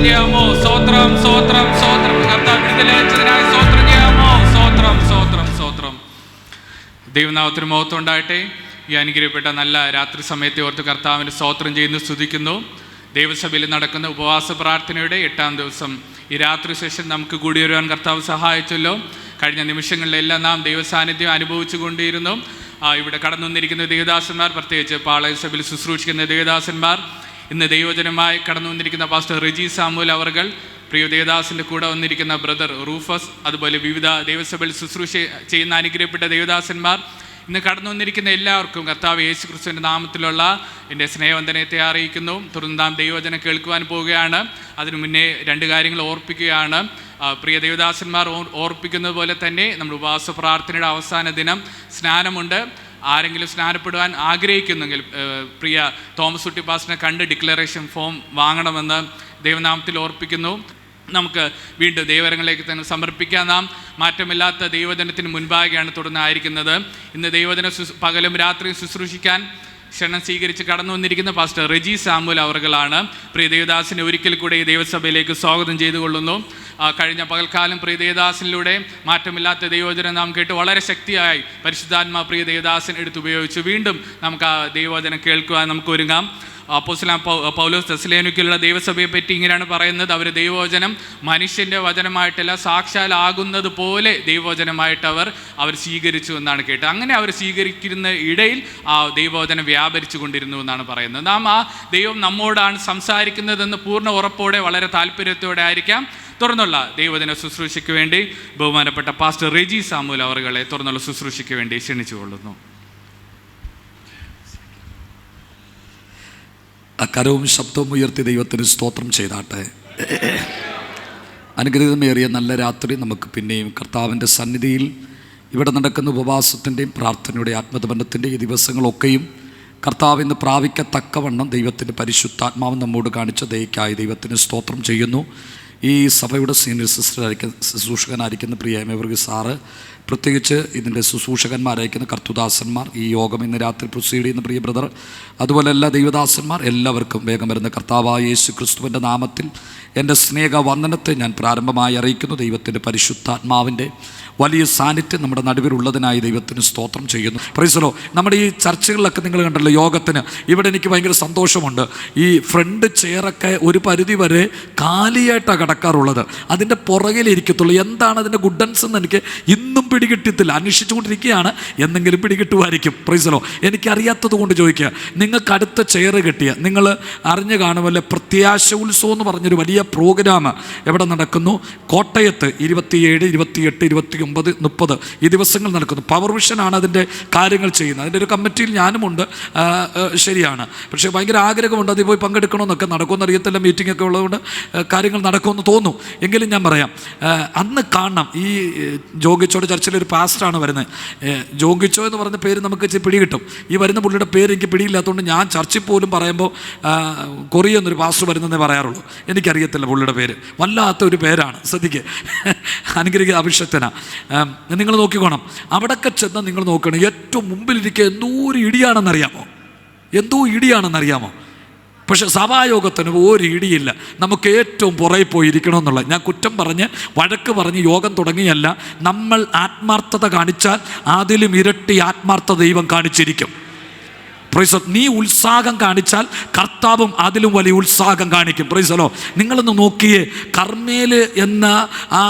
ചെയ്യാമോ? സ്തോത്രം, സ്തോത്രം, സ്തോത്രം. കർത്താവ് വിടുതലയച്ചതിനായി സ്തോത്രം ചെയ്യാമോ? സ്തോത്രം, സ്തോത്രം, സ്തോത്രം. ദൈവനാമത്തിന് മഹത്വം ഉണ്ടാകട്ടെ. ഈ അനുഗ്രഹിക്കപ്പെട്ട നല്ല രാത്രി സമയത്തെ ഓർത്ത് കർത്താവിന് സ്തോത്രം ചെയ്യുന്നു, സ്തുതിക്കുന്നു. ദൈവസഭയിൽ നടക്കുന്ന ഉപവാസ പ്രാർത്ഥനയുടെ 8ാം ദിവസം ഈ രാത്രി സെഷൻ നമുക്ക് കൂടി വരുവാൻ കർത്താവ് സഹായിച്ചല്ലോ. കഴിഞ്ഞ നിമിഷങ്ങളിലെല്ലാം നാം ദൈവസാന്നിധ്യം അനുഭവിച്ചു കൊണ്ടിരുന്നു. ഇവിടെ കടന്നു വന്നിരിക്കുന്ന ദേവദാസന്മാർ, പ്രത്യേകിച്ച് പാളയ സഭയിൽ ശുശ്രൂഷിക്കുന്ന ദേവദാസന്മാർ, ഇന്ന് ദൈവജനമായി കടന്നു വന്നിരിക്കുന്ന പാസ്റ്റർ റെജി സാമുൽ അവർകൾ, പ്രിയ ദേവദാസിൻ്റെ കൂടെ വന്നിരിക്കുന്ന ബ്രദർ റൂഫസ്, അതുപോലെ വിവിധ ദൈവസഭയിൽ ശുശ്രൂഷ ചെയ്യുന്ന അനുഗ്രഹപ്പെട്ട ദേവദാസന്മാർ, ഇന്ന് കടന്നു വന്നിരിക്കുന്ന എല്ലാവർക്കും കർത്താവ് യേശു ക്രിസ്തുവിൻ്റെ നാമത്തിലുള്ള എൻ്റെ സ്നേഹവന്ദനത്തെ അറിയിക്കുന്നു. തുടർന്ന് നാം ദൈവവചനം കേൾക്കുവാൻ പോവുകയാണ്. അതിനു മുന്നേ 2 കാര്യങ്ങൾ ഓർപ്പിക്കുകയാണ്. പ്രിയ ദേവദാസന്മാർ ഓർപ്പിക്കുന്നത് പോലെ തന്നെ നമ്മുടെ ഉപവാസ പ്രാർത്ഥനയുടെ അവസാന ദിനം സ്നാനമുണ്ട്. ആരെങ്കിലും സ്നാനപ്പെടുവാൻ ആഗ്രഹിക്കുന്നെങ്കിൽ പ്രിയ തോമസ് കുട്ടി പാസ്റ്ററിനെ കണ്ട് ഡിക്ലറേഷൻ ഫോം വാങ്ങണമെന്ന് ദൈവനാമത്തിൽ ഓർപ്പിക്കുന്നു. നമുക്ക് വീണ്ടും ദൈവകരങ്ങളിലേക്ക് തന്നെ സമർപ്പിക്കാം. നാം മാറ്റമില്ലാത്ത ദൈവജനത്തിന് മുൻപാകെയാണ് തുടർന്നായിരിക്കുന്നത്. ഇന്ന് ദൈവജന പകലും രാത്രിയും ശുശ്രൂഷിക്കാൻ ക്ഷണം സ്വീകരിച്ച് കടന്നു വന്നിരിക്കുന്ന പാസ്റ്റർ റെജി സാമുൽ അവർകളാണ്. പ്രിയ ദേവദാസിനെ ഒരിക്കൽ കൂടെ ഈ ദൈവസഭയിലേക്ക് സ്വാഗതം ചെയ്തുകൊള്ളുന്നു. കഴിഞ്ഞ പകൽക്കാലം പ്രിയ ദേവദാസിലൂടെ മാറ്റമില്ലാത്ത ദൈവവചനം നാം കേട്ട് വളരെ ശക്തിയായി പരിശുദ്ധാത്മാ പ്രിയ ദേവദാസൻ എടുത്തുപയോഗിച്ചു. വീണ്ടും നമുക്ക് ആ ദൈവവചനം കേൾക്കുവാൻ നമുക്ക് ഒരുങ്ങാം. അപ്പോസ്തലൻ പൗലോസ് തെസ്സലോനിക്കയിലുള്ള ദൈവസഭയെ പറ്റി ഇങ്ങനെയാണ് പറയുന്നത്: അവർ ദൈവവചനം മനുഷ്യൻ്റെ വചനമായിട്ടല്ല, സാക്ഷാലാകുന്നത് പോലെ ദൈവവചനമായിട്ട് അവർ സ്വീകരിച്ചു എന്നാണ് കേട്ടത്. അങ്ങനെ അവർ സ്വീകരിക്കുന്ന ഇടയിൽ ആ ദൈവവചനം വ്യാപരിച്ചു കൊണ്ടിരുന്നു എന്നാണ് പറയുന്നത്. നാം ആ ദൈവം നമ്മോടാണ് സംസാരിക്കുന്നതെന്ന് പൂർണ്ണ ഉറപ്പോടെ വളരെ താല്പര്യത്തോടെ ആയിരിക്കാം. തുറന്നുള്ള ദൈവവചന ശുശ്രൂഷയ്ക്ക് വേണ്ടി ബഹുമാനപ്പെട്ട പാസ്റ്റർ റെജി സാമുൽ അവറുകളെ തുറന്നുള്ള ശുശ്രൂഷയ്ക്ക് വേണ്ടി ക്ഷണിച്ചുകൊള്ളുന്നു. കരവും ശബ്ദവും ഉയർത്തി ദൈവത്തിന് സ്തോത്രം ചെയ്താട്ടെ. അനുഗ്രഹീതമേറിയ നല്ല രാത്രി നമുക്ക് പിന്നെയും കർത്താവിൻ്റെ സന്നിധിയിൽ ഇവിടെ നടക്കുന്ന ഉപവാസത്തിൻ്റെയും പ്രാർത്ഥനയുടെ ആത്മബന്ധത്തിൻ്റെയും ഈ ദിവസങ്ങളൊക്കെയും കർത്താവിന്ന് പ്രാപിക്കത്തക്കവണ്ണം ദൈവത്തിൻ്റെ പരിശുദ്ധാത്മാവ് നമ്മോട് കാണിച്ച ദയക്കായി ദൈവത്തിന് സ്തോത്രം ചെയ്യുന്നു. ഈ സഭയുടെ സീനിയർ ശുശ്രൂഷകനായിരിക്കുന്ന പ്രിയ എമവർഗി സാറ്, പ്രത്യേകിച്ച് ഇതിൻ്റെ ശുശ്രൂഷകന്മാരായിരിക്കുന്ന കർത്തുദാസന്മാർ, ഈ യോഗം ഇന്ന് രാത്രി പ്രൊസീഡ് ചെയ്യുന്ന പ്രിയ ബ്രദർ, അതുപോലെ എല്ലാ ദൈവദാസന്മാർ, എല്ലാവർക്കും വേഗം വരുന്ന കർത്താവായ യേശു ക്രിസ്തുവിൻ്റെ നാമത്തിൽ എൻ്റെ സ്നേഹവന്ദനത്തെ ഞാൻ പ്രാരംഭമായി അറിയിക്കുന്നു. ദൈവത്തിൻ്റെ പരിശുദ്ധാത്മാവിൻ്റെ വലിയ സാന്നിധ്യം നമ്മുടെ നടുവിലുള്ളതിനായി ദൈവത്തിന് സ്തോത്രം ചെയ്യുന്നു. Price the Lord. നമ്മുടെ ഈ ചർച്ചകളിലൊക്കെ നിങ്ങൾ കണ്ടല്ലോ, യോഗത്തിന് ഇവിടെ എനിക്ക് ഭയങ്കര സന്തോഷമുണ്ട്. ഈ ഫ്രണ്ട് ചെയറൊക്കെ ഒരു പരിധി വരെ കാലിയായിട്ടാണ് കിടക്കാറുള്ളത്. അതിൻ്റെ പുറകിലിരിക്കത്തുള്ളൂ. എന്താണ് അതിൻ്റെ ഗുഡൻസ് എന്ന് എനിക്ക് ഇന്നും പിടികിട്ടത്തില്ല. അന്വേഷിച്ചുകൊണ്ടിരിക്കുകയാണ്. എന്തെങ്കിലും പിടികിട്ടുമായിരിക്കും. Praise the Lord. എനിക്കറിയാത്തത് കൊണ്ട് ചോദിക്കുക. നിങ്ങൾക്ക് അടുത്ത ചെയർ കിട്ടിയ നിങ്ങൾ അറിഞ്ഞു കാണുമല്ലോ, പ്രത്യാശ ഉത്സവം എന്ന് പറഞ്ഞൊരു വലിയ പ്രോഗ്രാം എവിടെ നടക്കുന്നു? കോട്ടയത്ത് 27, 28, 29, 30 ഈ ദിവസങ്ങൾ നടക്കുന്നു. പവർ വിഷനാണ് അതിൻ്റെ കാര്യങ്ങൾ ചെയ്യുന്നത്. അതിൻ്റെ ഒരു കമ്മിറ്റിയിൽ ഞാനുമുണ്ട്. ശരിയാണ്. പക്ഷേ ഭയങ്കര ആഗ്രഹമുണ്ട് അതിൽ പോയി പങ്കെടുക്കണമെന്നൊക്കെ. നടക്കുമെന്ന് അറിയത്തില്ല, മീറ്റിംഗ് ഒക്കെ ഉള്ളതുകൊണ്ട് കാര്യങ്ങൾ നടക്കുമെന്ന് തോന്നും. എങ്കിലും ഞാൻ പറയാം, അന്ന് കാണണം. ഈ ജോഗിച്ചോട് ചർച്ചിലൊരു പാസ്റ്ററാണ് വരുന്നത്. ജോഗിച്ചോ എന്ന് പറഞ്ഞ പേര് നമുക്ക് പിടി കിട്ടും. ഈ വരുന്ന പുള്ളിയുടെ പേര് എനിക്ക് പിടിയില്ലാത്തതുകൊണ്ട് ഞാൻ ചർച്ചിൽ പോലും പറയുമ്പോൾ കൊറിയ എന്നൊരു പാസ്റ്റർ വരുന്നതേ പറയാറുള്ളൂ. എനിക്കറിയത്തില്ല പുള്ളിയുടെ പേര്. വല്ലാത്ത ഒരു പേരാണ്. ശ്രദ്ധിക്കുക, അനുഗ്രഹിക്കുന്ന അഭിഷക്തനാണ്. നിങ്ങൾ നോക്കിക്കോണം. അവിടെയൊക്കെ ചെന്ന് നിങ്ങൾ നോക്കണം, ഏറ്റവും മുമ്പിലിരിക്കുക എന്തോ ഒരു ഇടിയാണെന്നറിയാമോ? എന്തോ ഇടിയാണെന്നറിയാമോ? പക്ഷെ സഭായോഗത്തിന് ഒരു ഇടിയില്ല. നമുക്ക് ഏറ്റവും പുറകെ പോയിരിക്കണമെന്നുള്ള. ഞാൻ കുറ്റം പറഞ്ഞ് വഴക്ക് പറഞ്ഞ് യോഗം തുടങ്ങിയല്ല. നമ്മൾ ആത്മാർത്ഥത കാണിച്ചാൽ അതിലും ഇരട്ടി ആത്മാർത്ഥത ദൈവം കാണിച്ചിരിക്കും. പ്രൈസ്. നീ ഉത്സാഹം കാണിച്ചാൽ കർത്താവും അതിലും വലിയ ഉത്സാഹം കാണിക്കും. പ്രൈസലോ. നിങ്ങളൊന്ന് നോക്കിയേ, കർമ്മേൽ എന്ന ആ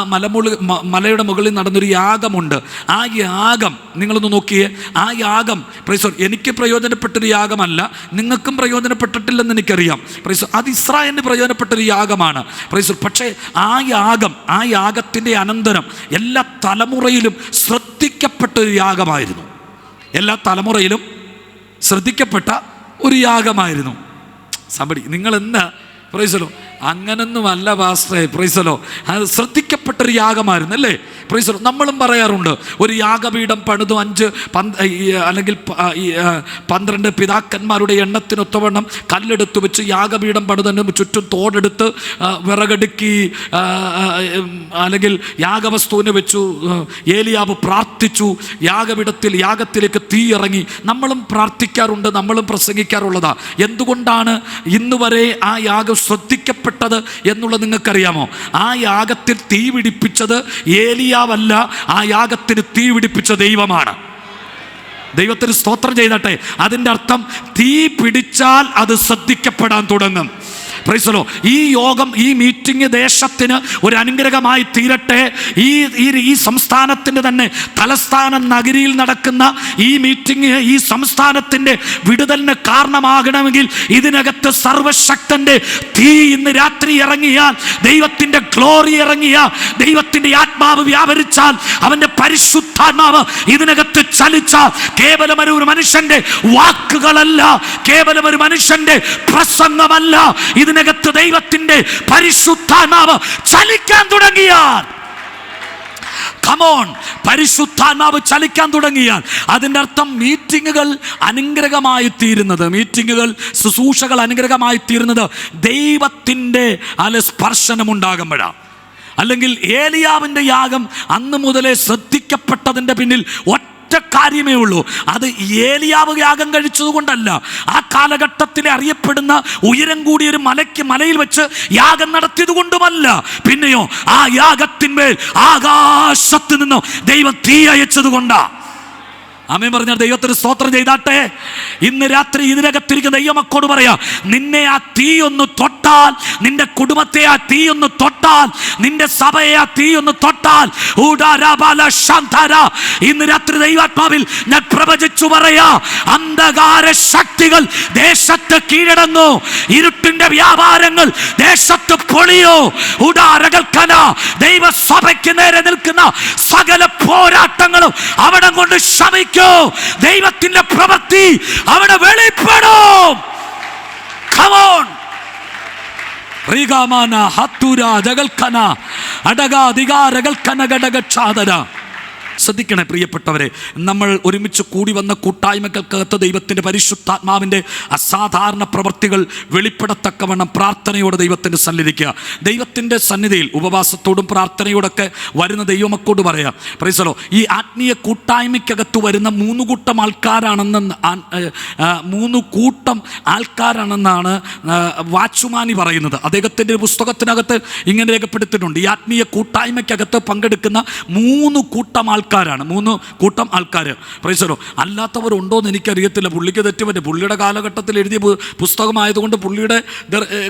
മലയുടെ മുകളിൽ നടന്നൊരു യാഗമുണ്ട്. ആ യാഗം നിങ്ങളൊന്ന് നോക്കിയേ. ആ യാഗം പ്രൈസോ എനിക്ക് പ്രയോജനപ്പെട്ടൊരു യാഗമല്ല, നിങ്ങൾക്കും പ്രയോജനപ്പെട്ടിട്ടില്ലെന്ന് എനിക്കറിയാം. പ്രൈസോ, അത് ഇസ്രായേലിന് പ്രയോജനപ്പെട്ടൊരു യാഗമാണ്. പ്രൈസോ. പക്ഷേ ആ യാഗത്തിൻ്റെ അനന്തരം എല്ലാ തലമുറയിലും ശ്രദ്ധിക്കപ്പെട്ടൊരു യാഗമായിരുന്നു. എല്ലാ തലമുറയിലും ശ്രദ്ധിക്കപ്പെട്ട ഒരു യാഗമായിരുന്നു. നിങ്ങൾ എന്താ പ്രൈസലോ? അങ്ങനൊന്നുമല്ല പാസ്റ്ററെ. പ്രൈസലോ. അത് ശ്രദ്ധിക്കപ്പെട്ടൊരു യാഗമായിരുന്നു അല്ലേ? പ്രൈസ്. നമ്മളും പറയാറുണ്ട്, ഒരു യാഗപീഠം പണിതു 5 അല്ലെങ്കിൽ 12 പിതാക്കന്മാരുടെ എണ്ണത്തിനൊത്തവണ്ണം കല്ലെടുത്ത് വെച്ച് യാഗപീഠം പണിതതിന് ചുറ്റും തോടെടുത്ത് വിറകടുക്കി അല്ലെങ്കിൽ യാഗവസ്തുവിനെ വെച്ചു. ഏലിയാവ് പ്രാർത്ഥിച്ചു, യാഗത്തിലേക്ക് തീ ഇറങ്ങി. നമ്മളും പ്രാർത്ഥിക്കാറുണ്ട്, നമ്മളും പ്രസംഗിക്കാറുള്ളതാ. എന്തുകൊണ്ടാണ് ഇന്ന് വരെ ആ യാഗം ശ്രദ്ധിക്കപ്പെട്ടത് എന്നുള്ളത് നിങ്ങൾക്കറിയാമോ? ആ യാഗത്തിൽ തീ പിടിപ്പിച്ചത് ഏലിയാവല്ല, ആ യാഗത്തിന് തീ പിടിപ്പിച്ച ദൈവമാണ്. ദൈവത്തിന് സ്തോത്രം ചെയ്തട്ടെ. അതിൻ്റെ അർത്ഥം തീ പിടിച്ചാൽ അത് ശ്രദ്ധിക്കപ്പെടാൻ തുടങ്ങും. Price the Lord. ഈ യോഗം, ഈ മീറ്റിംഗ് ദേശത്തിന് ഒരു അനുഗ്രഹമായി തീരട്ടെ. ഈ സംസ്ഥാനത്തിൻ്റെ തന്നെ തലസ്ഥാന നഗരിയിൽ നടക്കുന്ന ഈ മീറ്റിംഗ് ഈ സംസ്ഥാനത്തിൻ്റെ വിടുതലിന് കാരണമാകണമെങ്കിൽ ഇതിനകത്ത് സർവശക്തൻ്റെ തീ ഇന്ന് രാത്രി ഇറങ്ങിയാൽ, ദൈവത്തിൻ്റെ ഗ്ലോറി ഇറങ്ങിയാൽ, ദൈവത്തിൻ്റെ ആത്മാവ് വ്യാപരിച്ചാൽ, അവൻ്റെ പരിശുദ്ധാത്മാവ് ഇതിനകത്ത് ചലിച്ചാൽ, കേവലം ഒരു മനുഷ്യൻ്റെ വാക്കുകളല്ല, കേവലം ഒരു മനുഷ്യൻ്റെ പ്രസംഗമല്ല, ഇതിനകത്ത് ദൈവത്തിന്റെ പരിശുദ്ധാത്മാവ് ചലിക്കാൻ തുടങ്ങിയാൽ, കമോൺ, പരിശുദ്ധാത്മാവ് ചലിക്കാൻ തുടങ്ങിയാൽ അതിൻ്റെ അർത്ഥം മീറ്റിങ്ങുകൾ അനുഗ്രഹമായി തീരുന്നത്, ശുശ്രൂഷകൾ അനുഗ്രഹമായി തീരുന്നത് ദൈവത്തിൻ്റെ സ്പർശനമുണ്ടാകുമ്പോഴാണ്. അല്ലെങ്കിൽ ഏലിയാവിൻ്റെ യാഗം അന്ന് മുതലേ ശ്രദ്ധിക്കപ്പെട്ടതിൻ്റെ പിന്നിൽ ഒറ്റ കാര്യമേ ഉള്ളൂ. അത് ഏലിയാവ് യാഗം കഴിച്ചതുകൊണ്ടല്ല. ആ കാലഘട്ടത്തിലെ അറിയപ്പെടുന്ന ഉയരം കൂടിയൊരു മലയിൽ വെച്ച് യാഗം നടത്തിയത് കൊണ്ടുമല്ല. പിന്നെയോ ആ യാഗത്തിന്മേൽ ആകാശത്ത് നിന്ന് ദൈവം തീ അയച്ചത് കൊണ്ടാ. ആമേൻ പറഞ്ഞാൽ ദൈവത്തിന് സ്തോത്രം ചെയ്താട്ടെ. ഇന്ന് രാത്രി ഇതിനകത്തിരിക്കുന്ന ദൈവമക്കളോട് പറയാം, നിന്നെ ആ തീ ഒന്ന് തൊട്ടാൽ, നിന്റെ കുടുംബത്തെ ആ തീ ഒന്ന് തൊട്ടാൽ, നിന്റെ സഭയെ ആ തീ ഒന്ന് തൊട്ടാൽ, ഇന്ന് രാത്രി ദൈവാത്മാവിൽ ഞാൻ പ്രവചിച്ചു പറയാ, അന്ധകാര ശക്തികൾ ദേശത്ത് കീഴടങ്ങൂ, ഇരുട്ടിന്റെ വ്യാപാരങ്ങൾ ദേശത്ത് പൊളിയോ. ദൈവസഭയ്ക്ക് നേരെ നിൽക്കുന്ന സകല പോരാട്ടങ്ങളും അവിടെ കൊണ്ട് ശമിക്കും. ദൈവത്തിന്റെ പ്രവൃത്തി അവിടെ വെളിപ്പെടും. Come on. റിഗാമാന ഹത്തുര ജഗൽഖന അടഗ ദിഗാരഗൽഖന ഗടഗച്ഛാദര. ശ്രദ്ധിക്കണേ പ്രിയപ്പെട്ടവരെ, നമ്മൾ ഒരുമിച്ച് കൂടി വന്ന കൂട്ടായ്മകൾക്കകത്ത് ദൈവത്തിൻ്റെ പരിശുദ്ധാത്മാവിൻ്റെ അസാധാരണ പ്രവൃത്തികൾ വെളിപ്പെടത്തക്കവണ്ണം പ്രാർത്ഥനയോടെ ദൈവത്തിൻ്റെ സന്നിധിക്കുക. ദൈവത്തിൻ്റെ സന്നിധിയിൽ ഉപവാസത്തോടും പ്രാർത്ഥനയോടൊക്കെ വരുന്ന ദൈവമക്കോട് പറയാം, പ്രൈസ് ദി ലോർഡ്, ഈ ആത്മീയ കൂട്ടായ്മയ്ക്കകത്ത് വരുന്ന 3 കൂട്ടം ആൾക്കാരാണെന്നാണ് വാച്ചുമാനി പറയുന്നത്. അദ്ദേഹത്തിൻ്റെ പുസ്തകത്തിനകത്ത് ഇങ്ങനെ രേഖപ്പെടുത്തിയിട്ടുണ്ട്. ഈ ആത്മീയ കൂട്ടായ്മയ്ക്കകത്ത് പങ്കെടുക്കുന്ന 3 കൂട്ടം ആൾക്കാരാണ്. 3 കൂട്ടം ആൾക്കാർ. Price the Lord. അല്ലാത്തവരുണ്ടോ എന്ന് എനിക്കറിയത്തില്ല. പുള്ളിക്ക് തെറ്റുപറ്റി. പുള്ളിയുടെ കാലഘട്ടത്തിൽ എഴുതിയ പുസ്തകമായതുകൊണ്ട്, പുള്ളിയുടെ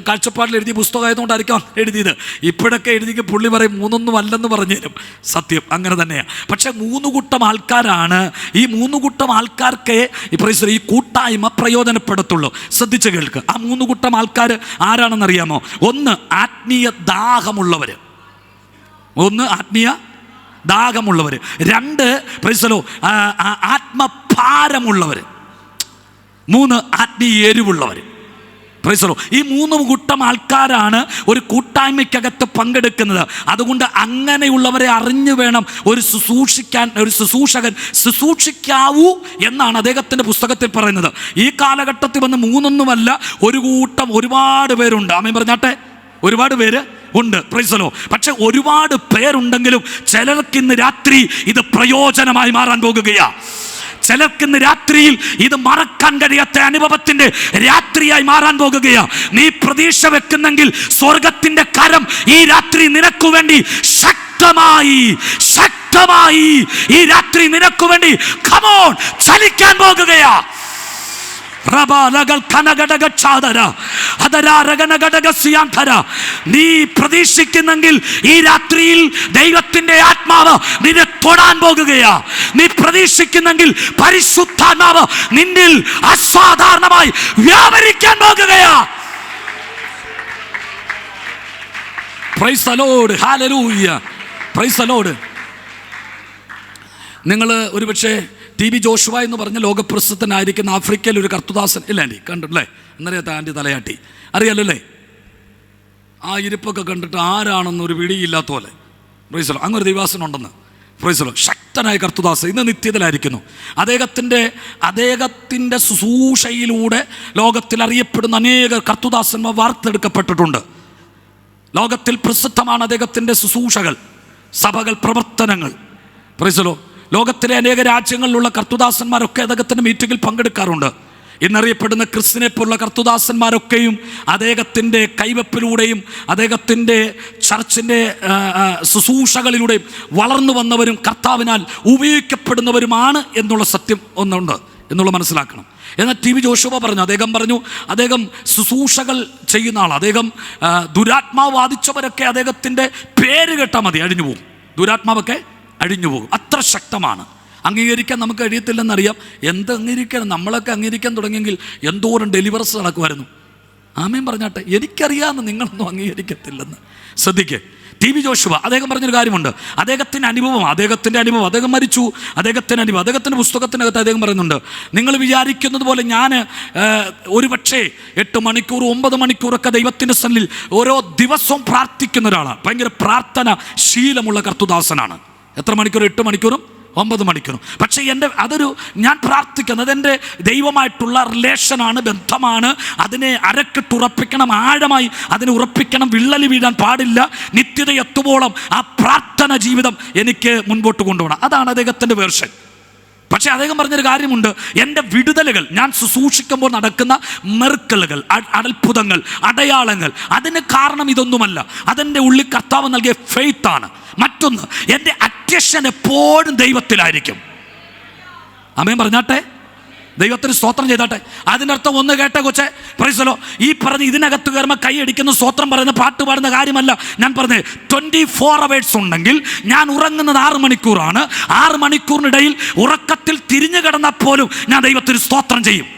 കാഴ്ചപ്പാടിൽ എഴുതിയ പുസ്തകമായതുകൊണ്ടായിരിക്കും എഴുതിയത്. ഇപ്പോഴൊക്കെ എഴുതിക്ക് പുള്ളി പറയും 3 അല്ലെന്ന് പറഞ്ഞു തരും. സത്യം അങ്ങനെ തന്നെയാണ്. പക്ഷേ 3 കൂട്ടം ആൾക്കാരാണ്. ഈ 3 കൂട്ടം ആൾക്കാർക്ക് ഈ കൂട്ടായ്മ പ്രയോജനപ്പെടത്തുള്ളൂ. ശ്രദ്ധിച്ച് കേൾക്ക്. ആ 3 കൂട്ടം ആൾക്കാർ ആരാണെന്നറിയാമോ? 1 ആത്മീയ ദാഹമുള്ളവർ. 2 പ്രൈസ് ദി ലോർഡ് ആത്മഭാരമുള്ളവർ. 3 ആത്മീയ എരിവുള്ളവർ. Price the Lord. ഈ 3 കൂട്ടം ആൾക്കാരാണ് ഒരു കൂട്ടായ്മയ്ക്കകത്ത് പങ്കെടുക്കുന്നത്. അതുകൊണ്ട് അങ്ങനെയുള്ളവരെ അറിഞ്ഞു വേണം ഒരു ശുശ്രൂഷകൻ ശുശ്രൂഷിക്കാവൂ എന്നാണ് അദ്ദേഹത്തിൻ്റെ പുസ്തകത്തിൽ പറയുന്നത്. ഈ കാലഘട്ടത്തിൽ വന്ന് 3 ഒരു കൂട്ടം ഒരുപാട് പേരുണ്ട്. ആമേൻ പറഞ്ഞാട്ടെ. ഒരുപാട് പേര് ഉണ്ട്. Price the Lord. പക്ഷെ ഒരുപാട് പേരുണ്ടെങ്കിലും ചിലർക്ക് ഇന്ന് രാത്രി ഇത് പ്രയോജനമായി മാറാൻ പോകുകയാ. ചിലർക്ക് ഇന്ന് രാത്രിയിൽ ഇത് മറക്കാൻ കഴിയാത്ത അനുഭവത്തിന്റെ രാത്രിയായി മാറാൻ പോകുകയാ. നീ പ്രതീക്ഷ വെക്കുന്നെങ്കിൽ സ്വർഗത്തിന്റെ കരം ഈ രാത്രി നിനക്ക് വേണ്ടി ശക്തമായി ഈ രാത്രി നിനക്ക് വേണ്ടി കമോൺ ചലിക്കാൻ പോകുകയാ. നീ പ്രതീക്ഷിക്കുന്നെങ്കിൽ ഈ രാത്രിയിൽ ദൈവത്തിന്റെ ആത്മാവ് നിന്നെ തൊടാൻ പോകുകയാ. നീ പ്രതീക്ഷിക്കുന്നെങ്കിൽ പരിശുദ്ധാത്മാവ് നിന്നിൽ അസാധാരണമായി വ്യാപരിക്കാൻ പോകുകയാ. Praise the Lord. Hallelujah. Praise the Lord. നിങ്ങൾ ഒരുപക്ഷെ ടി.ബി. ജോഷുവ എന്ന് പറഞ്ഞ ലോകപ്രസിദ്ധനായിരിക്കുന്ന ആഫ്രിക്കയിൽ ഒരു കർത്തുദാസൻ ഇല്ല ആൻറ്റി കണ്ടില്ലേ? എന്നറിയാത്ത ആൻറ്റി തലയാട്ടി അറിയാലോ അല്ലേ? ആ ഇരിപ്പൊക്കെ കണ്ടിട്ട് ആരാണെന്നൊരു പിടിയില്ലാത്ത പോലെ. Price the Lord. അങ്ങൊരു ദൈവാസനുണ്ടെന്ന് പ്രൈസ് ദി ലോർഡ്. ശക്തനായ കർത്തുദാസൻ ഇന്ന് നിത്യത്തിലായിരിക്കുന്നു. അദ്ദേഹത്തിൻ്റെ ശുശ്രൂഷയിലൂടെ ലോകത്തിൽ അറിയപ്പെടുന്ന അനേക കർത്തുദാസന്മാർ വാർത്തെടുക്കപ്പെട്ടിട്ടുണ്ട്. ലോകത്തിൽ പ്രസിദ്ധമാണ് അദ്ദേഹത്തിൻ്റെ ശുശ്രൂഷകൾ, സഭകൾ, പ്രവർത്തനങ്ങൾ. Price the Lord. ലോകത്തിലെ അനേക രാജ്യങ്ങളിലുള്ള കർത്തുദാസന്മാരൊക്കെ അദ്ദേഹത്തിൻ്റെ മീറ്റിങ്ങിൽ പങ്കെടുക്കാറുണ്ട്. ഇന്നറിയപ്പെടുന്ന ക്രിസ്ത്യനെ പോലുള്ള കർത്തുദാസന്മാരൊക്കെയും അദ്ദേഹത്തിൻ്റെ കൈവപ്പിലൂടെയും അദ്ദേഹത്തിൻ്റെ ചർച്ചിൻ്റെ ശുശ്രൂഷകളിലൂടെയും വളർന്നു വന്നവരും കർത്താവിനാൽ ഉപയോഗിക്കപ്പെടുന്നവരുമാണ് എന്നുള്ള സത്യം ഒന്നുണ്ട് എന്നുള്ള മനസ്സിലാക്കണം. എന്നാൽ ടി വി ജോഷുവ പറഞ്ഞു, അദ്ദേഹം ശുശ്രൂഷകൾ ചെയ്യുന്ന ആൾ. അദ്ദേഹം ദുരാത്മാവ് ബാധിച്ചവരൊക്കെ അദ്ദേഹത്തിൻ്റെ പേര് കേട്ടാൽ മതി അഴിഞ്ഞു പോകും. ദുരാത്മാവൊക്കെ അഴിഞ്ഞു പോകും. അത്ര ശക്തമാണ്. അംഗീകരിക്കാൻ നമുക്ക് കഴിയത്തില്ലെന്നറിയാം. എന്ത് അംഗീകരിക്കാൻ? നമ്മളൊക്കെ അംഗീകരിക്കാൻ തുടങ്ങിയെങ്കിൽ എന്തോരം ഡെലിവറസ് നടക്കുമായിരുന്നു. ആമേൻ പറഞ്ഞാട്ടെ. എനിക്കറിയാമെന്ന് നിങ്ങളൊന്നും അംഗീകരിക്കത്തില്ലെന്ന്. ശ്രദ്ധിക്കേ. ടി വി ജോഷുവ അദ്ദേഹം പറഞ്ഞൊരു കാര്യമുണ്ട്. അദ്ദേഹത്തിൻ്റെ അനുഭവം, അദ്ദേഹം മരിച്ചു, അദ്ദേഹത്തിൻ്റെ പുസ്തകത്തിനകത്ത് അദ്ദേഹം പറയുന്നുണ്ട്, നിങ്ങൾ വിചാരിക്കുന്നത് പോലെ ഞാൻ ഒരു പക്ഷേ 8 മണിക്കൂർ 9 മണിക്കൂറൊക്കെ ദൈവത്തിൻ്റെ സന്നിധിയിൽ ഓരോ ദിവസവും പ്രാർത്ഥിക്കുന്ന ഒരാളാണ്. ഭയങ്കര പ്രാർത്ഥന ശീലമുള്ള കർത്തുദാസനാണ്. എത്ര മണിക്കൂർ? 8 മണിക്കൂറും 9 മണിക്കൂറും. പക്ഷേ ഞാൻ പ്രാർത്ഥിക്കുന്നത് എൻ്റെ ദൈവമായിട്ടുള്ള റിലേഷനാണ്, ബന്ധമാണ്. അതിനെ അരക്കിട്ടുറപ്പിക്കണം, ആഴമായി അതിനെ ഉറപ്പിക്കണം. വിള്ളൽ വീഴാൻ പാടില്ല. നിത്യത എത്തുമ്പോളം ആ പ്രാർത്ഥന ജീവിതം എനിക്ക് മുൻപോട്ട് കൊണ്ടുപോകണം. അതാണ് അദ്ദേഹത്തിൻ്റെ വേർഷൻ. പക്ഷേ അദ്ദേഹം പറഞ്ഞൊരു കാര്യമുണ്ട്, എൻ്റെ വിടുതലുകൾ, ഞാൻ ശുശ്രൂഷിക്കുമ്പോൾ നടക്കുന്ന മെറുക്കലുകൾ, അത്ഭുതങ്ങൾ, അടയാളങ്ങൾ, അതിന് കാരണം ഇതൊന്നുമല്ല. അതെൻ്റെ ഉള്ളിൽ കർത്താവ് നൽകിയ ഫെയ്ത്താണ്. മറ്റൊന്ന്, എൻ്റെ അറ്റൻഷൻ എപ്പോഴും ദൈവത്തിലായിരിക്കും. ആമേൻ പറഞ്ഞാട്ടെ. ദൈവത്തിന് സ്തോത്രം ചെയ്താട്ടെ. അതിനർത്ഥം ഒന്ന് കേട്ടെ കൊച്ചെ, പ്രൈസ് ദി ലോർഡ്. ഈ പറഞ്ഞ് ഇതിനകത്ത് കയറുമ്പോൾ കൈയടിക്കുന്ന, സ്തോത്രം പറയുന്ന, പാട്ട് പാടുന്ന കാര്യമല്ല ഞാൻ പറഞ്ഞത്. 24 hours ഉണ്ടെങ്കിൽ ഞാൻ ഉറങ്ങുന്നത് 6 മണിക്കൂറാണ്. 6 മണിക്കൂറിനിടയിൽ ഉറക്കത്തിൽ തിരിഞ്ഞു കിടന്നാൽ പോലും ഞാൻ ദൈവത്തിന് സ്തോത്രം ചെയ്യും.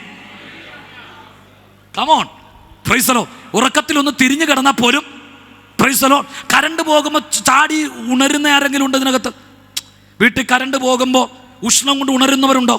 Come on, price the Lord. ഉറക്കത്തിൽ ഒന്ന് തിരിഞ്ഞു കിടന്നാൽ പോലും, പ്രൈസ് ദി ലോർഡ്. കറണ്ട് പോകുമ്പോൾ ചാടി ഉണരുന്ന ആരെങ്കിലും ഉണ്ട് ഇതിനകത്ത്? വീട്ടിൽ കറണ്ട് പോകുമ്പോൾ ഉഷ്ണം കൊണ്ട് ഉണരുന്നവരുണ്ടോ?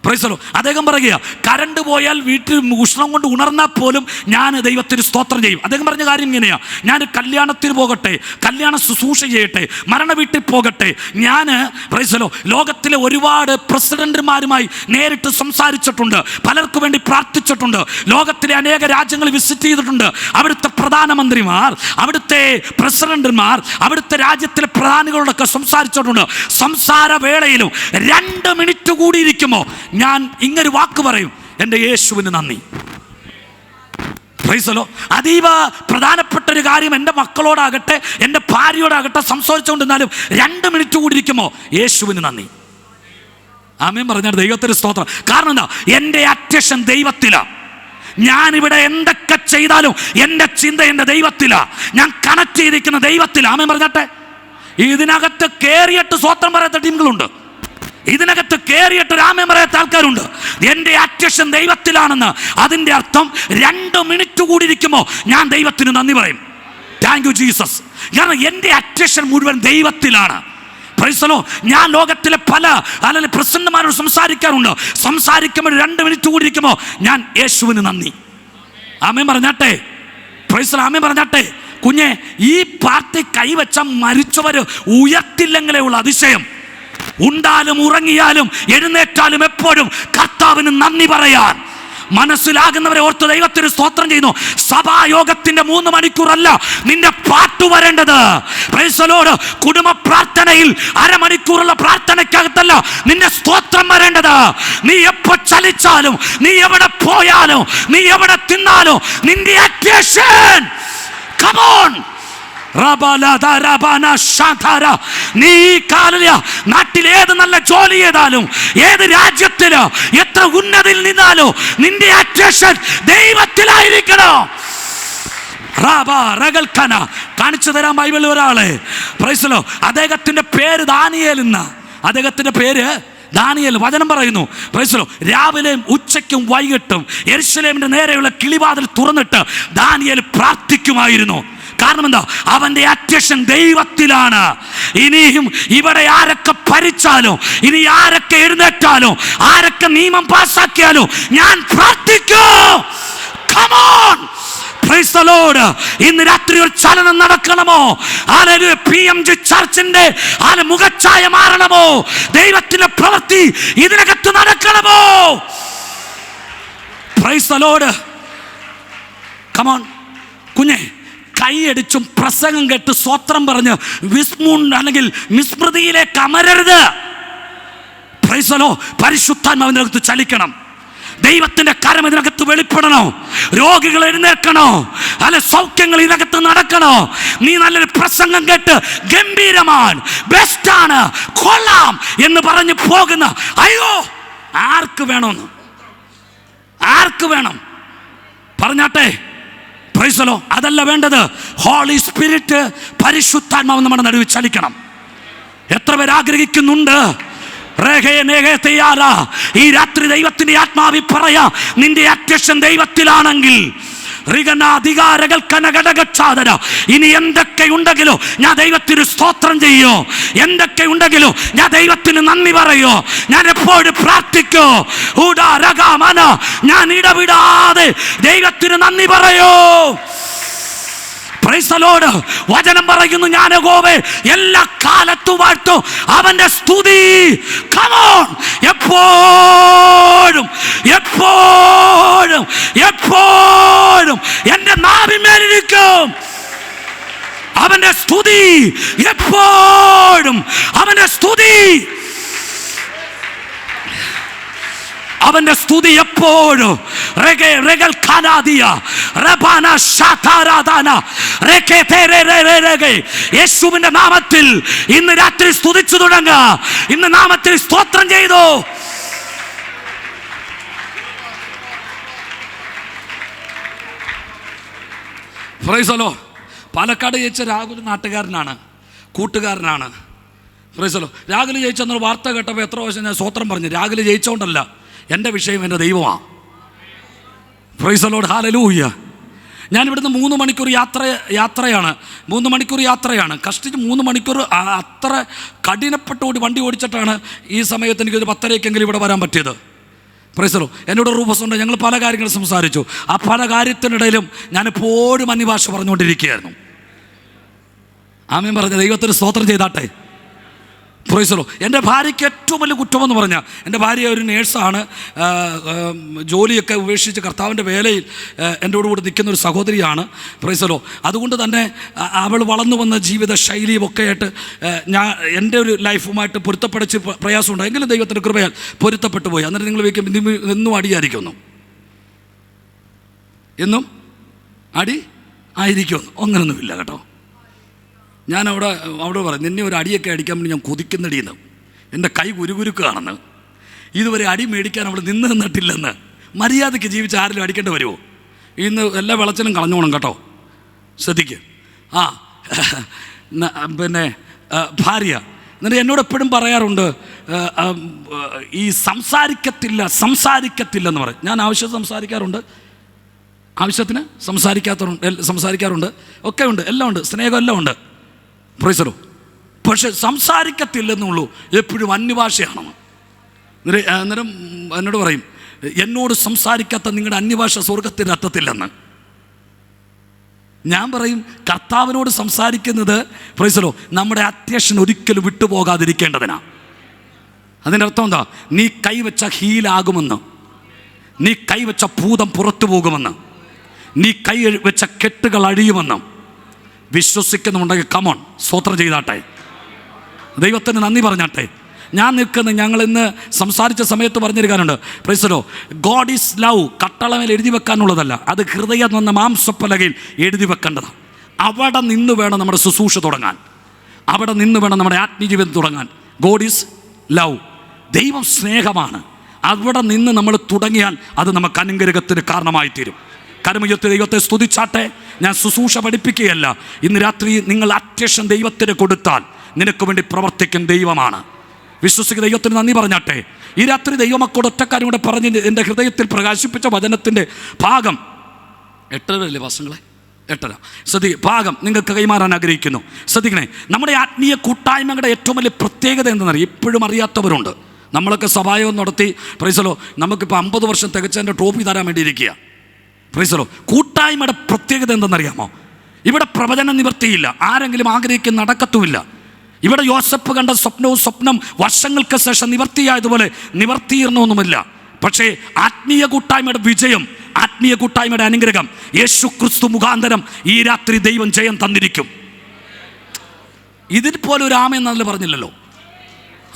Price the Lord. അദ്ദേഹം പറയുക, കറണ്ട് പോയാൽ വീട്ടിൽ ഉഷ്ണം കൊണ്ട് ഉണർന്നാൽ പോലും ഞാൻ ദൈവത്തിന് സ്തോത്രം ചെയ്യും. അദ്ദേഹം പറഞ്ഞ കാര്യം ഇങ്ങനെയാണ്, ഞാൻ കല്യാണത്തിന് പോകട്ടെ, കല്യാണ ശുശ്രൂഷ ചെയ്യട്ടെ, മരണ വീട്ടിൽ പോകട്ടെ, ഞാൻ പ്രൈസ് ദി ലോർഡ് ലോകത്തിലെ ഒരുപാട് പ്രസിഡന്റുമാരുമായി നേരിട്ട് സംസാരിച്ചിട്ടുണ്ട്, പലർക്കു വേണ്ടി പ്രാർത്ഥിച്ചിട്ടുണ്ട്, ലോകത്തിലെ അനേക രാജ്യങ്ങൾ വിസിറ്റ് ചെയ്തിട്ടുണ്ട്. അവിടുത്തെ പ്രധാനമന്ത്രിമാർ, അവിടുത്തെ പ്രസിഡന്റുമാർ, അവിടുത്തെ രാജ്യത്തിലെ പ്രധാനികളോടൊക്കെ സംസാരിച്ചിട്ടുണ്ട്. സംസാര വേളയിലും 2 മിനിറ്റ് കൂടി ഇരിക്കുമോ ഞാൻ ഇങ്ങനൊരു വാക്ക് പറയും, എൻ്റെ യേശുവിന് നന്ദി. Price the Lord. അതീവ പ്രധാനപ്പെട്ട ഒരു കാര്യം എൻ്റെ മക്കളോടാകട്ടെ, എൻ്റെ ഭാര്യയോടാകട്ടെ സംസാരിച്ചുകൊണ്ടിരുന്നാലും 2 മിനിറ്റ് കൂടി ഇരിക്കുമോ യേശുവിന് നന്ദി. ആമേൻ പറഞ്ഞാൽ ദൈവത്തിന് സ്തോത്രം. കാരണം എന്താ? എൻ്റെ അറ്റൻഷൻ ദൈവത്തിലാണ്. ഞാനിവിടെ എന്തൊക്കെ ചെയ്താലും എൻ്റെ ചിന്ത എൻ്റെ ദൈവത്തിലാണ്. ഞാൻ കണക്ട് ചെയ്തിരിക്കുന്ന ദൈവത്തിലാണ്. ആമേൻ പറഞ്ഞാട്ടെ. ഇതിനകത്ത് കയറിയിട്ട് സ്തോത്രം പറയാത്ത ടീമുകളുണ്ട്. ഇതിനകത്ത് കയറിയിട്ട് രാമൻ പറയാത്ത ആൾക്കാരുണ്ട്. എൻ്റെ അറ്റൻഷൻ ദൈവത്തിലാണെന്ന്. അതിൻ്റെ അർത്ഥം 2 മിനിറ്റ് കൂടി ഇരിക്കുമ്പോൾ ഞാൻ ദൈവത്തിന് നന്ദി പറയും. Thank you Jesus. കാരണം എൻ്റെ അറ്റൻഷൻ മുഴുവൻ ദൈവത്തിലാണ്. Price the Lord. ഞാൻ ലോകത്തിലെ പല പ്രസിഡന്റുമാരോട് സംസാരിക്കാറുണ്ട്. സംസാരിക്കുമ്പോൾ 2 മിനിറ്റ് കൂടി ഇരിക്കുമ്പോൾ ഞാൻ യേശുവിന് നന്ദി. ആമേൻ പറഞ്ഞാട്ടെ. Praise the Lord. ആമേൻ പറഞ്ഞാട്ടെ. കുഞ്ഞെ, ഈ പാർട്ടി കൈവച്ച മരിച്ചവർ ഉയർത്തില്ലെങ്കിലേ ഉള്ള അതിശയം. ഉണ്ടാലും ഉറങ്ങിയാലും എഴുന്നേറ്റാലും എപ്പോഴും കർത്താവിന് നന്ദി പറയാൻ മനസ്സിലാകുന്നവരെ ഓർത്ത് ദൈവത്തിന് സ്തോത്രം ചെയ്യുന്നു. സഭായോഗത്തിന്റെ 3 മണിക്കൂറല്ല നിന്റെ പാട്ട് വരേണ്ടത്. Price the Lord. കുടുംബ പ്രാർത്ഥനയിൽ 1/2 മണിക്കൂറുള്ള പ്രാർത്ഥനയ്ക്കകത്തല്ല നിന്റെ സ്തോത്രം വരേണ്ടത്. നീ എപ്പോ ചലിച്ചാലും, നീ എവിടെ പോയാലും, നീ എവിടെ തിന്നാലും, നിന്റെ അറ്റൻഷൻ, കം ഓൺ, നീ നാട്ടിൽ ഏത് നല്ല ജോലി ചെയ്താലും, ഏത് രാജ്യത്തിലോ, എത്ര ഉന്നതിയിൽ നിന്നാലോ, നിന്റെ അറ്റൻഷൻ ദൈവത്തിലായിരിക്കണം. കാണിച്ചു തരാം ബൈബിളിൽ ഒരാളെ. Price the Lord. അദ്ദേഹത്തിന്റെ പേര് ദാനിയേൽ. അദ്ദേഹത്തിന്റെ പേര് ദാനിയേൽ. വചനം പറയുന്നു, പ്രൈസ് ദി ലോർഡ്, രാവിലെയും ഉച്ചയ്ക്കും വൈകിട്ടും യെരൂശലേമിന്റെ നേരെയുള്ള കിളിവാതിൽ തുറന്നിട്ട് ദാനിയേൽ പ്രാർത്ഥിക്കുമായിരുന്നു. കാരണം എന്താ? അവന്റെ അറ്റൻഷൻ ദൈവത്തിലാണ്. ഇനിയും ഇവിടെ ആരൊക്കെ ഭരിച്ചാലും, ഇനി ആരൊക്കെ എഴുന്നേറ്റാലും, ആരൊക്കെ നിയമം പാസ്സാക്കിയാലും ഞാൻ പ്രാർത്ഥിക്കും. Come on, price the Lord. ഇന്ന് രാത്രി ഒരു ചലനം നടക്കണമോ? ഹല്ലേലൂയ. PMG ചർച്ചിന്റെ മുഖച്ഛായ മാറണമോ? ദൈവത്തിന്റെ പ്രവൃത്തി ഇതിനകത്ത് നടക്കണമോ? Praise the Lord. Come on കുഞ്ഞെ, കൈയടിച്ചും പ്രസംഗം കേട്ട് സ്വത്രം പറഞ്ഞ് അല്ലെങ്കിൽ വിസ്മൃതിയിലേക്ക് അമരരുത്. Praise the Lord. പരിശുദ്ധാത്മാവിനകത്ത് ചലിക്കണം. ദൈവത്തിന്റെ കരം ഇതിനകത്ത് വെളിപ്പെടണോ? രോഗികൾ എഴുന്നേൽക്കണോ? അല്ലെ സൗഖ്യങ്ങൾ ഇതിനകത്ത് നടക്കണോ? നീ നല്ലൊരു പ്രസംഗം കേട്ട് ഗംഭീരമാണ്, ബെസ്റ്റാണ്, കൊള്ളാം എന്ന് പറഞ്ഞ് പോകുന്ന, അയ്യോ ആർക്ക് വേണമെന്ന്, ആർക്ക് വേണം പറഞ്ഞാട്ടെ. Praise the Lord. അതല്ല വേണ്ടത്. ഹോളി സ്പിരിറ്റ്, പരിശുദ്ധാത്മാവ് നമ്മുടെ നടുവിൽ ചലിക്കണം. എത്ര പേർ ആഗ്രഹിക്കുന്നുണ്ട്? ഈ രാത്രി ദൈവത്തിന്റെ ആത്മാവി പറയാ, നിന്റെ അധ്യക്ഷൻ ദൈവത്തിലാണെങ്കിൽ ഇനി എന്തൊക്കെ ഉണ്ടെങ്കിലോ ഞാൻ ദൈവത്തിന് സ്തോത്രം ചെയ്യോ, എന്തൊക്കെ ഉണ്ടെങ്കിലോ ഞാൻ ദൈവത്തിന് നന്ദി പറയോ, ഞാൻ എപ്പോഴും പ്രാർത്ഥിക്കോ, ഞാൻ ഇടവിടാതെ ദൈവത്തിന് നന്ദി പറയോ. Price the Lord. വചനം പറയുന്നു, ഞാൻ യഹോവയെ എല്ലാ കാലത്തും വാഴ്ത്തും, അവന്റെ സ്തുതി കം ഓൺ എപ്പോഴും എപ്പോഴും എപ്പോഴും എന്റെ നാവിന്മേലിരിക്കും. അവന്റെ സ്തുതി എപ്പോഴും, അവന്റെ സ്തുതി, അവന്റെ സ്തുതി എപ്പോഴും. യേശുവിന്റെ നാമത്തിൽ ഇന്ന് രാത്രി സ്തുതിച്ചു തുടങ്ങുക. ഇന്ന് നാമത്തിൽ സ്തോത്രം ചെയ്തു. Price the Lord. പാലക്കാട് ജയിച്ച രാഹുൽ നാട്ടുകാരനാണ്, കൂട്ടുകാരനാണ്. Praise the Lord. രാഹുൽ ജയിച്ചെന്നൊരു വാർത്ത കേട്ടപ്പോൾ എത്ര വർഷം ഞാൻ സ്തോത്രം പറഞ്ഞു. രാഹുൽ ജയിച്ചോണ്ടല്ല, എൻ്റെ വിഷയം എൻ്റെ ദൈവമാണ്. Price the Lord. ഹല്ലേലൂയ. ഞാനിവിടുന്ന് 3 മണിക്കൂർ യാത്രയാണ്. 3 മണിക്കൂർ യാത്രയാണ്. കഷ്ടിച്ച് 3 മണിക്കൂർ അത്ര കഠിനപ്പെട്ട് വണ്ടി ഓടിച്ചിട്ടാണ് ഈ സമയത്ത് എനിക്കൊരു 10:30 ഇവിടെ വരാൻ പറ്റിയത്. Price the Lord. എന്നോട് റൂഫസ് ഉണ്ട്. ഞങ്ങൾ പല കാര്യങ്ങൾ സംസാരിച്ചു. ആ പല കാര്യത്തിനിടയിലും ഞാൻ എപ്പോഴും അന്യഭാഷ പറഞ്ഞുകൊണ്ടിരിക്കുകയായിരുന്നു. ആമേൻ പറഞ്ഞ ദൈവത്തിന് സ്തോത്രം ചെയ്താട്ടെ. Praise the Lord. എൻ്റെ ഭാര്യയ്ക്ക് ഏറ്റവും വലിയ കുറ്റമെന്ന് പറഞ്ഞാൽ, എൻ്റെ ഭാര്യ ഒരു നേഴ്സാണ്. ജോലിയൊക്കെ ഉപേക്ഷിച്ച് കർത്താവിൻ്റെ വേലയിൽ എൻ്റെ കൂടെ നിൽക്കുന്ന ഒരു സഹോദരിയാണ്. Praise the Lord. അതുകൊണ്ട് തന്നെ അവൾ വളർന്നു വന്ന ജീവിത ശൈലിയും ഒക്കെ ആയിട്ട് എൻ്റെ ഒരു ലൈഫുമായിട്ട് പൊരുത്തപ്പെടിച്ച് പ്രയാസമുണ്ട്. എങ്കിലും ദൈവത്തിൻ്റെ കൃപയാൽ പൊരുത്തപ്പെട്ടു പോയി. അന്നേരം നിങ്ങൾ വയ്ക്കും എന്നും അടിയായിരിക്കുന്നു, എന്നും അടി ആയിരിക്കുമെന്ന്. അങ്ങനൊന്നുമില്ല കേട്ടോ. ഞാൻ അവിടെ പറയും, നിന്നെ ഒരു അടിയൊക്കെ അടിക്കാൻ വേണ്ടി ഞാൻ കൊതിക്കുന്നടിയെന്ന്, എൻ്റെ കൈ കുരുകുരുക്കുകയാണെന്ന്. ഇതുവരെ അടി മേടിക്കാൻ അവിടെ നിന്നിട്ടില്ലെന്ന്. മര്യാദയ്ക്ക് ജീവിച്ച് ആരെങ്കിലും അടിക്കേണ്ടി വരുമോ? ഇന്ന് എല്ലാ വെളച്ചിലും കളഞ്ഞോണം കേട്ടോ. ശ്രദ്ധിക്കുക. പിന്നെ ഭാര്യ എന്നിട്ട് എന്നോട് എപ്പോഴും പറയാറുണ്ട്, ഈ സംസാരിക്കത്തില്ലെന്ന് പറയും. ഞാൻ ആവശ്യത്തിന് സംസാരിക്കാറുണ്ട്, ആവശ്യത്തിന് സംസാരിക്കാറുണ്ട്, ഒക്കെ ഉണ്ട്, എല്ലാം ഉണ്ട്, സ്നേഹം എല്ലാം ഉണ്ട്. Price the Lord. പക്ഷെ സംസാരിക്കത്തില്ലെന്നുള്ളൂ, എപ്പോഴും അന്യഭാഷയാണെന്ന്. അന്നേരം എന്നോട് പറയും, എന്നോട് സംസാരിക്കാത്ത നിങ്ങളുടെ അന്യഭാഷ സ്വർഗത്തിൽ എത്തത്തില്ലെന്ന്. ഞാൻ പറയും, കർത്താവിനോട് സംസാരിക്കുന്നത് പ്രൈസ് ദി ലോർഡ് നമ്മുടെ അധ്യക്ഷൻ ഒരിക്കലും വിട്ടുപോകാതിരിക്കേണ്ടതിനാ. അതിൻ്റെ അർത്ഥം എന്താ? നീ കൈവച്ച ഹീലാകുമെന്ന്, നീ കൈവച്ച ഭൂതം പുറത്തു പോകുമെന്ന്, നീ കൈ വെച്ച കെട്ടുകൾ അഴിയുമെന്ന് വിശ്വസിക്കുന്നുണ്ടെങ്കിൽ കമോൺ സ്തോത്രം ചെയ്താട്ടെ, ദൈവത്തിന് നന്ദി പറഞ്ഞാട്ടെ. ഞങ്ങൾ ഇന്ന് സംസാരിച്ച സമയത്ത് പറഞ്ഞിരിക്കാനുണ്ട്. Praise the Lord. God is love കട്ടളമേൽ എഴുതി വെക്കാനുള്ളതല്ല, അത് ഹൃദയം എന്ന മാംസപ്പലകയിൽ എഴുതി വെക്കേണ്ടതാണ്. അവിടെ നിന്ന് വേണം നമ്മുടെ ശുശ്രൂഷ തുടങ്ങാൻ, അവിടെ നിന്ന് വേണം നമ്മുടെ ആത്മീയജീവിതം തുടങ്ങാൻ. ഗോഡ് ഈസ് ലവ്, ദൈവം സ്നേഹമാണ്. അവിടെ നിന്ന് നമ്മൾ തുടങ്ങിയാൽ അത് നമുക്ക് അനുഗ്രഹത്തിന് കാരണമായി തീരും. കരമുയർത്തി ദൈവത്തെ സ്തുതിച്ചാട്ടെ. ഞാൻ ശുശ്രൂഷ പഠിപ്പിക്കുകയല്ല. ഇന്ന് രാത്രി നിങ്ങൾ അധ്യക്ഷൻ ദൈവത്തിന് കൊടുത്താൽ നിനക്ക് വേണ്ടി പ്രവർത്തിക്കുന്ന ദൈവമാണ്. വിശ്വസിക്കുന്ന ദൈവത്തിന് നന്ദി പറഞ്ഞാട്ടെ. ഈ രാത്രി ദൈവമക്കളോട് ഒറ്റക്കാരും കൂടെ പറഞ്ഞ് എൻ്റെ ഹൃദയത്തിൽ പ്രകാശിപ്പിച്ച വചനത്തിൻ്റെ ഭാഗം 8 വർഷങ്ങളെ 8 ഭാഗം നിങ്ങൾക്ക് കൈമാറാൻ ആഗ്രഹിക്കുന്നു. ശ്രദ്ധിക്കണേ, നമ്മുടെ ആത്മീയ കൂട്ടായ്മകളുടെ ഏറ്റവും വലിയ പ്രത്യേകത എന്തെന്നറിയാം, ഇപ്പോഴും അറിയാത്തവരുണ്ട്. നമ്മളൊക്കെ സഭായോഗം നടത്തി പ്രൈസ് ദി ലോർഡ്, നമുക്കിപ്പോൾ 50 വർഷം തികച്ചതിൻ്റെ ട്രോഫി തരാൻ വേണ്ടിയിരിക്കുക. പ്രൈസ്. കൂട്ടായ്മയുടെ പ്രത്യേകത എന്തെന്നറിയാമോ? ഇവിടെ പ്രവചന നിവൃത്തിയില്ല, ആരെങ്കിലും ആഗ്രഹിക്കുന്ന നടക്കത്തുമില്ല. ഇവിടെ യോസഫ് കണ്ട സ്വപ്നം വർഷങ്ങൾക്ക് ശേഷം നിവർത്തിയായതുപോലെ നിവർത്തിയിരുന്നൊന്നുമില്ല. പക്ഷേ ആത്മീയ കൂട്ടായ്മയുടെ വിജയം, ആത്മീയ കൂട്ടായ്മയുടെ അനുഗ്രഹം യേശു ക്രിസ്തു മുഖാന്തരം ഈ രാത്രി ദൈവം ജയം തന്നിരിക്കും. ഇതിൽ പോലെ ഒരു ആമേൻ നല്ല പറഞ്ഞില്ലല്ലോ.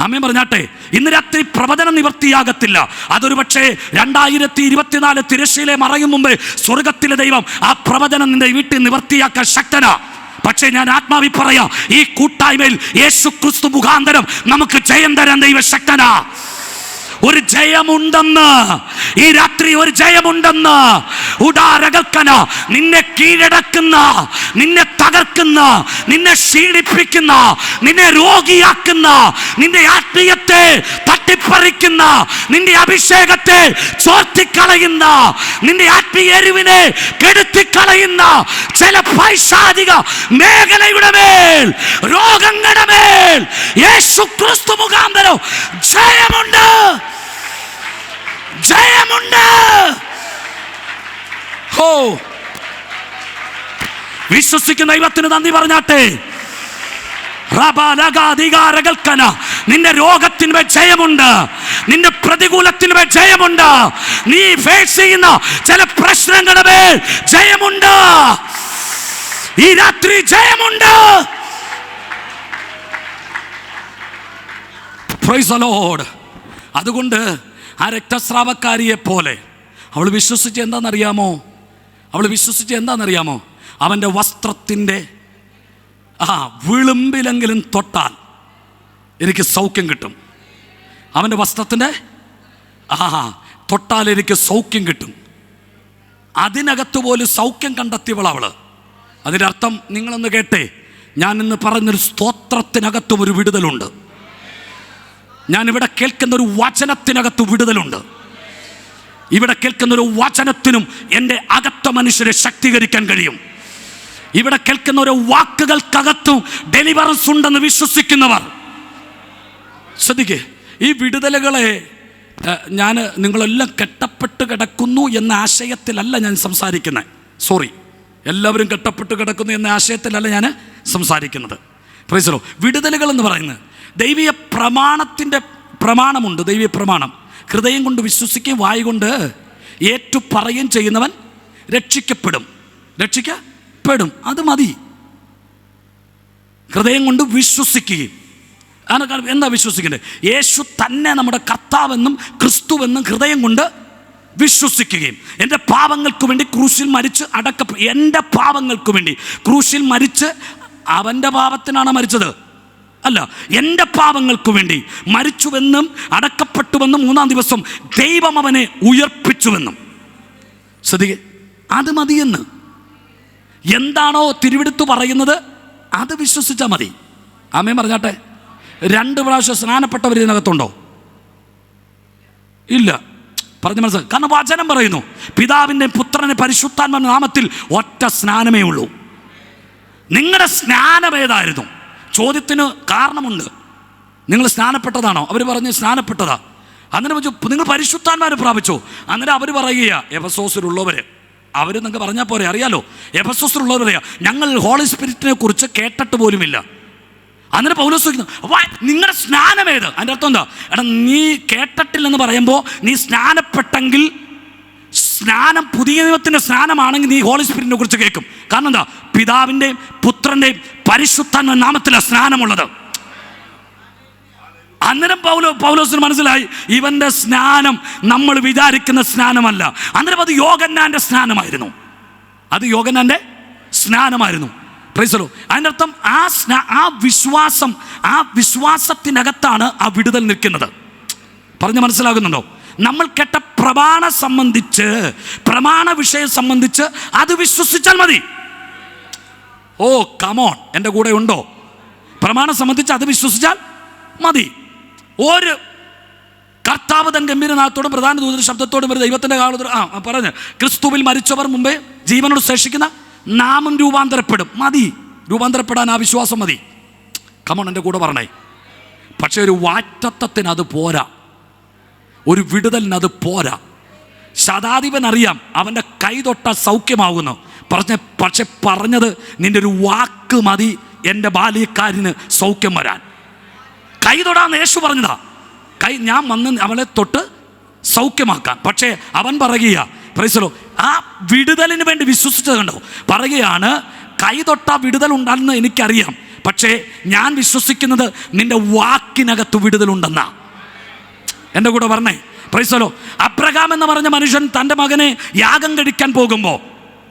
ആമേൻ പറഞ്ഞാട്ടെ. ഇന്ന് രാത്രി പ്രവചന നിവർത്തിയാകത്തില്ല. അതൊരു പക്ഷേ 2024 തിരശ്ശീലെ മറയും മുമ്പേ സ്വർഗത്തിലെ ദൈവം ആ പ്രവചനം നിന്റെ വീട്ടിൽ നിവർത്തിയാക്കാൻ ശക്തനാ. പക്ഷേ ഞാൻ ആത്മാവി പറയാം, ഈ കൂട്ടായ്മയിൽ യേശു ക്രിസ്തു മുഖാന്തരം നമുക്ക് ജയം തരാൻ ദൈവം ശക്തനാ. ഒരു ജയമുണ്ടെന്ന്, ഈ രാത്രി ഒരു ജയമുണ്ടെന്ന്. ഉടാരകൽക്കന നിന്നെ കീഴടക്കുന്ന, നിന്നെ തകർക്കുന്ന, നിന്നെ ക്ഷീണിപ്പിക്കുന്ന, നിന്നെ രോഗിയാക്കുന്ന, നിന്റെ ആത്മീയത്തെ തട്ടിപ്പറിക്കുന്ന, നിന്റെ അഭിഷേകത്തെ ചോർത്തിക്കളയുന്ന, നിന്റെ ആത്മീയ എരിവിനെ കെടുത്തിക്കളയുന്ന ചില പൈശാചിക മേഖലയുടെ മേൽ, രോഗങ്ങളുടെ മേൽ യേശു ക്രിസ്തു മുഖാന്തരം ജയമുണ്ട്, ജയമുണ്ട്. ഹോ, വിശ്വസിക്കുന്ന ദൈവത്തിന് നന്ദി പറഞ്ഞാട്ടെ. നിന്റെ രോഗത്തിന്മേൽ ജയമുണ്ട്, നിന്റെ പ്രതികൂലത്തിന്മേൽ ജയമുണ്ട്, നീ ഫേസ് ചെയ്യുന്ന ചില പ്രശ്നങ്ങളുടെ മേൽ ജയമുണ്ട്. ഈ രാത്രി ജയമുണ്ട്. Price the Lord. അതുകൊണ്ട് ആ രക്തസ്രാവക്കാരിയെ പോലെ അവൾ വിശ്വസിച്ച് എന്താണെന്നറിയാമോ? അവൻ്റെ വസ്ത്രത്തിൻ്റെ വിളുമ്പിലെങ്കിലും തൊട്ടാൽ എനിക്ക് സൗഖ്യം കിട്ടും. അവൻ്റെ വസ്ത്രത്തിൻ്റെ തൊട്ടാൽ എനിക്ക് സൗഖ്യം കിട്ടും. അതിനകത്ത് പോലും സൗഖ്യം കണ്ടെത്തിയവൾ അവള്. അതിൻ്റെ അർത്ഥം നിങ്ങളൊന്ന് കേട്ടേ. ഞാൻ ഇന്ന് പറഞ്ഞൊരു സ്തോത്രത്തിനകത്തും ഒരു വിടുതലുണ്ട്. ഞാനിവിടെ കേൾക്കുന്ന ഒരു വചനത്തിനകത്ത് വിടുതലുണ്ട്. ഇവിടെ കേൾക്കുന്ന ഒരു വചനത്തിനും എൻ്റെ അകത്ത മനുഷ്യരെ ശക്തീകരിക്കാൻ കഴിയും. ഇവിടെ കേൾക്കുന്ന ഒരു വാക്കുകൾക്കകത്തും ഡെലിവറൻസ് ഉണ്ടെന്ന് വിശ്വസിക്കുന്നവർ ശ്രദ്ധിക്കേ. ഈ വിടുതലുകളെ ഞാൻ നിങ്ങളെല്ലാം കെട്ടപ്പെട്ട് കിടക്കുന്നു എന്ന ആശയത്തിലല്ല ഞാൻ സംസാരിക്കുന്നത്. സോറി, എല്ലാവരും കെട്ടപ്പെട്ട് കിടക്കുന്നു എന്ന ആശയത്തിലല്ല ഞാൻ സംസാരിക്കുന്നത്. Price the Lord. വിടുതലുകൾ എന്ന് പറയുന്നത് ദൈവീയ പ്രമാണത്തിൻ്റെ പ്രമാണമുണ്ട്. ദൈവീയ പ്രമാണം ഹൃദയം കൊണ്ട് വിശ്വസിക്കുകയും വായ കൊണ്ട് ഏറ്റു പറയുകയും ചെയ്യുന്നവൻ രക്ഷിക്കപ്പെടും. അത് മതി. ഹൃദയം കൊണ്ട് വിശ്വസിക്കുകയും. എന്താ വിശ്വസിക്കേണ്ടത്? യേശു തന്നെ നമ്മുടെ കർത്താവെന്നും ക്രിസ്തുവെന്നും ഹൃദയം കൊണ്ട് വിശ്വസിക്കുകയും, എൻ്റെ പാപങ്ങൾക്ക് വേണ്ടി ക്രൂശിൽ മരിച്ച് എൻ്റെ പാപങ്ങൾക്ക് വേണ്ടി ക്രൂശിൽ മരിച്ച്, അവൻ്റെ പാപത്തിനാണ് മരിച്ചത് അല്ല, എൻ്റെ പാപങ്ങൾക്ക് വേണ്ടി മരിച്ചുവെന്നും അടക്കപ്പെട്ടുവെന്നും 3-ാം ദിവസം ദൈവം അവനെ ഉയർപ്പിച്ചുവെന്നും. ശ്രദ്ധിക്കുക, അത് മതിയെന്ന്. എന്താണോ തിരുവെടുത്ത് പറയുന്നത് അത് വിശ്വസിച്ചാൽ മതി. ആമേൻ പറഞ്ഞാട്ടെ. 2 പ്രാവശ്യം സ്നാനപ്പെട്ടവർ ഇതിനകത്തുണ്ടോ? ഇല്ല. പറഞ്ഞ മനസ്സിലായി. കാരണം വചനം പറയുന്നു, പിതാവിൻ്റെ പുത്രനെ പരിശുദ്ധാത്മാവിന്റെ നാമത്തിൽ ഒറ്റ സ്നാനമേ ഉള്ളൂ. നിങ്ങളുടെ സ്നാനം ഏതായിരുന്നു? ചോദ്യത്തിന് കാരണമുണ്ട്. നിങ്ങൾ സ്നാനപ്പെട്ടതാണോ? അവർ പറഞ്ഞ് സ്നാനപ്പെട്ടതാ. അന്നേരം നിങ്ങൾ പരിശുദ്ധാത്മാവിനെ പ്രാപിച്ചോ? അന്നേരം അവർ പറയുക, എഫെസോസിലുള്ളവർ, അവർ നിങ്ങൾക്ക് പറഞ്ഞാൽ പോരെ, അറിയാലോ. എഫെസോസിലുള്ളവർ പറയാ, ഞങ്ങൾ ഹോളി സ്പിരിറ്റിനെ കുറിച്ച് കേട്ടിട്ട് പോലുമില്ല. അന്നേരം പൗലോസ് ചോദിക്കുന്നു, നിങ്ങളുടെ സ്നാനം ഏത്? അതിൻ്റെ അർത്ഥം എന്താ? എടാ, നീ കേട്ടിട്ടില്ലെന്ന് പറയുമ്പോൾ നീ സ്നാനപ്പെട്ടെങ്കിൽ, സ്നാനം പുതിയ നിയമത്തിൻ്റെ സ്നാനമാണെങ്കിൽ നീ ഹോളി സ്പിരിറ്റിനെ കുറിച്ച് കേൾക്കും. കാരണം എന്താ? പിതാവിൻ്റെയും പുത്രൻ്റെയും പരിശുദ്ധാത്മാവിന്റെ നാമത്തിലാണ് സ്നാനമുള്ളത്. അന്നേരം പൗലോസിന് മനസ്സിലായി, ഇവൻ്റെ സ്നാനം നമ്മൾ വിചാരിക്കുന്ന സ്നാനമല്ല. അന്നേരം അത് യോഹന്നാന്റെ സ്നാനമായിരുന്നു. Price the Lord. അതിൻ്റെ അർത്ഥം ആ വിശ്വാസത്തിനകത്താണ് ആ വിടുതൽ നിൽക്കുന്നത്. പറഞ്ഞ് മനസ്സിലാകുന്നുണ്ടോ? നമ്മൾ കേട്ട പ്രമാണ വിഷയം സംബന്ധിച്ച് അത് വിശ്വസിച്ചാൽ മതി. ഓ കമോൺ, എൻ്റെ കൂടെ ഉണ്ടോ? പ്രമാണം സംബന്ധിച്ച് അത് വിശ്വസിച്ചാൽ മതി. ഒരു കർത്താവ് തൻ ഗംഭീരനാഥത്തോടും പ്രധാന ദൂതന്റെ ശബ്ദത്തോടും ഒരു ദൈവത്തിൻ്റെ കാലത്തോട് പറഞ്ഞ്, ക്രിസ്തുവിൽ മരിച്ചവർ മുമ്പേ ജീവനോട് ശേഷിക്കുന്ന നാമം രൂപാന്തരപ്പെടും. മതി, രൂപാന്തരപ്പെടാൻ ആ വിശ്വാസം മതി. കമോൺ, എൻ്റെ കൂടെ പറഞ്ഞേ. പക്ഷെ ഒരു വാറ്റത്വത്തിന് അത് പോരാ, ഒരു വിടുതലിന് അത് പോരാ. ശതാധിപൻ അറിയാം അവൻ്റെ കൈ തൊട്ടാൽ സൗഖ്യമാകുന്നു പക്ഷെ പറഞ്ഞത് നിന്റെ ഒരു വാക്ക് മതി എൻ്റെ ബാല്യക്കാരന് സൗഖ്യം വരാൻ. കൈ തൊടാന്ന് യേശു പറഞ്ഞതാ. ഞാൻ വന്ന് അവളെ തൊട്ട് സൗഖ്യമാക്കാം. പക്ഷേ അവൻ പറയുക, പ്രൈസ് ദി ലോർഡ്, ആ വിടുതലിന് വേണ്ടി വിശ്വസിച്ചത് കണ്ടോ, പറയുകയാണ് കൈ തൊട്ടാ വിടുതൽ ഉണ്ടാകുന്ന എനിക്കറിയാം, പക്ഷേ ഞാൻ വിശ്വസിക്കുന്നത് നിന്റെ വാക്കിനകത്ത് വിടുതലുണ്ടെന്നാ. എൻ്റെ കൂടെ പറഞ്ഞേ, പ്രൈസ് ദി ലോർഡ്. അബ്രഹാം എന്ന് പറഞ്ഞ മനുഷ്യൻ തൻ്റെ മകനെ യാഗം കഴിക്കാൻ പോകുമ്പോൾ,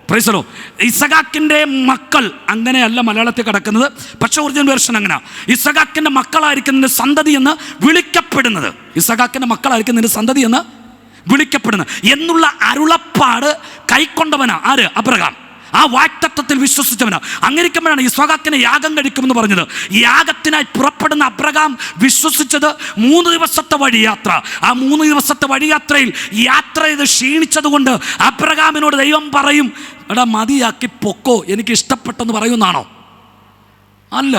പ്രൈസ് ദി ലോർഡ്, ഇസഹാക്കിൻ്റെ മക്കൾ, അങ്ങനെയല്ല മലയാളത്തിൽ കിടക്കുന്നത്, പക്ഷെ ഒറിജിനൽ വേർഷൻ അങ്ങനെ, ഇസഹാക്കിൻ്റെ മക്കളായിരിക്കുന്നതിൻ്റെ സന്തതി എന്ന് വിളിക്കപ്പെടുന്നത്, ഇസഹാക്കിൻ്റെ മക്കളായിരിക്കുന്നതിൻ്റെ സന്തതി എന്ന് വിളിക്കപ്പെടുന്നത് എന്നുള്ള അരുളപ്പാട് കൈക്കൊണ്ടവനാ ആര്? അബ്രഹാം. ആ വാഗ്ദത്തത്തിൽ വിശ്വസിച്ചവനാ. അങ്ങനെയിരിക്കുമ്പോഴാണ് ഇസ്ഹാക്കിനെ യാഗം കഴിക്കുമെന്ന് പറഞ്ഞത്. യാഗത്തിനായി പുറപ്പെടുന്ന അബ്രഹാം വിശ്വസിച്ചത് 3 ദിവസത്തെ വഴിയാത്ര. ആ 3 ദിവസത്തെ വഴിയാത്രയിൽ യാത്ര ചെയ്ത് ക്ഷീണിച്ചത് കൊണ്ട് അബ്രഹാമിനോട് ദൈവം പറയും, എടാ മതിയാക്കി പൊക്കോ, എനിക്ക് ഇഷ്ടപ്പെട്ടെന്ന് പറയുന്നതാണോ? അല്ല.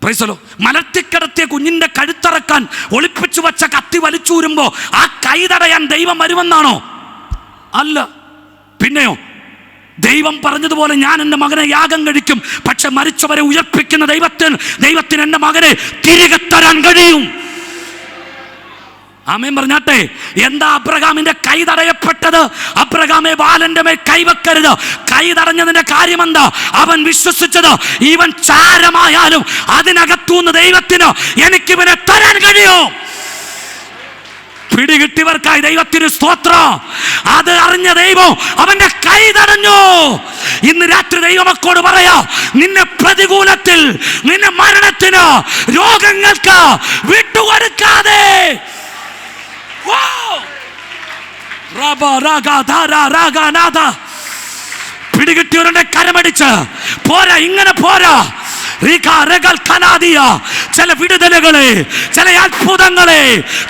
Price the Lord. മലർത്തിക്കിടത്തിയ കുഞ്ഞിന്റെ കഴുത്തറക്കാൻ ഒളിപ്പിച്ചു വച്ച കത്തി വലിച്ചൂരുമ്പോ ആ കൈ തടയാൻ ദൈവം വരുമെന്നാണോ? അല്ല. പിന്നെയോ? ദൈവം പറഞ്ഞതുപോലെ ഞാൻ എൻ്റെ മകനെ യാഗം കഴിക്കും, പക്ഷെ മരിച്ചവരെ ഉയർപ്പിക്കുന്ന ദൈവത്തിന് എൻ്റെ മകനെ തിരികെ തരാൻ കഴിയും. ആമേൻ പറഞ്ഞാട്ടെ. എന്താ അബ്രഹാമിന്റെ കൈ തടയപ്പെട്ടത്? അബ്രഹാമേ, ബാലന്റെ മേൽ കൈവെക്കരുത്. കൈ തടഞ്ഞതിന്റെ കാര്യം എന്താ? അവൻ വിശ്വസിച്ചത് ഇവൻ ചാരമായാലും അതിനകത്തുനിന്ന് ദൈവത്തിന് എനിക്ക് ഇവനെ തരാൻ കഴിയും. പിടികിട്ടിയവർക്കായി ദൈവത്തിന് സ്തോത്രം. അത് അറിഞ്ഞ ദൈവം അവന്റെ കൈ തടഞ്ഞു. ഇന്ന് രാത്രി ദൈവമക്കോട് പറയാ, നിന്നെ പ്രതികൂലത്തിൽ, നിന്നെ മരണത്തിന്, രോഗങ്ങൾക്ക് വിട്ടുകൊടുക്കാതെ പിടികിട്ടിയവരുടെ കരമടിച്ച് പോരാ, ഇങ്ങനെ പോരാ. ചില വിടുതലുകളെ, ചില അത്ഭുതങ്ങളെ,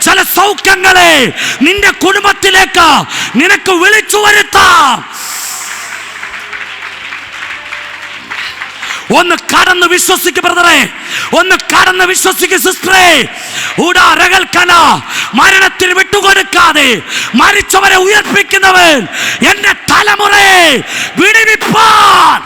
ചില സൗഖ്യങ്ങളെ നിന്റെ കുടുംബത്തിലേക്ക് നിനക്ക് വിളിച്ചു വരുത്താം. ഒന്ന് കടന്ന് വിശ്വസിക്ക് ബ്രദറെ, ഒന്ന് കടന്ന് വിശ്വസിക്ക് സിസ്റ്ററെ. മരണത്തിന് വിട്ടുകൊടുക്കാതെ മരിച്ചവരെ ഉയർപ്പിക്കുന്നവൻ എന്റെ തലമുറയെ വിടുവിപ്പാൻ.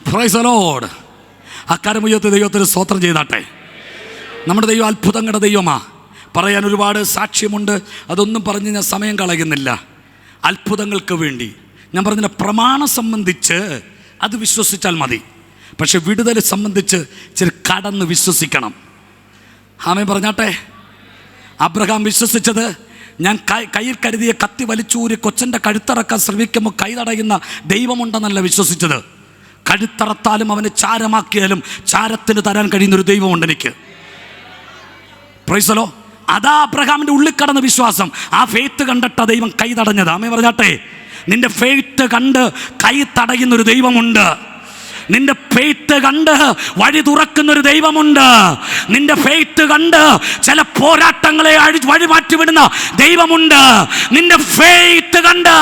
Praise the Lord. അക്കാരമുയർത്തി ദൈവത്തിന് സ്തോത്രം ചെയ്താട്ടെ. നമ്മുടെ ദൈവം അത്ഭുതങ്ങളുടെ ദൈവമാ. പറയാൻ ഒരുപാട് സാക്ഷ്യമുണ്ട്, അതൊന്നും പറഞ്ഞ് ഞാൻ സമയം കളയുന്നില്ല. അത്ഭുതങ്ങൾക്ക് വേണ്ടി ഞാൻ പറഞ്ഞ പ്രമാണം സംബന്ധിച്ച് അത് വിശ്വസിച്ചാൽ മതി, പക്ഷെ വിടുതൽ സംബന്ധിച്ച് ചില കടന്ന് വിശ്വസിക്കണം. ആമേൻ പറഞ്ഞാട്ടെ. അബ്രഹാം വിശ്വസിച്ചത്, ഞാൻ കയ്യിൽ കരുതിയ കത്തി വലിച്ചൂരി കൊച്ചൻ്റെ കഴുത്തറക്കാൻ ശ്രമിക്കുമ്പോൾ കൈ തടയുന്ന ദൈവമുണ്ടെന്നല്ല വിശ്വസിച്ചത്. കഴുത്തറത്താലും അവനെ ചാരമാക്കിയാലും ചാരത്തിന് തരാൻ കഴിയുന്നൊരു ദൈവമുണ്ട് എനിക്ക്. Price the Lord. അതാ അബ്രഹാമിൻ്റെ ഉള്ളിൽ കടന്ന വിശ്വാസം. ആ ഫെയ്ത്ത് കണ്ടിട്ടാ ദൈവം കൈ തടഞ്ഞത്. ആമേൻ പറഞ്ഞാട്ടെ. നിന്റെ ഫെയ്ത്ത് കണ്ട് കൈ തടയുന്നൊരു ദൈവമുണ്ട്. നിന്റെ ഫെയ്ത്ത് കണ്ട് വഴി തുറക്കുന്നൊരു ദൈവമുണ്ട്. നിന്റെ ഫെയ്ത്ത് കണ്ട് ചില പോരാട്ടങ്ങളെ വഴി മാറ്റിവിടുന്ന ദൈവമുണ്ട്. നിന്റെ ഫെയ്ത്ത് കണ്ട്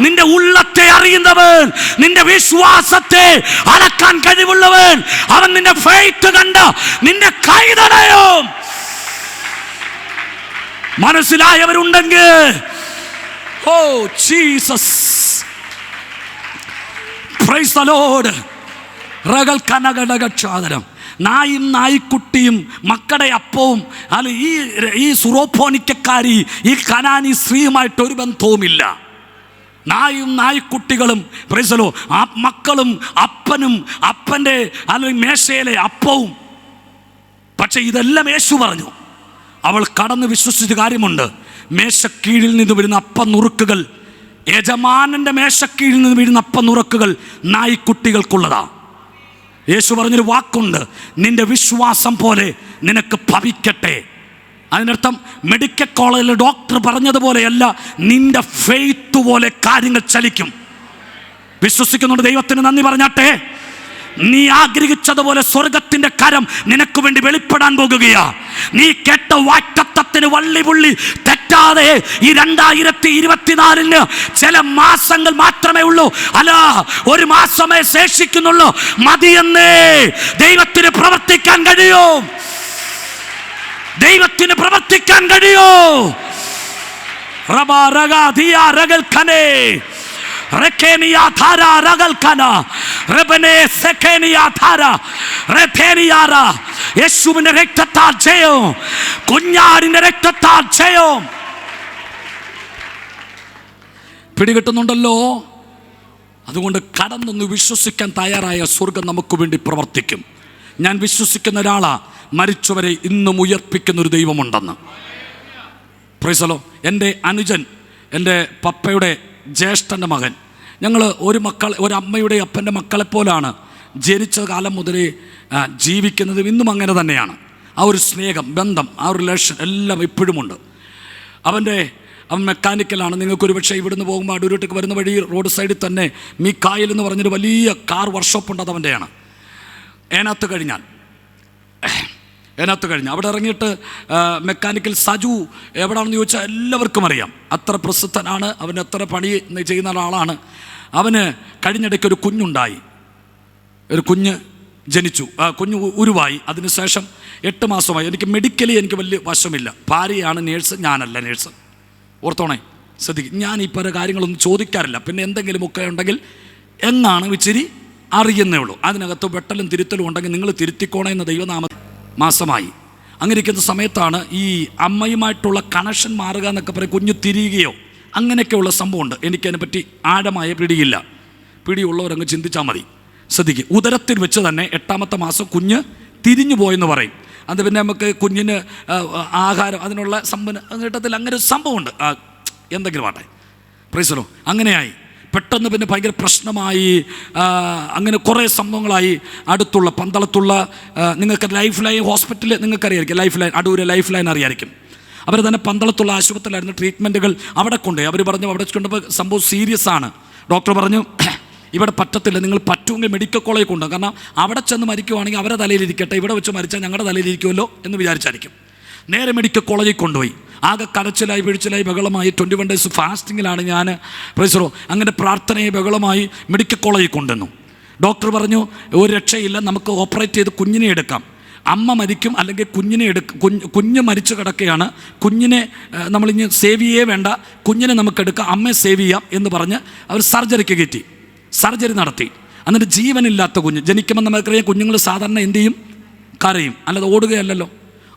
നിന്റെ ഉള്ളത്തെ അറിയുന്നവൻ, നിന്റെ വിശ്വാസത്തെ അളക്കാൻ കഴിവുള്ളവൻ, അവൻ നിന്റെ ഫെയ്ത്ത് കണ്ട് നിന്റെ കൈ തടയും. മനസ്സിലായവരുണ്ടെങ്കിൽ oh Jesus, price the Lord. നായും നായിക്കുട്ടിയും മക്കളുടെ അപ്പവും അല്ല ഈ സുറോഫോനിക്കക്കാരി ഈ കനാനി സ്ത്രീയുമായിട്ട് ഒരു ബന്ധവുമില്ല. നായും നായ്ക്കുട്ടികളും പ്രൈസ് ദി ലോർഡ്, ആ മക്കളും അപ്പനും അപ്പൻ്റെ അല്ലെങ്കിൽ മേശയിലെ അപ്പവും. പക്ഷെ ഇതെല്ലാം യേശു പറഞ്ഞു. അവൾ കടന്ന് വിശ്വസിച്ച കാര്യമുണ്ട്. മേശക്കീഴിൽ നിന്ന് വരുന്ന അപ്പം നുറുക്കുകൾ, യജമാനന്റെ മേശക്കീഴിൽ നിന്ന് വീഴുന്ന അപ്പം നുറുക്കുകൾ നായ്ക്കുട്ടികൾക്കുള്ളതാ. യേശു പറഞ്ഞൊരു വാക്കുണ്ട്, നിന്റെ വിശ്വാസം പോലെ നിനക്ക് ഭവിക്കട്ടെ. അതിനർത്ഥം മെഡിക്കൽ കോളേജിൽ ഡോക്ടർ പറഞ്ഞതുപോലെയല്ല, നിന്റെ ഫെയ്ത്ത് പോലെ കാര്യങ്ങൾ ചലിക്കും. വിശ്വസിക്കുന്നുണ്ട്. ദൈവത്തിന് നന്ദി പറഞ്ഞാട്ടെ. നീ ആഗ്രഹിച്ചതുപോലെ സ്വർഗത്തിന്റെ കരം നിനക്ക് വേണ്ടി വെളിപ്പെടാൻ പോകുകയാ. നീ കേട്ട വാക്തത്വത്തിന് വള്ളിപുള്ളി തെറ്റാതെ ഈ 2024 ചില മാസങ്ങൾ മാത്രമേ ഉള്ളൂ. അല്ല, ഒരു മാസമേ ശേഷിക്കുന്നുള്ളൂ. മതിയെന്നേ ദൈവത്തിന് പ്രവർത്തിക്കാൻ കഴിയൂ. ദൈവത്തിന് പ്രവർത്തിക്കാൻ കഴിയൂ. യേശുവിന്റെ രക്തത്താൽ ജയം, കുഞ്ഞാടിന്റെ രക്തത്താൽ ജയം. പിടികിട്ടുന്നുണ്ടല്ലോ? അതുകൊണ്ട് കടന്നൊന്ന് വിശ്വസിക്കാൻ തയ്യാറായ സ്വർഗം നമുക്ക് വേണ്ടി പ്രവർത്തിക്കും. ഞാൻ വിശ്വസിക്കുന്ന ഒരാളാ, മരിച്ചവരെ ഇന്നും ഉയർപ്പിക്കുന്ന ഒരു ദൈവമുണ്ടെന്ന്. Price the Lord. എൻ്റെ അനുജൻ, എൻ്റെ പപ്പയുടെ ജ്യേഷ്ഠൻ്റെ മകൻ, ഞങ്ങൾ ഒരു അമ്മയുടെ അപ്പൻ്റെ മക്കളെപ്പോലാണ് ജനിച്ച കാലം മുതലേ ജീവിക്കുന്നത്. ഇന്നും അങ്ങനെ തന്നെയാണ്. ആ ഒരു സ്നേഹം, ബന്ധം, ആ ഒരു റിലേഷൻ എല്ലാം ഇപ്പോഴുമുണ്ട്. അവൻ മെക്കാനിക്കലാണ്. നിങ്ങൾക്കൊരു പക്ഷേ ഇവിടുന്ന് പോകുമ്പോൾ അടൂരോട്ടേക്ക് വരുന്ന വഴി റോഡ് സൈഡിൽ തന്നെ മീക്കായിൽ എന്ന് പറഞ്ഞൊരു വലിയ കാർ വർക്ക്ഷോപ്പ് ഉണ്ട്. അത് അവൻ്റെയാണ്. ഏനാത്ത് കഴിഞ്ഞാൽ അവിടെ ഇറങ്ങിയിട്ട് മെക്കാനിക്കൽ സജു എവിടെയാണെന്ന് ചോദിച്ചാൽ എല്ലാവർക്കും അറിയാം. അത്ര പ്രസിദ്ധനാണ്. അവൻ എത്ര പണി ചെയ്യുന്ന ഒരാളാണ്. അവന് കഴിഞ്ഞിടയ്ക്ക് ഒരു കുഞ്ഞുണ്ടായി. ഒരു കുഞ്ഞ് ജനിച്ചു. കുഞ്ഞ് ഉരുവായി. അതിനുശേഷം 8 മാസമായി. എനിക്ക് മെഡിക്കലി എനിക്ക് വലിയ വശമില്ല. ഭാര്യയാണ് നേഴ്സ്, ഞാനല്ല നേഴ്സ്. ഓർത്തോണേ, ശ്രദ്ധിക്കും. ഞാൻ ഈ പല കാര്യങ്ങളൊന്നും ചോദിക്കാറില്ല. പിന്നെ എന്തെങ്കിലുമൊക്കെ ഉണ്ടെങ്കിൽ എന്നാണ് ഇച്ചിരി അറിയുന്നേ ഉള്ളൂ. അതിനകത്ത് വെട്ടലും തിരുത്തലും ഉണ്ടെങ്കിൽ നിങ്ങൾ തിരുത്തിക്കോണേ എന്ന ദൈവനാമ മാസമായി. അങ്ങനെ ഇരിക്കുന്ന സമയത്താണ് ഈ അമ്മയുമായിട്ടുള്ള കണക്ഷൻ മാറുക എന്നൊക്കെ പറയും. കുഞ്ഞു തിരിയുകയോ അങ്ങനെയൊക്കെയുള്ള സംഭവമുണ്ട്. എനിക്കതിനെപ്പറ്റി ആഴമായ പിടിയുള്ളവരങ്ങ് ചിന്തിച്ചാൽ മതി. ശ്രദ്ധിക്കുക, ഉദരത്തിൽ വെച്ച് തന്നെ 8ാമത്തെ മാസം കുഞ്ഞ് തിരിഞ്ഞു പോയെന്ന് പറയും. അത് പിന്നെ നമുക്ക് കുഞ്ഞിന് ആഹാരം അതിനുള്ള കിട്ടത്തിൽ അങ്ങനെ ഒരു സംഭവമുണ്ട്. എന്തെങ്കിലും ആട്ടെ, പ്രൈസ് ദി ലോർഡ്. അങ്ങനെയായി. പെട്ടെന്ന് പിന്നെ ഭയങ്കര പ്രശ്നമായി. അങ്ങനെ കുറേ സംഭവങ്ങളായി. അടുത്തുള്ള പന്തളത്തുള്ള നിങ്ങൾക്ക് ലൈഫ് ലൈൻ ഹോസ്പിറ്റൽ നിങ്ങൾക്കറിയായിരിക്കും. Life line, Adoor life line അറിയായിരിക്കും. അവർ തന്നെ പന്തളത്തുള്ള ആശുപത്രിയിലായിരുന്നു ട്രീറ്റ്മെൻറ്റുകൾ. അവിടെ കൊണ്ടുപോയി. അവർ പറഞ്ഞു അവിടെ കൊണ്ടുപോയി സംഭവം സീരിയസ് ആണ്. ഡോക്ടർ പറഞ്ഞു ഇവിടെ പറ്റത്തില്ല, നിങ്ങൾ പറ്റുമെങ്കിൽ മെഡിക്കൽ കോളേജിൽ കൊണ്ടുപോകും. കാരണം അവിടെ ചെന്ന് മരിക്കുവാണെങ്കിൽ അവരെ തലയിലിരിക്കട്ടെ, ഇവിടെ വെച്ച് മരിച്ചാൽ ഞങ്ങളുടെ തലയിലിരിക്കുമല്ലോ എന്ന് വിചാരിച്ചായിരിക്കും. നേരെ മെഡിക്കൽ കോളേജിൽ കൊണ്ടുപോയി. ആകെ കരച്ചിലായി പിഴിച്ചിലായി ബഹളമായി. 21 days ഫാസ്റ്റിങ്ങിലാണ് ഞാൻ. Price the Lord. അങ്ങനെ പ്രാർത്ഥനയെ ബഹളമായി മെഡിക്കൽ കോളേജിൽ കൊണ്ടുവന്നു. ഡോക്ടർ പറഞ്ഞു ഒരു രക്ഷയില്ല, നമുക്ക് ഓപ്പറേറ്റ് ചെയ്ത് കുഞ്ഞിനെ എടുക്കാം. അമ്മ മരിക്കും, അല്ലെങ്കിൽ കുഞ്ഞ് മരിച്ചു കിടക്കുകയാണ്. കുഞ്ഞിനെ നമ്മളിഞ്ഞ് സേവ് ചെയ്യേ വേണ്ട, കുഞ്ഞിനെ നമുക്കെടുക്കാം, അമ്മയെ സേവ് ചെയ്യാം എന്ന് പറഞ്ഞ് അവർ സർജറിക്ക് കയറ്റി. സർജറി നടത്തി. എന്നിട്ട് ജീവനില്ലാത്ത കുഞ്ഞ് ജനിക്കുമ്പോൾ നമുക്കറിയാം കുഞ്ഞുങ്ങൾ സാധാരണ എന്ത് ചെയ്യും? കരയും. അല്ലാതെ ഓടുകയല്ലല്ലോ.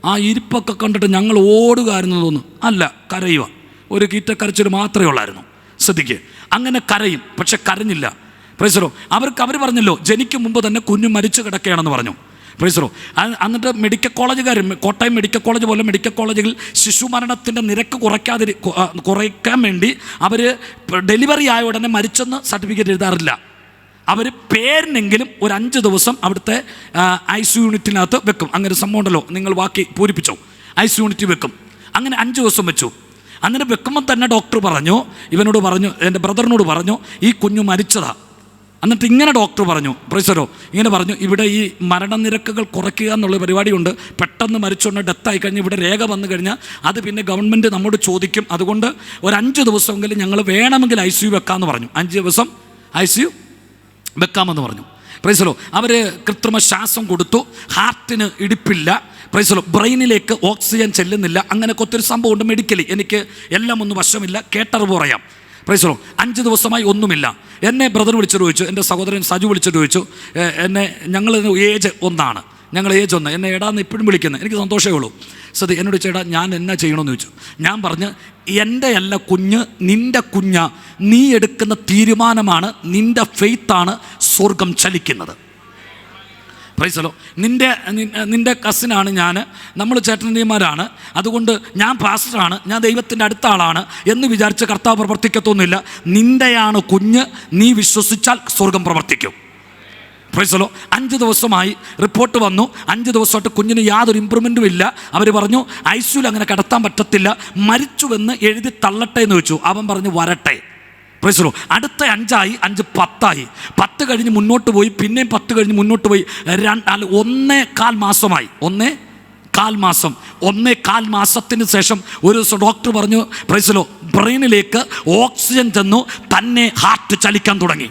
ആ ഇരിപ്പൊക്കെ കണ്ടിട്ട് ഞങ്ങൾ ഓടുകയായിരുന്നു തോന്നുന്നു. അല്ല, കരയുക. ഒരു കീറ്റക്കരച്ചിൽ മാത്രമേ ഉള്ളായിരുന്നു. ശ്രദ്ധിക്കുക, അങ്ങനെ കരയും. പക്ഷെ കരഞ്ഞില്ല. Praise the Lord. അവർ പറഞ്ഞല്ലോ ജനിക്കും മുമ്പ് തന്നെ കുഞ്ഞ് മരിച്ചു കിടക്കുകയാണെന്ന് പറഞ്ഞു. Praise the Lord. എന്നിട്ട് മെഡിക്കൽ കോളേജുകാർ, കോട്ടയം മെഡിക്കൽ കോളേജ് പോലെ മെഡിക്കൽ കോളേജുകൾ ശിശു മരണത്തിൻ്റെ നിരക്ക് കുറയ്ക്കാൻ വേണ്ടി അവർ ഡെലിവറി ആയ ഉടനെ മരിച്ചെന്ന് സർട്ടിഫിക്കറ്റ് എഴുതാറില്ല. അവർ പേരിനെങ്കിലും ഒരു 5 ദിവസം അവിടുത്തെ ICU യൂണിറ്റിനകത്ത് വെക്കും. അങ്ങനെ സംഭവം ഉണ്ടല്ലോ, നിങ്ങൾ ബാക്കി പൂരിപ്പിച്ചോ. ICU യൂണിറ്റ് വെക്കും. അങ്ങനെ 5 ദിവസം വെച്ചു. അങ്ങനെ വെക്കുമ്പോൾ തന്നെ ഡോക്ടർ പറഞ്ഞു, ഇവനോട് പറഞ്ഞു, എൻ്റെ ബ്രദറിനോട് പറഞ്ഞു, ഈ കുഞ്ഞു മരിച്ചതാ. എന്നിട്ട് ഇങ്ങനെ ഡോക്ടർ പറഞ്ഞു, പ്രൊഫസറോ ഇങ്ങനെ പറഞ്ഞു, ഇവിടെ ഈ മരണനിരക്കുകൾ കുറയ്ക്കുക എന്നുള്ള പരിപാടിയുണ്ട്. പെട്ടെന്ന് മരിച്ചുകൊണ്ട് ഡെത്തായി കഴിഞ്ഞ് ഇവിടെ രേഖ വന്നു കഴിഞ്ഞാൽ അത് പിന്നെ ഗവൺമെൻറ് നമ്മോട് ചോദിക്കും. അതുകൊണ്ട് ഒരു 5 ദിവസമെങ്കിലും ഞങ്ങൾ വേണമെങ്കിൽ ICU വെക്കാമെന്ന് പറഞ്ഞു. 5 ദിവസം ICU വെക്കാമെന്ന് പറഞ്ഞു. Praise the Lord. അവർ കൃത്രിമ ശ്വാസം കൊടുത്തു. ഹാർട്ടിന് ഇടിപ്പില്ല. Praise the Lord. ബ്രെയിനിലേക്ക് ഓക്സിജൻ ചെല്ലുന്നില്ല. അങ്ങനെയൊക്കെ ഒത്തിരി സംഭവമുണ്ട് മെഡിക്കലി. എനിക്ക് എല്ലാം ഒന്നും വശമില്ല, കേട്ടറിവ് പറയാം. Price the Lord. 5 ദിവസമായി ഒന്നുമില്ല. എന്നെ ബ്രദർ വിളിച്ചിട്ട് ചോദിച്ചു, എൻ്റെ സഹോദരൻ സജു വിളിച്ചിട്ട് ചോദിച്ചു, എന്നെ ഞങ്ങൾ ഏജ് 1 ഞങ്ങൾ ഏജ് 1, എന്നെ എടാന്ന് ഇപ്പോഴും വിളിക്കുന്നത്. എനിക്ക് സന്തോഷമേ ഉള്ളൂ. സതി എന്നോട് ചേട്ടാ ഞാൻ എന്നാ ചെയ്യണമെന്ന് ചോദിച്ചു. ഞാൻ പറഞ്ഞ്, എൻ്റെ അല്ല കുഞ്ഞ്, നിൻ്റെ കുഞ്ഞ്. നീ എടുക്കുന്ന തീരുമാനമാണ്, നിൻ്റെ ഫെയ്ത്താണ് സ്വർഗം ചലിക്കുന്നത്. Price the Lord. നിൻ്റെ കസിനാണ് ഞാൻ, നമ്മൾ ചേട്ടന്മാരാണ്. അതുകൊണ്ട് ഞാൻ പാസ്റ്ററാണ്, ഞാൻ ദൈവത്തിൻ്റെ അടുത്ത ആളാണ് എന്ന് വിചാരിച്ച് കർത്താവ് പ്രവർത്തിക്കത്തൊന്നുമില്ല. നിൻ്റെയാണ് കുഞ്ഞ്, നീ വിശ്വസിച്ചാൽ സ്വർഗം പ്രവർത്തിക്കും. Price the Lord. 5 ദിവസമായി റിപ്പോർട്ട് വന്നു. 5 ദിവസമായിട്ട് കുഞ്ഞിന് യാതൊരു ഇമ്പ്രൂവ്മെൻറ്റും ഇല്ല. അവർ പറഞ്ഞു ICUവിൽ അങ്ങനെ കിടത്താൻ പറ്റത്തില്ല, മരിച്ചുവെന്ന് എഴുതി തള്ളട്ടെ എന്ന് വെച്ചു. അവൻ പറഞ്ഞു വരട്ടെ. Price the Lord. അടുത്ത 5 ആയി, 5 10 ആയി, 10 കഴിഞ്ഞ് മുന്നോട്ട് പോയി, പിന്നെയും 10 കഴിഞ്ഞ് മുന്നോട്ട് പോയി, 1.25 മാസമായി. 1.25 മാസം. 1.25 മാസത്തിന് ശേഷം ഒരു ദിവസം ഡോക്ടർ പറഞ്ഞു, പ്രൈസ് ദി ലോർഡ്, ബ്രെയിനിലേക്ക് ഓക്സിജൻ ചെന്നു, തന്നെ ഹാർട്ട് ചലിക്കാൻ തുടങ്ങി.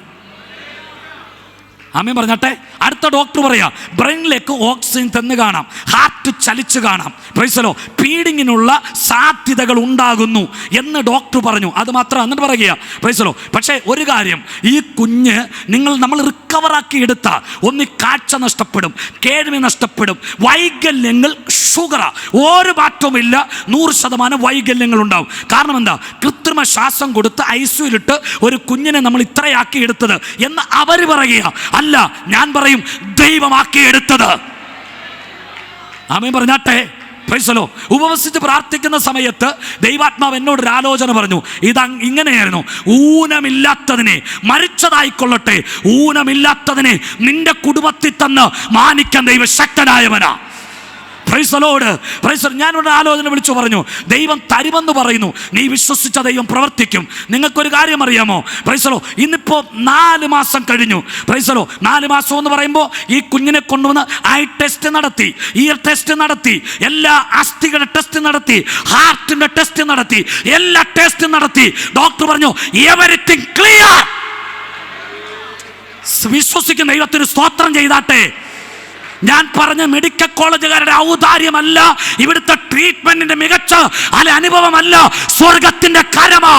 ആമേൻ പറഞ്ഞാട്ടെ. അടുത്ത ഡോക്ടർ പറയാ, ബ്രെയിനിലേക്ക് ഓക്സിജൻ തന്നു കാണാം, ഹാർട്ട് ചലിച്ച് കാണാം, പ്രൈസ് ദി ലോർഡ്, ഫീഡിങ്ങിനുള്ള സാധ്യതകൾ ഉണ്ടാകുന്നു എന്ന് ഡോക്ടർ പറഞ്ഞു. അത് മാത്രം എന്നിട്ട് പറയുക, പ്രൈസ് ദി ലോർഡ്. പക്ഷേ ഒരു കാര്യം, ഈ കുഞ്ഞ് നമ്മൾ റിക്കവറാക്കി എടുത്ത ഒന്ന് കാഴ്ച നഷ്ടപ്പെടും, കേൾവി നഷ്ടപ്പെടും, വൈകല്യങ്ങൾ, ഷുഗർ, ഒരു മാറ്റവുമില്ല, 100% വൈകല്യങ്ങൾ ഉണ്ടാവും. കാരണം എന്താ? കൃത്രിമ ശ്വാസം കൊടുത്ത് ഐസിയുലിട്ട് ഒരു കുഞ്ഞിനെ നമ്മൾ ഇത്രയാക്കി എടുത്തത് എന്ന് അവർ പറയുക. അല്ല, ഞാൻ പറയും, ദൈവമാക്കി എടുത്തത്. ആമേൻ പറഞ്ഞാട്ടെ. Praise the Lord. ഉപവസിച്ച് പ്രാർത്ഥിക്കുന്ന സമയത്ത് ദൈവാത്മാവ് എന്നോടൊരു ആലോചന പറഞ്ഞു. ഇങ്ങനെയായിരുന്നു, ഊനമില്ലാത്തതിനെ, മരിച്ചതായിക്കൊള്ളട്ടെ, ഊനമില്ലാത്തതിനെ നിന്റെ കുടുംബത്തിൽ തന്ന് മാനിക്കാൻ ദൈവം ശക്തനായവനാ. Praise the Lord. Praise the Lord. ഞാനൊരു ആലോചന വിളിച്ചു പറഞ്ഞു, ദൈവം തരുമെന്ന് പറയുന്നു, നീ വിശ്വസിച്ച ദൈവം പ്രവർത്തിക്കും. നിങ്ങൾക്കൊരു കാര്യം അറിയാമോ? പ്രൈസ് ദി ലോർഡ്, ഇന്നിപ്പോൾ 4 മാസം കഴിഞ്ഞു. Price the Lord. 4 മാസം എന്ന് പറയുമ്പോൾ ഈ കുഞ്ഞിനെ കൊണ്ടുവന്ന് ഐ ടെസ്റ്റ് നടത്തി, ഇയർ ടെസ്റ്റ് നടത്തി, എല്ലാ അസ്ഥികളുടെ ടെസ്റ്റ് നടത്തി, ഹാർട്ടിന്റെ ടെസ്റ്റ് നടത്തി, എല്ലാ ടെസ്റ്റ് നടത്തി. ഡോക്ടർ പറഞ്ഞു, എവരിത്തിങ് ക്ലിയർ. വിശ്വസിക്കുന്ന ദൈവത്തിന് സ്തോത്രം ചെയ്താട്ടെ. ഞാൻ പറഞ്ഞ മെഡിക്കൽ കോളേജുകാരുടെ ഔദാര്യമല്ല, ഇവിടുത്തെ ട്രീറ്റ്മെന്റിന്റെ മികച്ച അനുഭവമല്ല, സ്വർഗത്തിന്റെ കരമാ.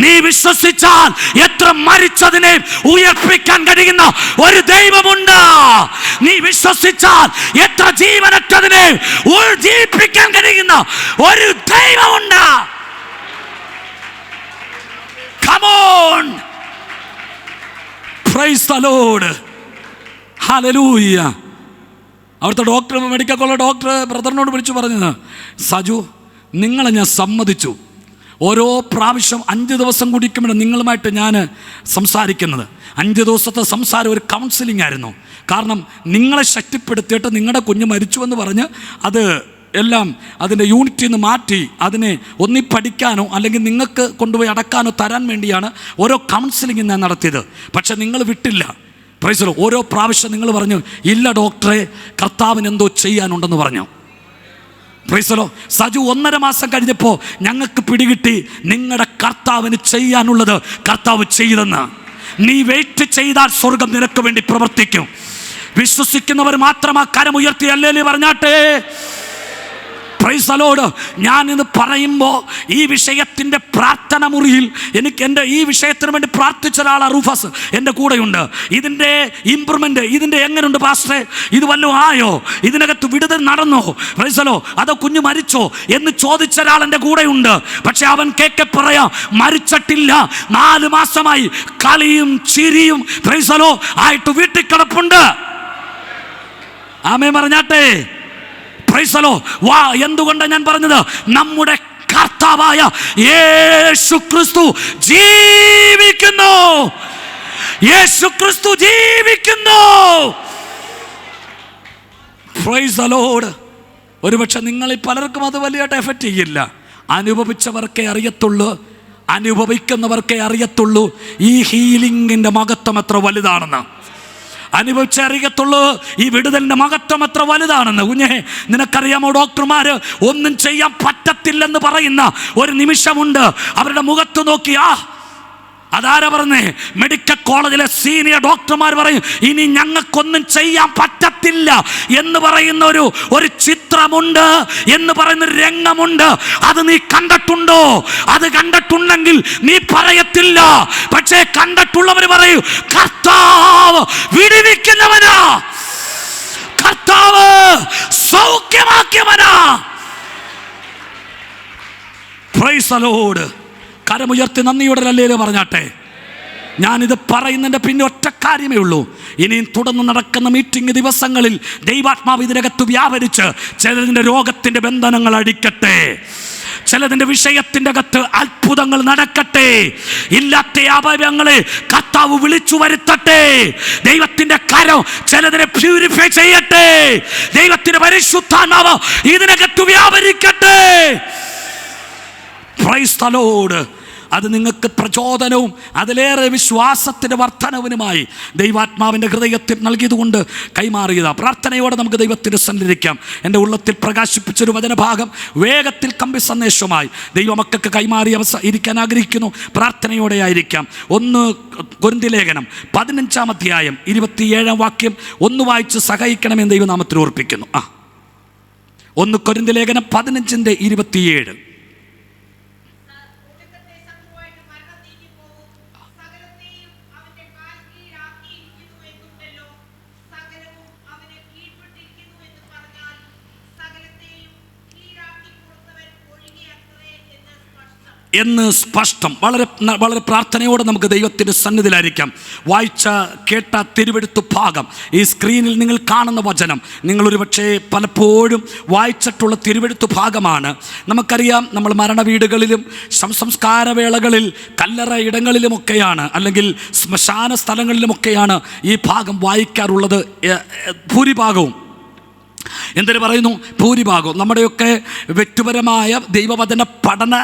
നീ വിശ്വസിച്ചാൽ എത്ര മരിച്ചതിനെ ഉയർപ്പിക്കാൻ കഴിയുന്ന ഒരു ദൈവമുണ്ട്. നീ വിശ്വസിച്ചാൽ എത്ര ജീവനറ്റതിനെ ജീവിപ്പിക്കാൻ കഴിയുന്ന ഒരു ദൈവമുണ്ട്. Come on. Praise the Lord. Hallelujah. അവിടുത്തെ ഡോക്ടർ, മെഡിക്കൽ കോളേജ് ഡോക്ടർ ബ്രദറിനോട് വിളിച്ചു പറഞ്ഞത്, സജു, നിങ്ങളെ ഞാൻ സമ്മതിച്ചു. ഓരോ പ്രാവശ്യം 5 ദിവസം കുടിക്കുമ്പോഴാണ് നിങ്ങളുമായിട്ട് ഞാൻ സംസാരിക്കുന്നത്. 5 ദിവസത്തെ സംസാരം ഒരു കൗൺസിലിംഗ് ആയിരുന്നു. കാരണം നിങ്ങളെ ശക്തിപ്പെടുത്തിയിട്ട് നിങ്ങളുടെ കുഞ്ഞ് മരിച്ചു എന്ന് പറഞ്ഞ് അത് എല്ലാം അതിൻ്റെ യൂണിറ്റിൽ നിന്ന് മാറ്റി അതിനെ ഒന്നി പഠിക്കാനോ അല്ലെങ്കിൽ നിങ്ങൾക്ക് കൊണ്ടുപോയി അടക്കാനോ തരാൻ വേണ്ടിയാണ് ഓരോ കൗൺസിലിംഗ് ഞാൻ നടത്തിയത്. പക്ഷെ നിങ്ങൾ വിട്ടില്ല. Price the Lord. ഓരോ പ്രാവശ്യം നിങ്ങൾ പറഞ്ഞു, ഇല്ല ഡോക്ടറെ, കർത്താവിന് എന്തോ ചെയ്യാനുണ്ടെന്ന് പറഞ്ഞു. Praise the Lord. സജു 1.5 മാസം കഴിഞ്ഞപ്പോൾ ഞങ്ങൾക്ക് പിടികിട്ടി, നിങ്ങളുടെ കർത്താവിന് ചെയ്യാനുള്ളത് കർത്താവ് ചെയ്തെന്ന്. നീ വെയിറ്റ് ചെയ്താൽ സ്വർഗം നിനക്ക് വേണ്ടി പ്രവർത്തിക്കും. വിശ്വസിക്കുന്നവർ മാത്രം ആ കരം ഉയർത്തി ഹല്ലേലൂയ പറഞ്ഞാട്ടെ. Praise the Lord. ഞാനിത് പറയുമ്പോൾ ഈ വിഷയത്തിൻ്റെ പ്രാർത്ഥന മുറിയിൽ എൻ്റെ ഈ വിഷയത്തിന് വേണ്ടി പ്രാർത്ഥിച്ച ഒരാൾ റൂഫസ് എൻ്റെ കൂടെയുണ്ട്. ഇതിൻ്റെ ഇമ്പ്രൂവ്മെൻറ്റ്, ഇതിൻ്റെ എങ്ങനെയുണ്ട് പാസ്റ്ററെ, ഇത് വല്ലതും ആയോ, ഇതിനകത്ത് വിടുതൽ നടന്നോ, പ്രൈസ് ദി ലോർഡ്, അതോ കുഞ്ഞ് മരിച്ചോ എന്ന് ചോദിച്ച ഒരാൾ എൻ്റെ കൂടെയുണ്ട്. പക്ഷെ അവൻ കേക്കെ പറയാം, മരിച്ചിട്ടില്ല, 4 മാസമായി കളിയും ചിരിയും പ്രൈസ് ദി ലോർഡ് ആയിട്ട് വീട്ടിൽ കിടപ്പുണ്ട്. ആമേൻ പറഞ്ഞാട്ടെ. Praise the Lord. എന്തുകൊണ്ടാണ് ഞാൻ പറഞ്ഞത്? നമ്മുടെ കർത്താവായ യേശു ക്രിസ്തു ജീവിക്കുന്നു. യേശു ക്രിസ്തു ജീവിക്കുന്നു. Price the Lord. ഒരുപക്ഷെ നിങ്ങളിൽ പലർക്കും അത് വലിയായിട്ട് എഫക്റ്റ് ചെയ്യില്ല. അനുഭവിച്ചവർക്കേ അറിയത്തുള്ളൂ, അനുഭവിക്കുന്നവർക്കേ അറിയത്തുള്ളൂ ഈ ഹീലിംഗിൻ്റെ മഹത്വം എത്ര വലുതാണെന്ന്. അനുഭവിച്ചറിയത്തുള്ളൂ ഈ വിടുതലിൻ്റെ മഹത്വം എത്ര വലുതാണെന്ന്. കുഞ്ഞേ, നിനക്കറിയാമോ, ഡോക്ടർമാർ ഒന്നും ചെയ്യാൻ പറ്റത്തില്ലെന്ന് പറയുന്ന ഒരു നിമിഷമുണ്ട്. അവരുടെ മുഖത്ത് നോക്കി, അതാരാ പറഞ്ഞേ? മെഡിക്കൽ കോളേജിലെ സീനിയർ ഡോക്ടർമാർ പറയും, ഇനി ഞങ്ങൾക്കൊന്നും ചെയ്യാൻ പറ്റത്തില്ല എന്ന് പറയുന്ന ഒരു ചിത്രമുണ്ട്, എന്ന് പറയുന്ന രംഗമുണ്ട്. അത് നീ കണ്ടിട്ടുണ്ടോ? അത് കണ്ടിട്ടുണ്ടെങ്കിൽ നീ പറയത്തില്ല. പക്ഷേ കണ്ടിട്ടുള്ളവർ പറയും, കർത്താവ് വിടുവിക്കുന്നവനാ, കർത്താവ് സൗഖ്യമാക്കിയവനാ. Praise the Lord. കരമുയർത്തി നന്ദിയോടെ ഹല്ലേലൂയ പറഞ്ഞാട്ടെ. ഞാനിത് പറയുന്നതിൻ്റെ പിന്നെ ഒറ്റ കാര്യമേ ഉള്ളൂ. ഇനിയും തുടർന്ന് നടക്കുന്ന മീറ്റിംഗ് ദിവസങ്ങളിൽ ദൈവാത്മാവ് ഇതിനകത്ത് വ്യാപരിച്ച് ചിലതിൻ്റെ രോഗത്തിൻ്റെ ബന്ധനങ്ങൾ അടിക്കട്ടെ, ചിലതിൻ്റെ വിഷയത്തിൻ്റെ അകത്ത് അത്ഭുതങ്ങൾ നടക്കട്ടെ, ഇല്ലാത്ത അവയവങ്ങളെ കർത്താവ് വിളിച്ചു വരുത്തട്ടെ. ദൈവത്തിൻ്റെ കരം ചിലതിനെ പ്യൂരിഫൈ ചെയ്യട്ടെ. ദൈവത്തിൻ്റെ പരിശുദ്ധാത്മാവ് ഇതിനകത്ത് വ്യാപരിക്കട്ടെ. Price the Lord. അത് നിങ്ങൾക്ക് പ്രചോദനവും അതിലേറെ വിശ്വാസത്തിൻ്റെ വർധനവിനുമായി ദൈവാത്മാവിൻ്റെ ഹൃദയത്തിൽ നൽകിയതുകൊണ്ട് കൈമാറിയതാണ്. പ്രാർത്ഥനയോടെ നമുക്ക് ദൈവത്തിൻ്റെ സന്നിധിക്കാം. എൻ്റെ ഉള്ളത്തിൽ പ്രകാശിപ്പിച്ചൊരു വചനഭാഗം വേഗത്തിൽ കമ്പി സന്ദേശമായി ദൈവമക്കൾക്ക് കൈമാറി ഇരിക്കാൻ ആഗ്രഹിക്കുന്നു. പ്രാർത്ഥനയോടെ ആയിരിക്കാം. 1 കൊരിന്ത്യർ ലേഖനം 15-ാം അധ്യായം 27-ാം വാക്യം ഒന്ന് വായിച്ച് സഹായിക്കണമെന്ന് ദൈവനാമത്തിൽ ഓർപ്പിക്കുന്നു. 1 കൊരിന്ത്യർ ലേഖനം 15-27. എന്ന് സ്പഷ്ടം. വളരെ വളരെ പ്രാർത്ഥനയോടെ നമുക്ക് ദൈവത്തിൻ്റെ സന്നിധിയിലായിരിക്കാം. വായിച്ച കേട്ട തിരുവെഴുത്തു ഭാഗം, ഈ സ്ക്രീനിൽ നിങ്ങൾ കാണുന്ന വചനം നിങ്ങളൊരു പക്ഷേ പലപ്പോഴും വായിച്ചിട്ടുള്ള തിരുവെഴുത്തു ഭാഗമാണ്. നമുക്കറിയാം, നമ്മൾ മരണവീടുകളിലും സംസ്കാരവേളകളിൽ കല്ലറ ഇടങ്ങളിലുമൊക്കെയാണ്, അല്ലെങ്കിൽ ശ്മശാന സ്ഥലങ്ങളിലുമൊക്കെയാണ് ഈ ഭാഗം വായിക്കാറുള്ളത്. ഭൂരിഭാഗവും എന്തിനു പറയുന്നു? ഭൂരിഭാഗവും നമ്മുടെയൊക്കെ വ്യക്തിപരമായ ദൈവവചന പഠന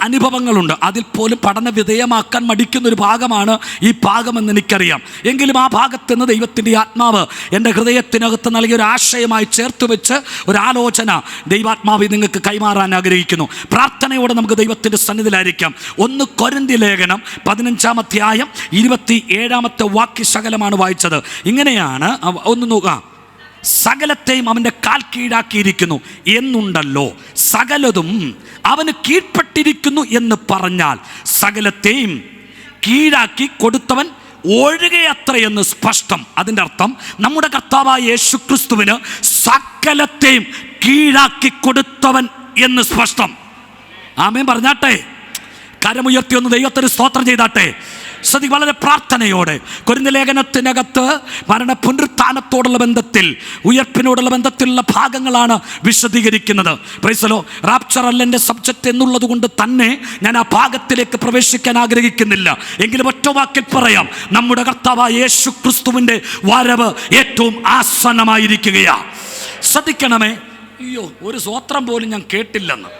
അനുഭവങ്ങളുണ്ട്. അതിൽ പോലും പഠന വിധേയമാക്കാൻ മടിക്കുന്നൊരു ഭാഗമാണ് ഈ ഭാഗമെന്ന് എനിക്കറിയാം. എങ്കിലും ആ ഭാഗത്ത് നിന്ന് ദൈവത്തിൻ്റെ ആത്മാവ് എൻ്റെ ഹൃദയത്തിനകത്ത് നൽകിയ ഒരു ആശയമായി ചേർത്ത് വെച്ച് ഒരാലോചന ദൈവാത്മാവ് നിങ്ങൾക്ക് കൈമാറാൻ ആഗ്രഹിക്കുന്നു. പ്രാർത്ഥനയോടെ നമുക്ക് ദൈവത്തിൻ്റെ സന്നിധിയിലായിരിക്കാം. 1 കൊരിന്ത്യർ ലേഖനം 15-ാം അധ്യായം 27-ാമത്തെ വാക്യശകലമാണ് വായിച്ചത്. ഇങ്ങനെയാണ്, ഒന്ന് നോക്കാം. സകലത്തെയും അവൻ്റെ കാൽ കീഴാക്കിയിരിക്കുന്നു എന്നുണ്ടല്ലോ, സകലതും അവന് കീഴ്പ്പെട്ടിരിക്കുന്നു എന്ന് പറഞ്ഞാൽ സകലത്തെയും കീഴാക്കി കൊടുത്തവൻ ഒഴികെയത്രയെന്ന് സ്പഷ്ടം. അതിൻ്റെ അർത്ഥം നമ്മുടെ കർത്താവായ യേശുക്രിസ്തുവിന് സകലത്തെയും കീഴാക്കി കൊടുത്തവൻ എന്ന് സ്പഷ്ടം. ആമേൻ പറഞ്ഞാട്ടെ. കരമുയർത്തി ഒന്ന് ദൈവത്തിന് സ്തോത്രം ചെയ്താട്ടെ. ശ്രദ്ധ, വളരെ പ്രാർത്ഥനയോടെ കൊരിന്ത്യർ ലേഖനത്തിനകത്ത് പുനരുത്ഥാനത്തോടുള്ള ബന്ധത്തിൽ, ഉയർപ്പിനോടുള്ള ബന്ധത്തിലുള്ള ഭാഗങ്ങളാണ് വിശദീകരിക്കുന്നത്. Price the Lord. റാപ്ചർ അല്ല എൻ്റെ സബ്ജക്റ്റ് എന്നുള്ളത് കൊണ്ട് തന്നെ ഞാൻ ആ ഭാഗത്തിലേക്ക് പ്രവേശിക്കാൻ ആഗ്രഹിക്കുന്നില്ല. എങ്കിലും ഒറ്റ വാക്കിൽ പറയാം, നമ്മുടെ കർത്താവായ യേശു ക്രിസ്തുവിൻ്റെ വരവ് ഏറ്റവും ആസന്നമായിരിക്കുകയാണ്. ശ്രദ്ധിക്കണമേ. അയ്യോ, ഒരു സ്വോത്രം പോലും ഞാൻ കേട്ടില്ലെന്ന്.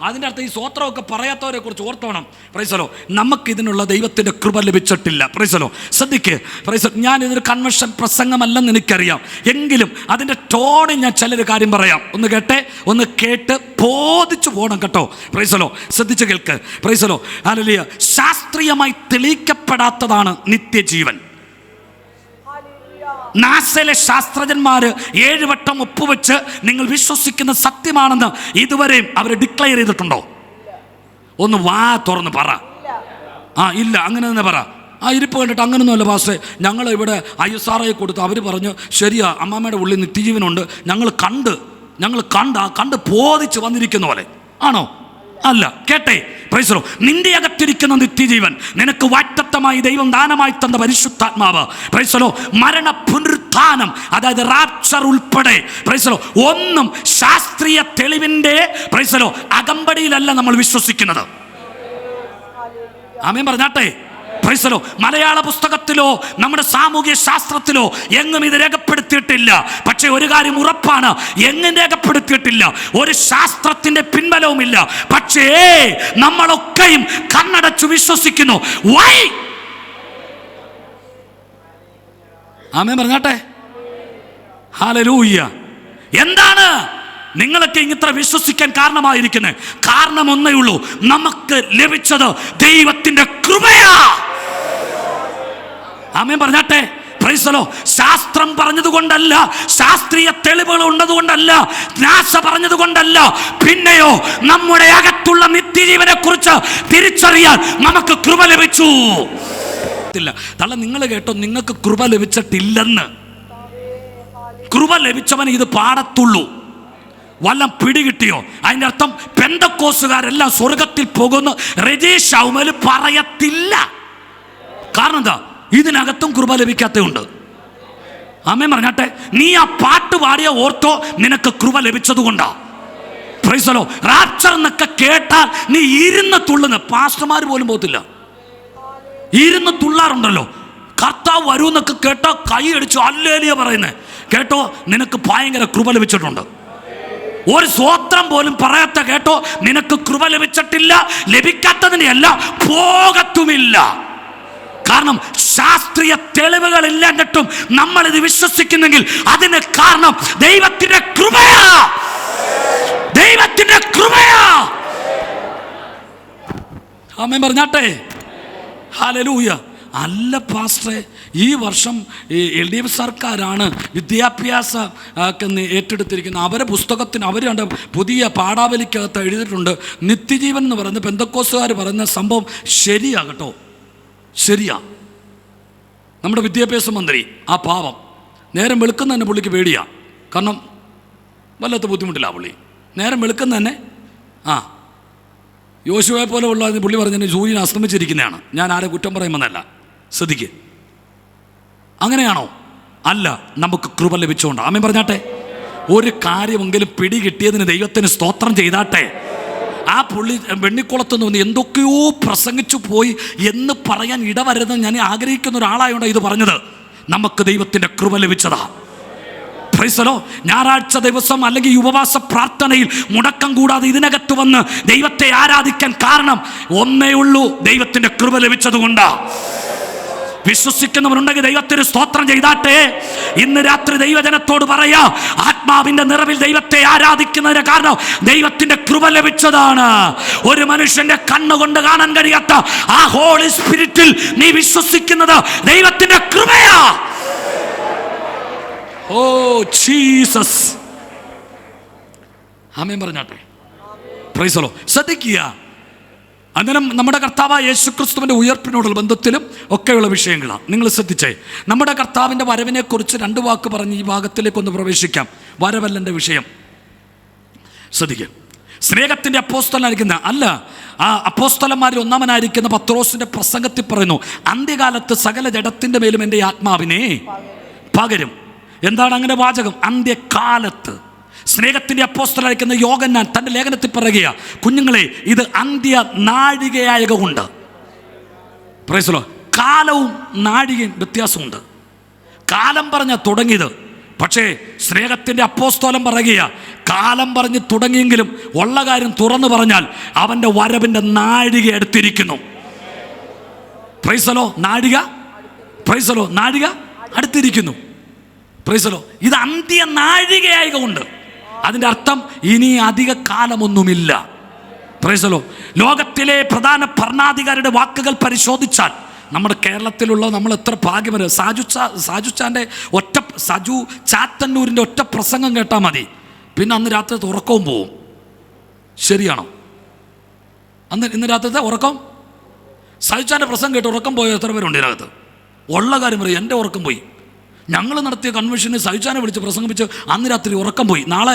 അതിൻ്റെ അർത്ഥം ഈ സ്വോത്രമൊക്കെ പറയാത്തവരെ കുറിച്ച് ഓർത്തോണം. Price the Lord. നമുക്കിതിനുള്ള ദൈവത്തിൻ്റെ കൃപ ലഭിച്ചിട്ടില്ല. Praise the Lord. ശ്രദ്ധിക്ക്. Praise the Lord. ഞാനിതൊരു കൺവെൻഷൻ പ്രസംഗമല്ലെന്ന് എനിക്കറിയാം. എങ്കിലും അതിൻ്റെ ടോണിൽ ഞാൻ ചിലൊരു കാര്യം പറയാം. ഒന്ന് കേട്ട് ബോധിച്ചു പോകണം കേട്ടോ. Price the Lord. ശ്രദ്ധിച്ച് കേൾക്ക്. Price the Lord. ഹല്ലേലൂയ. ശാസ്ത്രീയമായി തെളിയിക്കപ്പെടാത്തതാണ് നിത്യജീവൻ. നാസയിലെ ശാസ്ത്രജ്ഞന്മാർ 7 വട്ടം ഒപ്പുവെച്ച് നിങ്ങൾ വിശ്വസിക്കുന്ന സത്യമാണെന്ന് ഇതുവരെയും അവർ ഡിക്ലെയർ ചെയ്തിട്ടുണ്ടോ? ഒന്ന് വാ തുറന്ന് പറ. ഇല്ല, അങ്ങനെ തന്നെ പറ. ഇരിപ്പ് കണ്ടിട്ട് അങ്ങനെയൊന്നുമല്ല പാസ്റ്റേ, ഞങ്ങൾ ഇവിടെ ISRA കൊടുത്ത് അവർ പറഞ്ഞു ശരിയാ, അമ്മാമ്മയുടെ ഉള്ളിൽ നിത്യജീവനുണ്ട്, ഞങ്ങൾ കണ്ട് ബോധിച്ച് വന്നിരിക്കുന്ന പോലെ. ആണോ? അല്ല. കേട്ടെ. Price the Lord. നിന്റെ അകത്തിരിക്കുന്ന നിത്യജീവൻ നിനക്ക് വാഗ്ദത്തമായി ദൈവം ദാനമായി തന്ന പരിശുദ്ധാത്മാവ്, പ്രൈസ് ദി ലോർഡ്, മരണ പുനരുത്ഥാനം, അതായത് റാപ്ചർ ഉൾപ്പെടെ, പ്രൈസ് ദി ലോർഡ്, ഒന്നും ശാസ്ത്രീയ തെളിവിൻ്റെ, പ്രൈസ് ദി ലോർഡ്, അകമ്പടിയിലല്ല നമ്മൾ വിശ്വസിക്കുന്നത്. ആമേൻ പറഞ്ഞാട്ടെ. Praise the Lord. മലയാള പുസ്തകത്തിലോ നമ്മുടെ സാമൂഹ്യ ശാസ്ത്രത്തിലോ എങ്ങും ഇത് രേഖപ്പെടുത്തിയിട്ടില്ല. പക്ഷേ ഒരു കാര്യം ഉറപ്പാണ്, എങ്ങും രേഖപ്പെടുത്തിയിട്ടില്ല. ഒരു ശാസ്ത്രത്തിന്റെ പിൻബലവുമില്ല. പക്ഷേ നമ്മളൊക്കെയും കണ്ണടച്ചു വിശ്വസിക്കുന്നു. വൈ? ആമേൻ പറഞ്ഞാട്ടെ. ഹല്ലേലൂയ. എന്താണ് നിങ്ങളൊക്കെ ഇത്ര വിശ്വസിക്കാൻ കാരണമായിരിക്കുന്നത്? കാരണം ഒന്നേ ഉള്ളൂ, നമുക്ക് ലഭിച്ചത് ദൈവത്തിന്റെ കൃപയാ. ആമേൻ പറഞ്ഞാട്ടെ. Praise the Lord. ശാസ്ത്രം പറഞ്ഞതുകൊണ്ടല്ല, ശാസ്ത്രീയ തെളിവുകൾ ഉള്ളതുകൊണ്ടല്ല, നാസ പറഞ്ഞതുകൊണ്ടല്ല, പിന്നെയോ നമ്മുടെ അകത്തുള്ള നിത്യജീവനെ കുറിച്ച് തിരിച്ചറിയാൻ നമുക്ക് കൃപ ലഭിച്ചു. തള്ള നിങ്ങൾ കേട്ടോ, നിങ്ങൾക്ക് കൃപ ലഭിച്ചിട്ടില്ലെന്ന്. കൃപ ലഭിച്ചവൻ ഇത് പാടത്തുള്ളൂ. വല്ലം പിടികിട്ടിയോ? അതിൻ്റെ അർത്ഥം പെന്തക്കോസുകാരെല്ലാം സ്വർഗത്തിൽ പോകുന്നു രജീഷ് ഔമൽ പറയത്തില്ല. കാരണം എന്താ? ഇതിനകത്തും കൃപ ലഭിക്കാത്തതുണ്ട്. ആമേൻ പറഞ്ഞാട്ടെ. നീ ആ പാട്ട് പാടിയ ഓർത്തോ, നിനക്ക് കൃപ ലഭിച്ചത് കൊണ്ടാ. Price the Lord. റാപ്ചർ എന്നൊക്കെ കേട്ടാൽ നീ ഇരുന്ന് തുള്ളുന്ന, പാസ്റ്റർമാർ പോലും പോകത്തില്ല, ഇരുന്ന് തുള്ളാറുണ്ടല്ലോ. കർത്താവ് വരൂ എന്നൊക്കെ കേട്ടോ കൈ അടിച്ചു ഹല്ലേലൂയ പറയുന്നേ കേട്ടോ, നിനക്ക് ഭയങ്കര കൃപ ലഭിച്ചിട്ടുണ്ട്. ഒരു സ്വോത്രം പോലും പറയാത്ത കേട്ടോ, നിനക്ക് കൃപ ലഭിച്ചിട്ടില്ല, ലഭിക്കാത്തതിനെയല്ല, പോകത്തുമില്ല. കാരണം ശാസ്ത്രീയ തെളിവുകൾ ഇല്ലാഞ്ഞിട്ടും നമ്മൾ ഇത് വിശ്വസിക്കുന്നെങ്കിൽ അതിന് കാരണം ദൈവത്തിന്റെ കൃപയാ, ദൈവത്തിന്റെ കൃപയാ. ആമേൻ പറഞ്ഞാട്ടെ. ഹല്ലേലൂയ. അല്ല പാസ്റ്ററെ, ഈ വർഷം LDF സർക്കാരാണ് വിദ്യാഭ്യാസ ഏറ്റെടുത്തിരിക്കുന്നത്. അവരെ പുസ്തകത്തിന് അവർ കണ്ട പുതിയ പാഠാവലിക്കകത്ത് എഴുതിയിട്ടുണ്ട്, നിത്യജീവൻ എന്ന് പറയുന്ന പെന്തക്കോസ്തുകാർ പറയുന്ന സംഭവം ശരിയാ കേട്ടോ, ശരിയാ. നമ്മുടെ വിദ്യാഭ്യാസ മന്ത്രി ആ പാവം നേരം വെളുക്കുന്ന തന്നെ പുള്ളിക്ക് പേടിയാ. കാരണം വല്ലാത്ത ബുദ്ധിമുട്ടില്ല പുള്ളി. നേരം വെളുക്കുന്ന തന്നെ യോശുവയെ പോലെ ഉള്ള പുള്ളി പറഞ്ഞതിന് സൂര്യൻ അസ്തമിച്ചിരിക്കുന്നതാണ്. ഞാൻ ആരെ കുറ്റം പറയുമെന്നല്ല, ശ്രദ്ധിക്കുക. അങ്ങനെയാണോ? അല്ല, നമുക്ക് കൃപ ലഭിച്ചുകൊണ്ട്. ആമേൻ പറഞ്ഞാട്ടെ. ഒരു കാര്യമെങ്കിലും പിടി കിട്ടിയതിന് ദൈവത്തിന് സ്തോത്രം ചെയ്താട്ടെ. ആ പുള്ളി വെണ്ണിക്കുളത്തുനിന്ന് വന്ന് എന്തൊക്കെയോ പ്രസംഗിച്ചു പോയി എന്ന് പറയാൻ ഇടവരുതെന്ന് ഞാൻ ആഗ്രഹിക്കുന്ന ഒരാളായോണ്ടാണ് ഇത് പറഞ്ഞത്. നമുക്ക് ദൈവത്തിൻ്റെ കൃപ ലഭിച്ചതാ. പ്രൈസലോ. ഞായറാഴ്ച ദിവസം അല്ലെങ്കിൽ ഉപവാസ പ്രാർത്ഥനയിൽ മുടക്കം കൂടാതെ ഇതിനകത്ത് വന്ന് ദൈവത്തെ ആരാധിക്കാൻ കാരണം ഒന്നേ ഉള്ളൂ, ദൈവത്തിൻ്റെ കൃപ ലഭിച്ചതുകൊണ്ടാ. വിശ്വസിക്കുന്നവരുണ്ടെങ്കിൽ ദൈവത്തിന് സ്തോത്രം ചെയ്താട്ടെ. ഇന്ന് രാത്രി ദൈവജനത്തോട് പറയാ, ആത്മാവിന്റെ നിറവിൽ ദൈവത്തെ ആരാധിക്കുന്നതിന് കാരണം ദൈവത്തിന്റെ കൃപ ലഭിച്ചതാണ്. ഒരു മനുഷ്യന്റെ കണ്ണുകൊണ്ട് കാണാൻ കഴിയാത്ത ആ ഹോളി സ്പിരിറ്റിൽ നീ വിശ്വസിക്കുന്നത് ദൈവത്തിന്റെ കൃപയാ. Oh Jesus. ആമേൻ പറഞ്ഞാട്ടെ. Praise the Lord. ശ്രദ്ധിക്കുക. അങ്ങനെ നമ്മുടെ കർത്താവായ യേശുക്രിസ്തുവിൻ്റെ ഉയർപ്പിനോടുള്ള ബന്ധത്തിലും ഒക്കെയുള്ള വിഷയങ്ങളാണ്. നിങ്ങൾ ശ്രദ്ധിച്ചേ. നമ്മുടെ കർത്താവിൻ്റെ വരവിനെക്കുറിച്ച് 2 വാക്ക് പറഞ്ഞ് ഈ ഭാഗത്തിലേക്കൊന്ന് പ്രവേശിക്കാം. വരവല്ലൻ്റെ വിഷയം ശ്രദ്ധിക്കുക. സ്നേഹത്തിൻ്റെ അപ്പോസ്തലനായിരിക്കുന്ന ആ അപ്പോസ്തലന്മാരിൽ ഒന്നാമനായിരിക്കുന്ന പത്രോസിൻ്റെ പ്രസംഗത്തിൽ പറയുന്നു, അന്ത്യകാലത്ത് സകല ജഡത്തിൻ്റെ മേലും എൻ്റെ ആത്മാവിനെ പകരും. എന്താണ് അങ്ങനെ വാചകം? അന്ത്യകാലത്ത്. സ്നേഹത്തിൻ്റെ അപ്പോസ്തലനായിരിക്കുന്ന യോഹന്നാൻ തൻ്റെ ലേഖനത്തിൽ പറയുക, കുഞ്ഞുങ്ങളെ, ഇത് അന്ത്യ നാഴികയായകൊണ്ട്. Price the Lord. കാലവും നാഴികയും വ്യത്യാസമുണ്ട്. കാലം പറഞ്ഞ തുടങ്ങിയത്, പക്ഷേ സ്നേഹത്തിൻ്റെ അപ്പോസ്തലൻ പറയുക, കാലം പറഞ്ഞ് തുടങ്ങിയെങ്കിലും ഉള്ള കാര്യം തുറന്നു പറഞ്ഞാൽ അവൻ്റെ വരവിൻ്റെ നാഴിക അടുത്തിരിക്കുന്നു. Price the Lord. നാഴിക, പ്രൈസ് ദി ലോർഡ്, നാഴിക അടുത്തിരിക്കുന്നു. Price the Lord. ഇത് അന്ത്യ നാഴികയായകൊണ്ട്. അതിൻ്റെ അർത്ഥം ഇനി അധിക കാലമൊന്നുമില്ല. Price the Lord. ലോകത്തിലെ പ്രധാന ഭരണാധികാരിയുടെ വാക്കുകൾ പരിശോധിച്ചാൽ നമ്മുടെ കേരളത്തിലുള്ള നമ്മൾ എത്ര ഭാഗ്യമര. സജു ചാത്തന്നൂരിൻ്റെ ഒറ്റ പ്രസംഗം കേട്ടാൽ മതി, പിന്നെ അന്ന് രാത്രിത്തെ ഉറക്കവും പോവും. ശരിയാണോ? ഇന്ന് രാത്രിത്തെ ഉറക്കം, സജുച്ചാൻ്റെ പ്രസംഗം കേട്ട് ഉറക്കം പോയ എത്ര പേരുണ്ട് ഇതിനകത്ത്? ഉള്ള കാര്യം പറയും, എൻ്റെ ഉറക്കം പോയി. ഞങ്ങൾ നടത്തിയ കൺവെൻഷന് സജുച്ചാനെ വിളിച്ച് പ്രസംഗിപ്പിച്ച് അന്ന് രാത്രി ഉറക്കം പോയി. നാളെ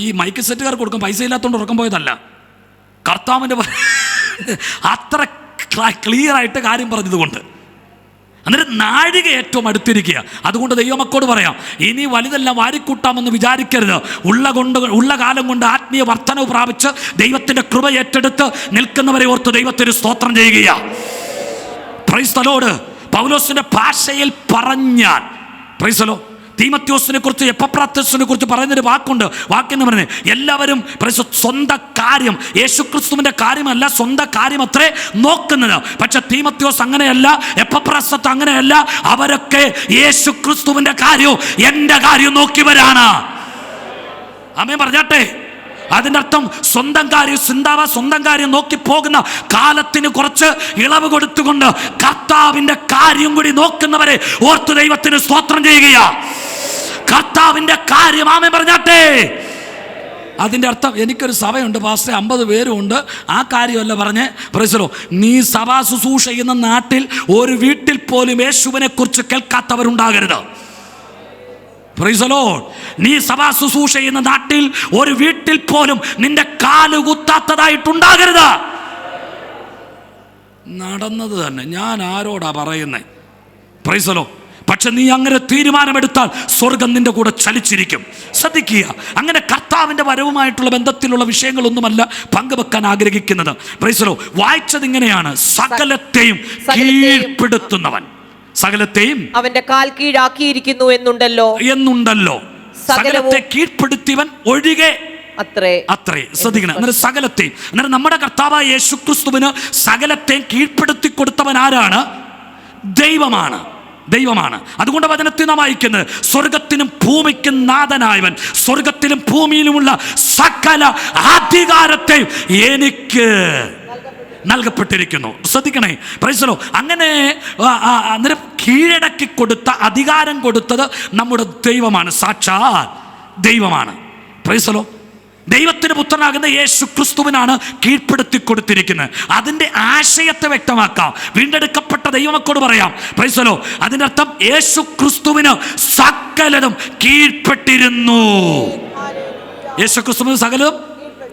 ഈ മൈക്ക് സെറ്റുകാർക്ക് കൊടുക്കാൻ പൈസ ഇല്ലാത്തതുകൊണ്ട് ഉറക്കം പോയതല്ല, കർത്താവിൻ്റെ അത്ര ക്ലിയർ ആയിട്ട് കാര്യം പറഞ്ഞതുകൊണ്ട്. അന്നേരം നാഴിക ഏറ്റവും അടുത്തിരിക്കുക. അതുകൊണ്ട് ദൈവമക്കോട് പറയാം, ഇനി വലുതെല്ലാം വാരിക്കൂട്ടാമെന്ന് വിചാരിക്കരുത്. ഉള്ള കാലം കൊണ്ട് ആത്മീയ വർധനവ് പ്രാപിച്ച് ദൈവത്തിൻ്റെ കൃപ ഏറ്റെടുത്ത് നിൽക്കുന്നവരെ ഓർത്ത് ദൈവത്തിന് സ്തോത്രം ചെയ്യുക. Price the Lord. പൗലോസിന്റെ ഭാഷയിൽ പറഞ്ഞാൽ, പ്രൈസ് ദി ലോർഡ്, തീമത്യോസിനെ കുറിച്ച് എപ്പഫ്രാത്തസിനെ കുറിച്ച് പറയുന്നൊരു വാക്കുണ്ട്. വാക്കെന്ന് പറഞ്ഞത് എല്ലാവരും സ്വന്തം കാര്യം, യേശുക്രിസ്തുവിൻ്റെ കാര്യമല്ല, സ്വന്തം കാര്യം അത്രേ നോക്കുന്നത്. പക്ഷെ തീമത്യോസ് അങ്ങനെയല്ല, എപ്പഫ്രാത്തസ് അങ്ങനെയല്ല. അവരൊക്കെ യേശുക്രിസ്തുവിൻ്റെ കാര്യവും എൻ്റെ കാര്യവും നോക്കിയവരാണ്. ആമേൻ പറഞ്ഞാട്ടെ. അതിൻ്റെ അർത്ഥം സ്വന്തം കാര്യം സ്വന്തം കാര്യം നോക്കി പോകുന്ന കാലത്തിന് കുറച്ച് ഇളവ് കൊടുത്തുകൊണ്ട് കർത്താവിൻ്റെ കാര്യം കൂടി നോക്കുന്നവരെ ഓർത്ത് ദൈവത്തിന് സ്തോത്രം ചെയ്യുക. കർത്താവിൻ്റെ കാര്യം. ആമേൻ പറഞ്ഞാട്ടെ. അതിൻ്റെ അർത്ഥം എനിക്കൊരു സഭയുണ്ട് പാസ്റ്റർ, 50 പേരുണ്ട്, ആ കാര്യമല്ല പറഞ്ഞ്. Price the Lord. നീ സഭാ ശുശ്രൂഷ ചെയ്യുന്ന നാട്ടിൽ ഒരു വീട്ടിൽ പോലും യേശുവിനെ കുറിച്ച് കേൾക്കാത്തവരുണ്ടാകരുത്. Price the Lord. നീ സഭാ ശുശ്രൂഷ ചെയ്യുന്ന നാട്ടിൽ ഒരു വീട്ടിൽ പോലും നിന്റെ കാല് കുത്താത്തതായിട്ടുണ്ടാകരുത്. നടന്നത് തന്നെ. ഞാൻ ആരോടാ പറയുന്നത്? Price the Lord. പക്ഷെ നീ അങ്ങനെ തീരുമാനമെടുത്താൽ സ്വർഗം നിന്റെ കൂടെ ചലിച്ചിരിക്കും. ശ്രദ്ധിക്കുക. അങ്ങനെ കർത്താവിൻ്റെ വരവുമായിട്ടുള്ള ബന്ധത്തിലുള്ള വിഷയങ്ങളൊന്നുമല്ല പങ്കുവെക്കാൻ ആഗ്രഹിക്കുന്നത്. Price the Lord. വായിച്ചത് ഇങ്ങനെയാണ്, സകലത്തെയും കീഴ്പ്പെടുത്തുന്നവൻ സകലത്തെയും അവന്റെ കാൽ കീഴാക്കിയിരിക്കുന്നു എന്നുണ്ടല്ലോ. സകലത്തെ കീഴ്പ്പെടുത്തിയവൻ ഒഴികെ അത്രേ. ശ്രദ്ധിക്കണം. അന്നേരം സകലത്തെയും, അന്നേരം നമ്മുടെ കർത്താവായ യേശുക്രിസ്തുവിന് സകലത്തെയും കീഴ്പ്പെടുത്തി കൊടുത്തവൻ ആരാണ്? ദൈവമാണ്. അതുകൊണ്ട് വചനത്തിൽ നാം വായിക്കുന്നത്, സ്വർഗത്തിനും ഭൂമിക്കും നാഥനായവൻ സ്വർഗത്തിലും ഭൂമിയിലുമുള്ള സകല അധികാരത്തെയും എനിക്ക് നൽകപ്പെട്ടിരിക്കുന്നു. ശ്രദ്ധിക്കണേ. Price the Lord. അങ്ങനെ അന്നേരം കീഴടക്കി കൊടുത്ത, അധികാരം കൊടുത്തത് നമ്മുടെ ദൈവമാണ്, സാക്ഷാൽ ദൈവമാണ്. Price the Lord. ദൈവത്തിന് പുത്രനാകുന്ന യേശു ക്രിസ്തുവിനാണ് കീഴ്പ്പെടുത്തി കൊടുത്തിരിക്കുന്നത്. അതിൻ്റെ ആശയത്തെ വ്യക്തമാക്കാം. വീണ്ടെടുക്കപ്പെട്ട ദൈവമക്കളോട് പറയാം. Price the Lord. അതിൻ്റെ അർത്ഥം യേശു ക്രിസ്തുവിന് സകലതും കീഴ്പ്പെട്ടിരുന്നു. യേശു ക്രിസ്തുവിന് സകലതും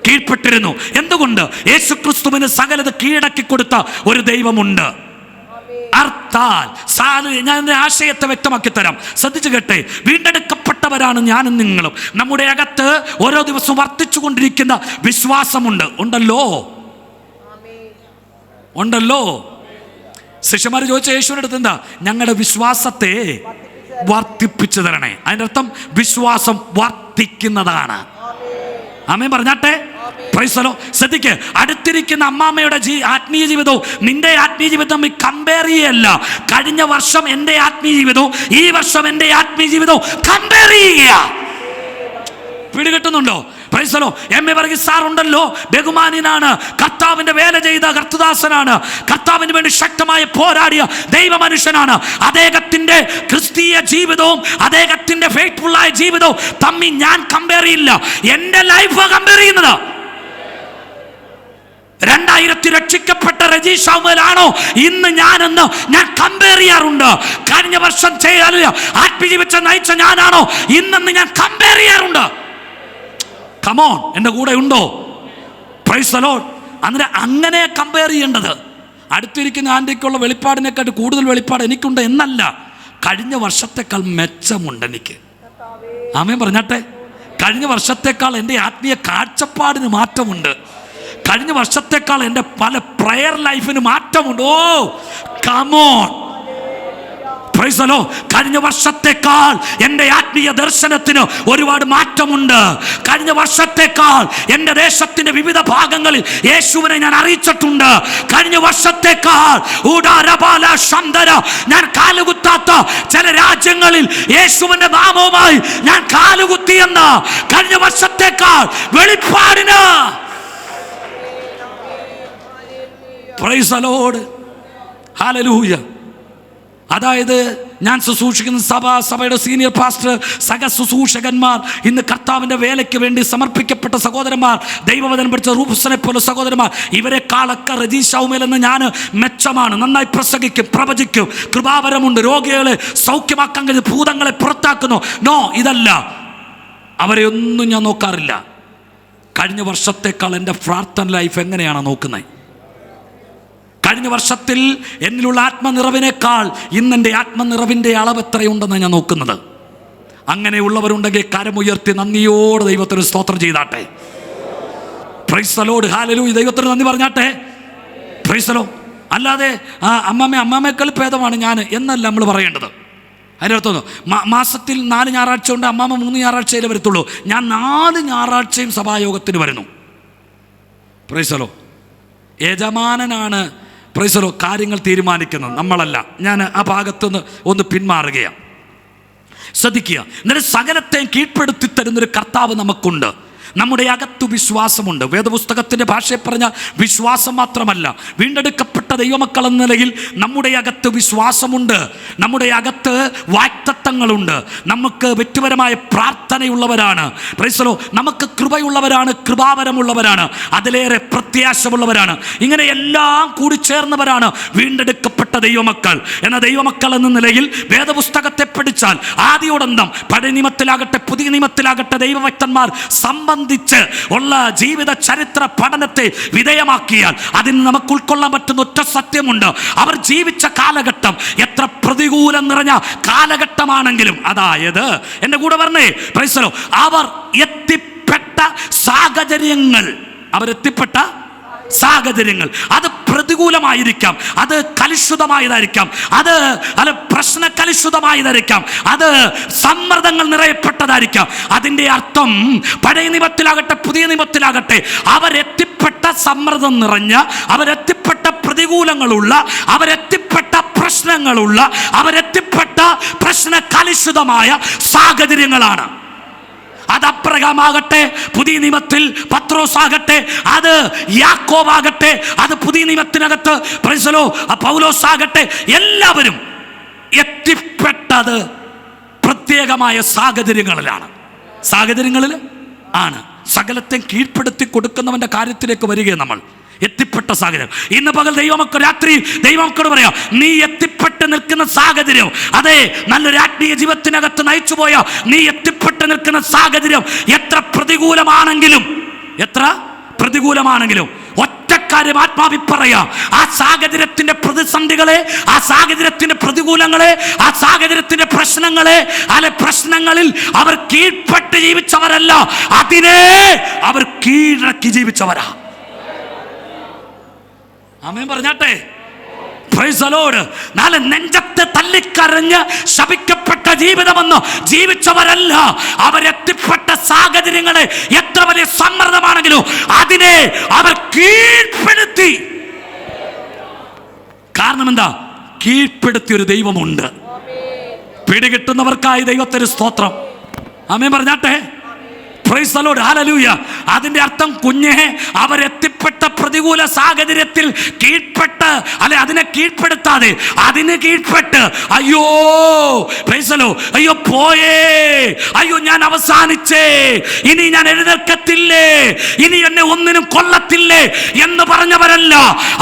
കീഴ്പ്പെട്ടിരുന്നു. എന്തുകൊണ്ട്? യേശു ക്രിസ്തുവിന് സകലത് കീഴടക്കി കൊടുത്ത ഒരു ദൈവമുണ്ട്. ഞാൻ ആശയത്തെ വ്യക്തമാക്കി തരാം. ശ്രദ്ധിച്ചു കേട്ടെ. വീണ്ടെടുക്കപ്പെട്ടവരാണ് ഞാനും നിങ്ങളും. നമ്മുടെ അകത്ത് ഓരോ ദിവസവും വർദ്ധിച്ചു കൊണ്ടിരിക്കുന്ന വിശ്വാസമുണ്ട്. ഉണ്ടല്ലോ. ശിഷ്യന്മാർ ചോദിച്ച യേശുവിന്റെ അടുത്ത് എന്താ? ഞങ്ങളുടെ വിശ്വാസത്തെ വർദ്ധിപ്പിച്ചു തരണേ. അതിൻ്റെ അർത്ഥം വിശ്വാസം വർദ്ധിക്കുന്നതാണ്. ആമേൻ പറഞ്ഞാട്ടെ. Praise the Lord. ശ്രദ്ധിക്ക്. അടുത്തിരിക്കുന്ന അമ്മാമ്മയുടെ ആത്മീയ ജീവിതവും നിന്റെ ആത്മീയ ജീവിതം തമ്മിൽ കമ്പയർ ചെയ്യല്ല. കഴിഞ്ഞ വർഷം എൻ്റെ ആത്മീയ ജീവിതവും ഈ വർഷം എൻ്റെ ആത്മീയ ജീവിതവും കമ്പയർ ചെയ്യുക. പിടികിട്ടുന്നുണ്ടോ? Praise the Lord. MA. Varghese sir ഉണ്ടല്ലോ, ബഹുമാന്യനാണ്, കർത്താവിന്റെ വേല ചെയ്ത കർത്തദാസനാണ്, കർത്താവിന് വേണ്ടി ശക്തമായി പോരാടിയ ദൈവമനുഷ്യനാണ്. അദ്ദേഹത്തിന്റെ ക്രിസ്തീയ ജീവിതവും അദ്ദേഹത്തിന്റെ ഫെയ്ത്ത്ഫുള്ളായ ജീവിതവും തമ്മിൽ ഞാൻ കമ്പയർ ചെയ്യില്ല. എൻ്റെ ലൈഫ് കമ്പയർ ചെയ്യുന്നത്. 2000 രക്ഷിക്കപ്പെട്ട റജി ഷൗമലാണോ ഇന്ന് ഞാനെന്ന് ഞാൻ കമ്പയർ ചെയ്യാറുണ്ട്. കഴിഞ്ഞ വർഷം ആത്മജീവിച്ച നയിച്ച ഞാനാണോ ഇന്നെന്ന് ഞാൻ കമ്പയർ ചെയ്യാറുണ്ട്. കമോൺ, എൻ്റെ കൂടെ ഉണ്ടോ? Price the Lord. അങ്ങനെ കമ്പയർ ചെയ്യേണ്ടത്. അടുത്തിരിക്കുന്ന ആൻ്റിക്കുള്ള വെളിപ്പാടിനെക്കാട്ട് കൂടുതൽ വെളിപ്പാട് എനിക്കുണ്ട് എന്നല്ല, കഴിഞ്ഞ വർഷത്തെക്കാൾ മെച്ചമുണ്ട് എനിക്ക്. ആമേൻ പറഞ്ഞാട്ടെ. കഴിഞ്ഞ വർഷത്തെക്കാൾ എൻ്റെ ആത്മീയ കാഴ്ചപ്പാടിന് മാറ്റമുണ്ട്. കഴിഞ്ഞ വർഷത്തെക്കാൾ എൻ്റെ പല പ്രയർ ലൈഫിന് മാറ്റമുണ്ട്. ഓ കമോൺ. Price the Lord. കഴിഞ്ഞ വർഷത്തെക്കാൾ എൻ്റെ ആത്മീയ ദർശനത്തിന് ഒരുപാട് മാറ്റമുണ്ട്. കഴിഞ്ഞ വർഷത്തെക്കാൾ എൻ്റെ ദേശത്തിൻ്റെ വിവിധ ഭാഗങ്ങളിൽ യേശുവിനെ ഞാൻ അറിയിച്ചിട്ടുണ്ട്. കഴിഞ്ഞ വർഷത്തെക്കാൾ ഞാൻ കാലുകുത്താത്ത ചില രാജ്യങ്ങളിൽ യേശുവിൻ്റെ നാമവുമായി ഞാൻ കാലുകുത്തിയെന്ന് കഴിഞ്ഞ വർഷത്തെക്കാൾ വെളിപ്പാടിന്. Praise the Lord. ഹല്ലേലൂയ. അതായത് ഞാൻ ശുശ്രൂഷിക്കുന്ന സഭയുടെ സീനിയർ പാസ്റ്റർ, സഹ ശുശ്രൂഷകന്മാർ, ഇന്ന് കർത്താവിൻ്റെ വേലയ്ക്ക് വേണ്ടി സമർപ്പിക്കപ്പെട്ട സഹോദരന്മാർ, ദൈവവചനം പഠിച്ച റൂഫ്സിനെ പോലെ സഹോദരന്മാർ, ഇവരെക്കാളൊക്കെ റജി ഷൗമേൽ എന്ന് ഞാൻ മെച്ചമാണ്. നന്നായി പ്രസംഗിക്കും, പ്രവചിക്കും, കൃപാവരമുണ്ട്, രോഗികളെ സൗഖ്യമാക്കാൻ കഴിയും, ഭൂതങ്ങളെ പുറത്താക്കുന്നു. നോ, ഇതല്ല. അവരെ ഒന്നും ഞാൻ നോക്കാറില്ല. കഴിഞ്ഞ വർഷത്തേക്കാൾ എൻ്റെ പ്രാർത്ഥന ലൈഫ് എങ്ങനെയാണ് നോക്കുന്നത്? കഴിഞ്ഞ വർഷത്തിൽ എന്നിലുള്ള ആത്മനിറവിനേക്കാൾ ഇന്നെൻ്റെ ആത്മനിറവിൻ്റെ അളവ് എത്രയുണ്ടെന്ന് ഞാൻ നോക്കുന്നത്. അങ്ങനെയുള്ളവരുണ്ടെങ്കിൽ കരമുയർത്തി നന്ദിയോടെ ദൈവത്തിന് സ്തോത്രം ചെയ്താട്ടെ. Praise the Lord. ഹല്ലേലൂയ. ദൈവത്തിന് നന്ദി പറഞ്ഞാട്ടെ. Praise the Lord. അല്ലാതെ അമ്മാമ്മേക്കാൾ ഭേദമാണ് ഞാൻ എന്നല്ല നമ്മൾ പറയേണ്ടത്. അതിനർത്ഥം മാസത്തിൽ 4 ഞായറാഴ്ച ഉണ്ട്, അമ്മാമ്മ 3 ഞായറാഴ്ചയിലേ വരത്തുള്ളൂ. ഞാൻ 4 ഞായറാഴ്ചയും സഭായോഗത്തിന് വരുന്നു. Praise the Lord. യജമാനനാണ് പ്രൈസ് ദി ലോർഡ് കാര്യങ്ങൾ തീരുമാനിക്കുന്നത്, നമ്മളല്ല. ഞാൻ ആ ഭാഗത്തുനിന്ന് ഒന്ന് പിന്മാറുകയാണ്. ശ്രദ്ധിക്കുക. എന്നിട്ട് സകലത്തെയും കീഴ്പ്പെടുത്തി തരുന്നൊരു കർത്താവ് നമുക്കുണ്ട്. നമ്മുടെ അകത്ത് വിശ്വാസമുണ്ട്. വേദപുസ്തകത്തിൻ്റെ ഭാഷയിൽ പറഞ്ഞ വിശ്വാസം മാത്രമല്ല, വീണ്ടെടുക്കപ്പെട്ട ദൈവമക്കൾ എന്ന നിലയിൽ നമ്മുടെ അകത്ത് വിശ്വാസമുണ്ട്. നമ്മുടെ അകത്ത് വാഗ്ദത്തങ്ങളുണ്ട്. നമുക്ക് വ്യക്തിപരമായ പ്രാർത്ഥനയുള്ളവരാണ്. Price the Lord. നമുക്ക് കൃപയുള്ളവരാണ്, കൃപാവരമുള്ളവരാണ്, അതിലേറെ പ്രത്യാശമുള്ളവരാണ്. ഇങ്ങനെ എല്ലാം കൂടി ചേർന്നവരാണ് വീണ്ടെടുക്കപ്പെട്ട ദൈവമക്കൾ. എന്നാൽ ദൈവമക്കൾ എന്ന നിലയിൽ വേദപുസ്തകത്തെ പഠിച്ചാൽ ആദിയോടന്തം പഴയ നിയമത്തിലാകട്ടെ പുതിയ നിയമത്തിലാകട്ടെ ദൈവഭക്തന്മാർ സംബന്ധിച്ച് ഉള്ള ജീവിത ചരിത്ര പഠനത്തെ വിധേയമാക്കിയാൽ അതിന് നമുക്ക് ഉൾക്കൊള്ളാൻ പറ്റുന്ന ഒറ്റ സത്യമുണ്ട്. അവർ ജീവിച്ച കാലഘട്ടം എത്ര പ്രതികൂലം നിറഞ്ഞ കാലഘട്ടമാണെങ്കിലും, അതായത് എൻ്റെ കൂടെ പറഞ്ഞേ പ്രൈസ് ദി ലോർഡ്, അവർ എത്തിപ്പെട്ട സാഹചര്യങ്ങൾ അത് പ്രതികൂലമായിരിക്കാം, അത് കലുഷിതമായതായിരിക്കാം, അത് പ്രശ്ന കലുഷിതമായതായിരിക്കാം, അത് സമ്മർദ്ദങ്ങൾ നിറയപ്പെട്ടതായിരിക്കാം. അതിൻ്റെ അർത്ഥം പഴയ നിയമത്തിലാകട്ടെ പുതിയ നിയമത്തിലാകട്ടെ അവരെത്തിപ്പെട്ട സമ്മർദ്ദം നിറഞ്ഞ, അവരെത്തിപ്പെട്ട പ്രതികൂലങ്ങളുള്ള, അവരെത്തിപ്പെട്ട പ്രശ്നങ്ങളുള്ള, അവരെത്തിപ്പെട്ട പ്രശ്ന കലുഷിതമായ സാഹചര്യങ്ങളാണ്. അത് അബ്രഹാമാകട്ടെ, പുതിയ നിയമത്തിൽ പത്രോസ് ആകട്ടെ, അത് യാക്കോബാകട്ടെ, അത് പുതിയ നിയമത്തിനകത്ത് പൗലോസ് ആകട്ടെ, എല്ലാവരും എത്തിപ്പെട്ടത് പ്രത്യേകമായ സാഹചര്യങ്ങളിൽ ആണ്. സകലത്തെ കീഴ്പ്പെടുത്തി കൊടുക്കുന്നവന്റെ കാര്യത്തിലേക്ക് വരികയാണ് നമ്മൾ. എത്തിപ്പെട്ട സാഹചര്യം. ഇന്ന് പകൽ രാത്രി ദൈവമക്കളോട് പറയാം, നീ എത്തിപ്പെട്ട് നിൽക്കുന്ന സാഹചര്യം, അതെ, നല്ലൊരു ആത്മീയ ജീവിതത്തിനകത്ത് നയിച്ചു പോയ നീ എത്തിപ്പെട്ട് നിൽക്കുന്ന സാഹചര്യം എത്ര പ്രതികൂലമാണെങ്കിലും ഒറ്റക്കാര്യം ആത്മാവിൽ പറയാം, ആ സാഹചര്യത്തിന്റെ പ്രതിസന്ധികളെ, ആ സാഹചര്യത്തിന്റെ പ്രതികൂലങ്ങളെ, ആ സാഹചര്യത്തിന്റെ പ്രശ്നങ്ങളിൽ അവർ കീഴ്പ്പെട്ട് ജീവിച്ചവരല്ല, അതിനെ അവർ കീഴടക്കി ജീവിച്ചവരാ. ആമേൻ പറഞ്ഞാട്ടെ. Praise the Lord. നാളെ നെഞ്ചത്തെ തല്ലിക്കരഞ്ഞ് ശപിക്കപ്പെട്ട ജീവിതമെന്ന് ജീവിച്ചവരല്ല. അവരെത്തിപ്പെട്ട സാഹചര്യങ്ങളെ എത്ര വലിയ സമ്മർദ്ദമാണെങ്കിലും അതിനെ അവർ കീഴ്പ്പെടുത്തി. കാരണം എന്താ? കീഴ്പ്പെടുത്തിയൊരു ദൈവമുണ്ട്. പിടികിട്ടുന്നവർക്കായി ദൈവത്തിന് സ്തോത്രം. ആമേൻ പറഞ്ഞാട്ടെ. Praise the Lord. ഹല്ലേലൂയ. അതിന്റെ അർത്ഥം കുഞ്ഞെ, അവരെത്തിപ്പെട്ട പ്രതികൂല സാഹചര്യത്തിൽ കീഴ്പ്പെട്ട്, അല്ലെ, അതിനെ കീഴ്പ്പെടുത്താതെ അതിന് കീഴ്പ്പെട്ട് അയ്യോ പ്രൈസ് ദി ലോർഡ്, അയ്യോ പോയേ, അയ്യോ ഞാൻ അവസാനിച്ചേ, ഇനി ഞാൻ എഴുന്നേൽക്കത്തില്ലേ, ഇനി എന്നെ ഒന്നിനും കൊള്ളത്തില്ലേ എന്ന് പറഞ്ഞവരല്ല.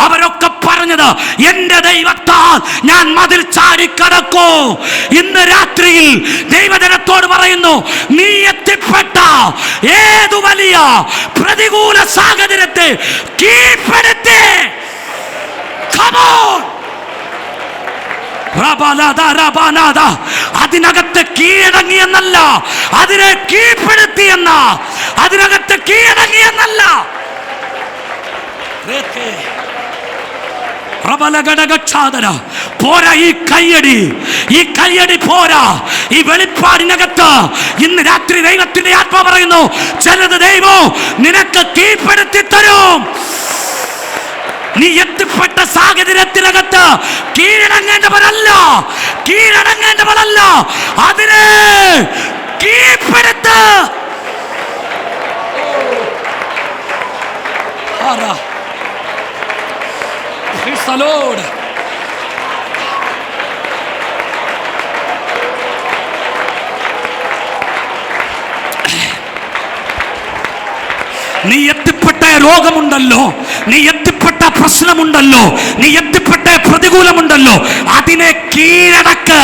അവരൊക്കെ പറഞ്ഞത്, എന്റെ ദൈവത്താൽ ഞാൻ മതിൽ ചാടിക്കടക്കൂ. ഇന്ന് രാത്രിയിൽ ദൈവജനത്തോട് പറയുന്നു, നീ എത്തിപ്പെട്ട ഏതു വലിയ പ്രതികൂല സാഹചര്യത്തെ കീഴ്പ്പെടുത്തി. അതിനകത്ത് കീഴടങ്ങിയെന്നല്ല, അതിനെ കീഴ്പ്പെടുത്തിയെന്ന, അതിനകത്ത് കീഴടങ്ങിയെന്നല്ല. പോരാ ഈ കയ്യടി പോരാ. ഈ വെളിപ്പാടിനകത്ത് ഇന്ന് രാത്രി ദൈവത്തിന്റെ ആത്മാ പറയുന്നു, ചിലത് ദൈവം നിനക്ക് കീഴ്പ്പെടുത്തി തരും. നീ എത്തിപ്പെട്ട സാഹചര്യത്തിനകത്ത് കീഴടങ്ങേണ്ടവരല്ല, അതിനെ കീഴ്പ്പെടുത്ത്. Praise the Lord. നീ എത്തിപ്പെട്ട രോഗമുണ്ടല്ലോ, നീ എത്തിപ്പെട്ട പ്രശ്നമുണ്ടല്ലോ, നീ എത്തിപ്പെട്ട പ്രതികൂലമുണ്ടല്ലോ, അതിനെ കീഴടക്ക്.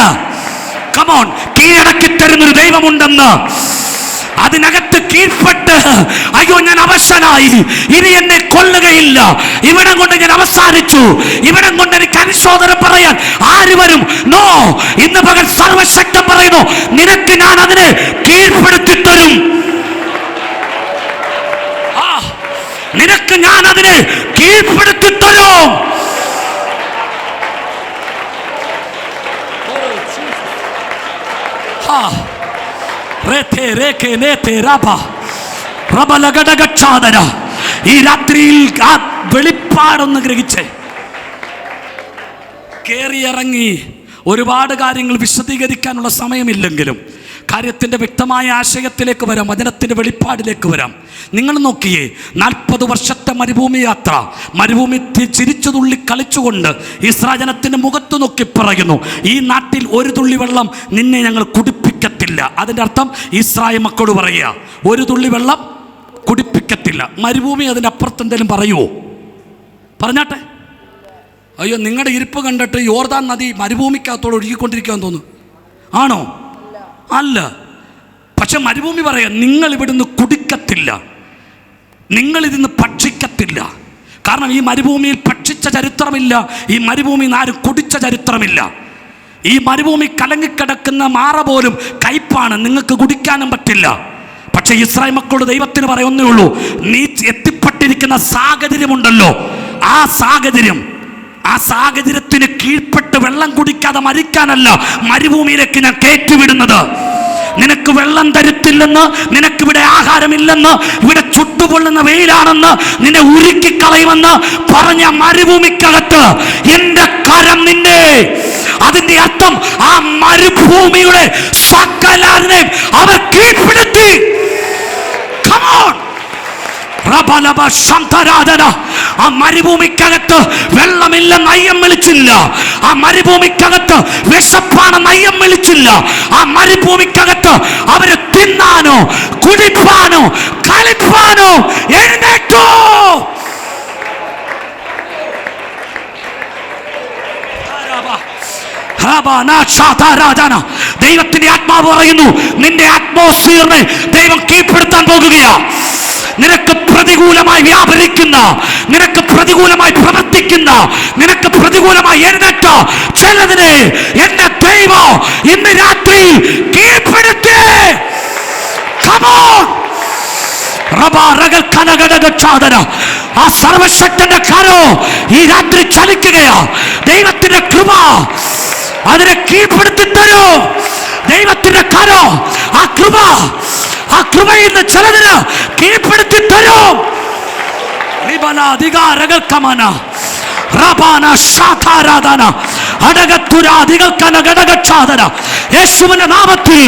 കമോൺ, കീഴടക്കി തരുന്നൊരു ദൈവമുണ്ടെന്ന്. അതിനകത്ത് കീഴ്പ്പെട്ട് അയ്യോ ഞാൻ അവശനായി, ഇനി എന്നെ കൊല്ലുകയില്ല, ഇവിടം കൊണ്ട് ഞാൻ അവസാനിച്ചു, ഇവിടം കൊണ്ട് എനിക്ക് അനുശോചനം പറയാൻ ആര് വരും? നോ. ഇന്ന് പകൽ സർവശക്തൻ പറയുന്നു, നിനക്ക് ഞാൻ അതിനെ കീഴ്പ്പെടുത്തി തരും. നിനക്ക് ഞാൻ അതിനെ കീഴ്പ്പെടുത്തി തരും. ഈ രാത്രിയിൽ ആ വെളിപ്പാടൊന്ന് ഗ്രഹിച്ച് കേറിയിറങ്ങി ഒരുപാട് കാര്യങ്ങൾ വിശദീകരിക്കാനുള്ള സമയമില്ലെങ്കിലും കാര്യത്തിൻ്റെ വ്യക്തമായ ആശയത്തിലേക്ക് വരാം, വചനത്തിൻ്റെ വെളിപ്പാടിലേക്ക് വരാം. നിങ്ങൾ നോക്കിയേ, 40 വർഷത്തെ മരുഭൂമി യാത്ര, മരുഭൂമി ചിരിച്ചു തുള്ളി കളിച്ചുകൊണ്ട് ഇസ്രായേൽ ജനത്തിൻ്റെ മുഖത്ത് നോക്കി പറയുന്നു, ഈ നാട്ടിൽ ഒരു തുള്ളി വെള്ളം നിന്നെ ഞങ്ങൾ കുടിപ്പിക്കത്തില്ല. അതിൻ്റെ അർത്ഥം ഇസ്രായേൽ മക്കളോട് പറയുക, ഒരു തുള്ളി വെള്ളം കുടിപ്പിക്കത്തില്ല. മരുഭൂമി അതിൻ്റെ അപ്പുറത്ത് എന്തെങ്കിലും പറയുമോ? പറഞ്ഞാട്ടെ. അയ്യോ, നിങ്ങളുടെ ഇരിപ്പ് കണ്ടിട്ട് യോർദാൻ നദി മരുഭൂമിക്കകത്തോട് ഒഴുകിക്കൊണ്ടിരിക്കാൻ തോന്നുന്നു. ആണോ? അല്ല. പക്ഷെ മരുഭൂമി പറയാം, നിങ്ങൾ ഇവിടുന്ന് കുടിക്കത്തില്ല, നിങ്ങളിതിന്ന് ഭക്ഷിക്കത്തില്ല. കാരണം ഈ മരുഭൂമിയിൽ ഭക്ഷിച്ച ചരിത്രമില്ല, ഈ ഭൂമി ആരും കുടിച്ച ചരിത്രമില്ല. ഈ മരുഭൂമി കലങ്ങിക്കിടക്കുന്ന മാറ പോലും കയ്പാണ്, നിങ്ങൾക്ക് കുടിക്കാനും പറ്റില്ല. പക്ഷെ ഇസ്രായേൽ മക്കളോട് ദൈവത്തിന് പറയുന്നേ ഉള്ളൂ, നീ എത്തിപ്പെട്ടിരിക്കുന്ന സാഹചര്യമുണ്ടല്ലോ, ആ സാഹചര്യം ആ സാഹചര്യത്തിന് കീഴ്പ്പെട്ട് വെള്ളം കുടിക്കാതെ മരിക്കാനല്ല മരുഭൂമിയിലേക്ക് ഞാൻ കയറ്റിവിടുന്നത്. നിനക്ക് വെള്ളം തരുത്തില്ലെന്ന്, നിനക്കിവിടെ ആഹാരമില്ലെന്ന്, ഇവിടെ ചുട്ടുപൊള്ളുന്ന വെയിലാണെന്ന്, നിന്നെ ഉരുക്കിക്കളയുമെന്ന് പറഞ്ഞ മരുഭൂമിക്കകത്ത് എന്റെ കരം നിന്നെ, അതിന്റെ അർത്ഥം ആ മരുഭൂമിയുടെ സകലതിനെയും അവർ കീഴ്പ്പെടുത്തി. Come on. ആ മരുഭൂമിക്കകത്ത് വെള്ളമില്ലെന്ന് അയ്യം വിളിച്ചില്ല. ആ മരുഭൂമിക്കകത്ത് വിശപ്പാണെന്ന് അയ്യം വിളിച്ചില്ല. ആ മരുഭൂമിക്കകത്ത് അവര് തിന്നാനോ കുടിപ്പാനോ കളിപ്പാനോ എഴുന്നേറ്റോ. ദൈവത്തിന്റെ ആത്മാവ് പറയുന്നു, നിന്റെ അറ്റ്മോസ്ഫിയറിനെ ദൈവം കീഴ്പ്പെടുത്താൻ പോകുകയാ. നിനക്ക് പ്രതികൂലമായി വ്യാപരിക്കുന്ന, നിനക്ക് പ്രതികൂലമായി പ്രവർത്തിക്കുന്ന, നിനക്ക് പ്രതികൂലമായി എഴുന്നേറ്റ ചിലതിനെ എന്റെ ദൈവം ഇന്ന് രാത്രി കീഴ്പ്പെടുത്തി. ആ സർവശക്തന്റെ കരോ ഈ രാത്രി ചലിക്കുകയാ. ദൈവത്തിന്റെ കൃപ അതിനെ കീഴ്പ്പെടുത്തി തരൂ. ദൈവത്തിന്റെ കരോ ആ കൃപയിൽ നിന്ന് ചിലതിന് കീഴ്പ്പെടുത്തി തരും. യേശുവിന്റെ നാമത്തിൽ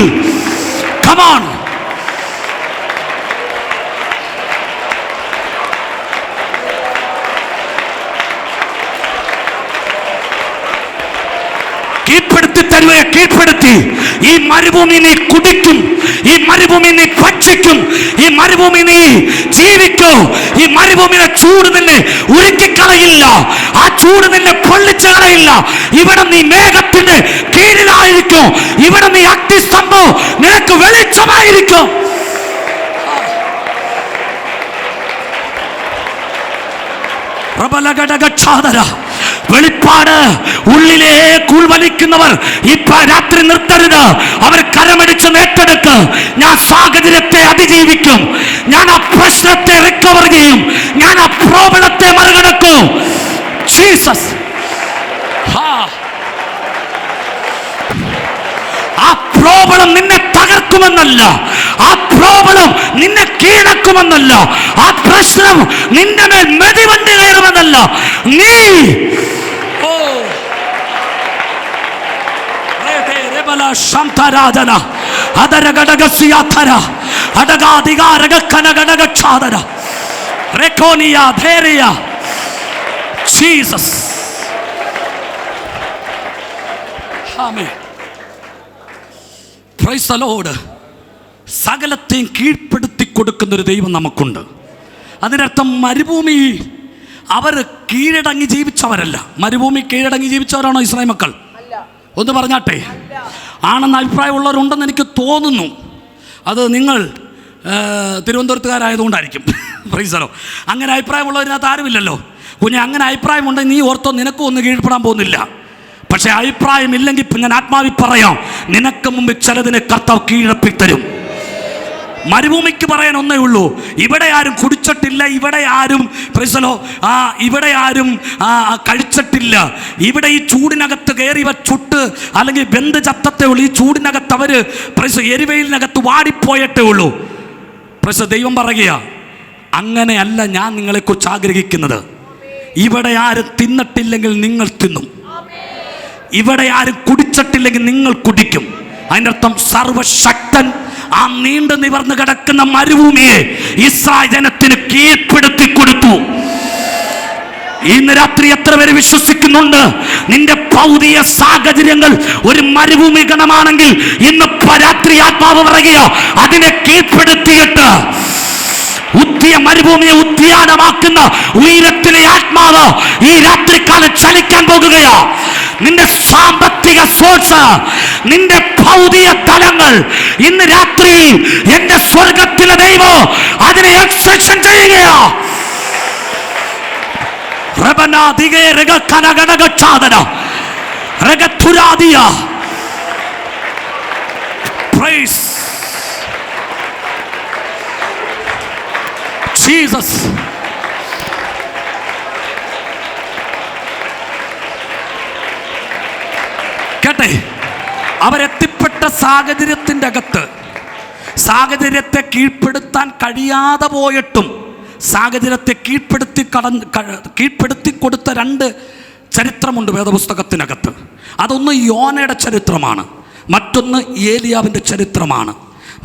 come on. കീഴ്പ്പെടുത്തി തരുവയെ കീഴ്പ്പെടുത്തി. ഈ മരുഭൂമി നീ കുടിക്കും, ഈ മരുഭൂമി നീ ഭക്ഷിക്കും, ഈ മരുഭൂമി നീ ജീവിക്കും. ഈ മരുഭൂമിയുടെ ചൂട് നിന്നെ ഉരുക്കിക്കളയില്ല, ആ ചൂട് നിന്നെ പൊള്ളിച്ചു കളയില്ല. ഇവിടെ നീ മേഘത്തിന്റെ കീഴിലായിരിക്കും, ഇവിടെ നീ അഗ്നിസ്തംഭം നിനക്ക് വെളിച്ചമായിരിക്കും. വെളിപ്പാട് ഉള്ളിലെ ഉൾവലിക്കുന്നവർ ഇപ്പൊ രാത്രി നിർത്തരുത്. അവർ കരമടിച്ച് നേട്ടെടുക്ക്. ഞാൻ സാഹചര്യത്തെ അതിജീവിക്കും, ഞാൻ ആ പ്രശ്നത്തെ റിക്കവർ ചെയ്യും, ഞാൻ ആ പ്രോബ്ലത്തെ മറികടക്കും. ജീസസ്. ആ പ്രോബ്ലം നിന്നെ തകർക്കുമെന്നല്ല, ആ പ്രോബ്ലം നിന്നെ കീഴടക്കുമെന്നല്ല, ആ പ്രശ്നം നിന്റെ മേൽ മെതിവണ്ടി കയറുമെന്നല്ല. നീ Jesus. Amen. Price the Lord. സകലത്തെയും കീഴ്പ്പെടുത്തി കൊടുക്കുന്നൊരു ദൈവം നമുക്കുണ്ട്. അതിനർത്ഥം മരുഭൂമി അവർ കീഴടങ്ങി ജീവിച്ചവരല്ല. മരുഭൂമി കീഴടങ്ങി ജീവിച്ചവരാണോ ഇസ്രായേൽ മക്കൾ? ഒന്ന് പറഞ്ഞാട്ടെ. ആണെന്ന് അഭിപ്രായമുള്ളവരുണ്ടെന്ന് എനിക്ക് തോന്നുന്നു. അത് നിങ്ങൾ തിരുവനന്തപുരത്തുകാരായതുകൊണ്ടായിരിക്കും. പ്രൈസലോ. അങ്ങനെ അഭിപ്രായമുള്ളവരിനകത്ത് ആരുമില്ലല്ലോ കുഞ്ഞെ. അങ്ങനെ അഭിപ്രായമുണ്ടെങ്കിൽ നീ ഓർത്തോ, നിനക്കും ഒന്നും കീഴ്പ്പെടാൻ പോകുന്നില്ല. പക്ഷെ അഭിപ്രായമില്ലെങ്കിൽ ഞാൻ ആത്മാവിൽ പറയാം, നിനക്ക് മുമ്പ് ചിലതിനെ കർത്താവ് കീഴപ്പിത്തരും. മരുഭൂമിക്ക് പറയാൻ ഒന്നേ ഉള്ളൂ, ഇവിടെ ആരും കുടിച്ചിട്ടില്ല, ഇവിടെ ആരും ഇവിടെ ആരും കഴിച്ചിട്ടില്ല. ഇവിടെ ഈ ചൂടിനകത്ത് കയറി ചുട്ട് അല്ലെങ്കിൽ വെന്ത് ചത്തത്തേ ഉള്ളൂ. ഈ ചൂടിനകത്ത് അവര് എരിവെയിലിനകത്ത് വാടിപ്പോയിട്ടേ ഉള്ളൂ. ദൈവം പറയുക, അങ്ങനെയല്ല ഞാൻ നിങ്ങളെക്കുറിച്ച് ആഗ്രഹിക്കുന്നത്. ഇവിടെ ആരും തിന്നിട്ടില്ലെങ്കിൽ നിങ്ങൾ തിന്നും, ഇവിടെ ആരും കുടിച്ചിട്ടില്ലെങ്കിൽ നിങ്ങൾ കുടിക്കും. അതിനർത്ഥം സർവശക്തൻ ആ നീണ്ടു നിവർന്ന് കിടക്കുന്ന മരുഭൂമിയെ ഇസ്രായേൽ ജനത്തിന് കീഴ്പ്പെടുത്തി കൊടുത്തു. ഇന്ന് രാത്രി എത്ര പേര് വിശ്വസിക്കുന്നുണ്ട് നിന്റെ ഭൗതിക സാഹചര്യങ്ങൾ ഒരു മരുഭൂമി ഗണമാണെങ്കിൽ ഇന്ന് രാത്രി ആത്മാവ് പറയുക, അതിനെ കീഴ്പ്പെടുത്തിയിട്ട് മരുഭൂമിയെ ഉദ്യാനമാക്കുന്ന ഉയരത്തിലെ ആത്മാവ് ഈ രാത്രിക്കാലം ചലിക്കാൻ പോകുകയാ. നിന്റെ സാമ്പത്തിക സോഴ്സ്, നിന്റെ ഭൗതിക തലങ്ങൾ ഇന്ന് രാത്രി എന്റെ സ്വർഗത്തിലെ ദൈവം അതിനെ എക്സെപ്ഷൻ ചെയ്യുകയാ. Praise Jesus. അവരെത്തിപ്പെട്ട സാഹചര്യത്തിൻ്റെ അകത്ത് സാഹചര്യത്തെ കീഴ്പ്പെടുത്താൻ കഴിയാതെ പോയിട്ടും സാഹചര്യത്തെ കീഴ്പ്പെടുത്തി കൊടുത്ത രണ്ട് ചരിത്രമുണ്ട് വേദപുസ്തകത്തിനകത്ത്. അതൊന്ന് യോനയുടെ ചരിത്രമാണ്, മറ്റൊന്ന് ഏലിയാവിൻ്റെ ചരിത്രമാണ്.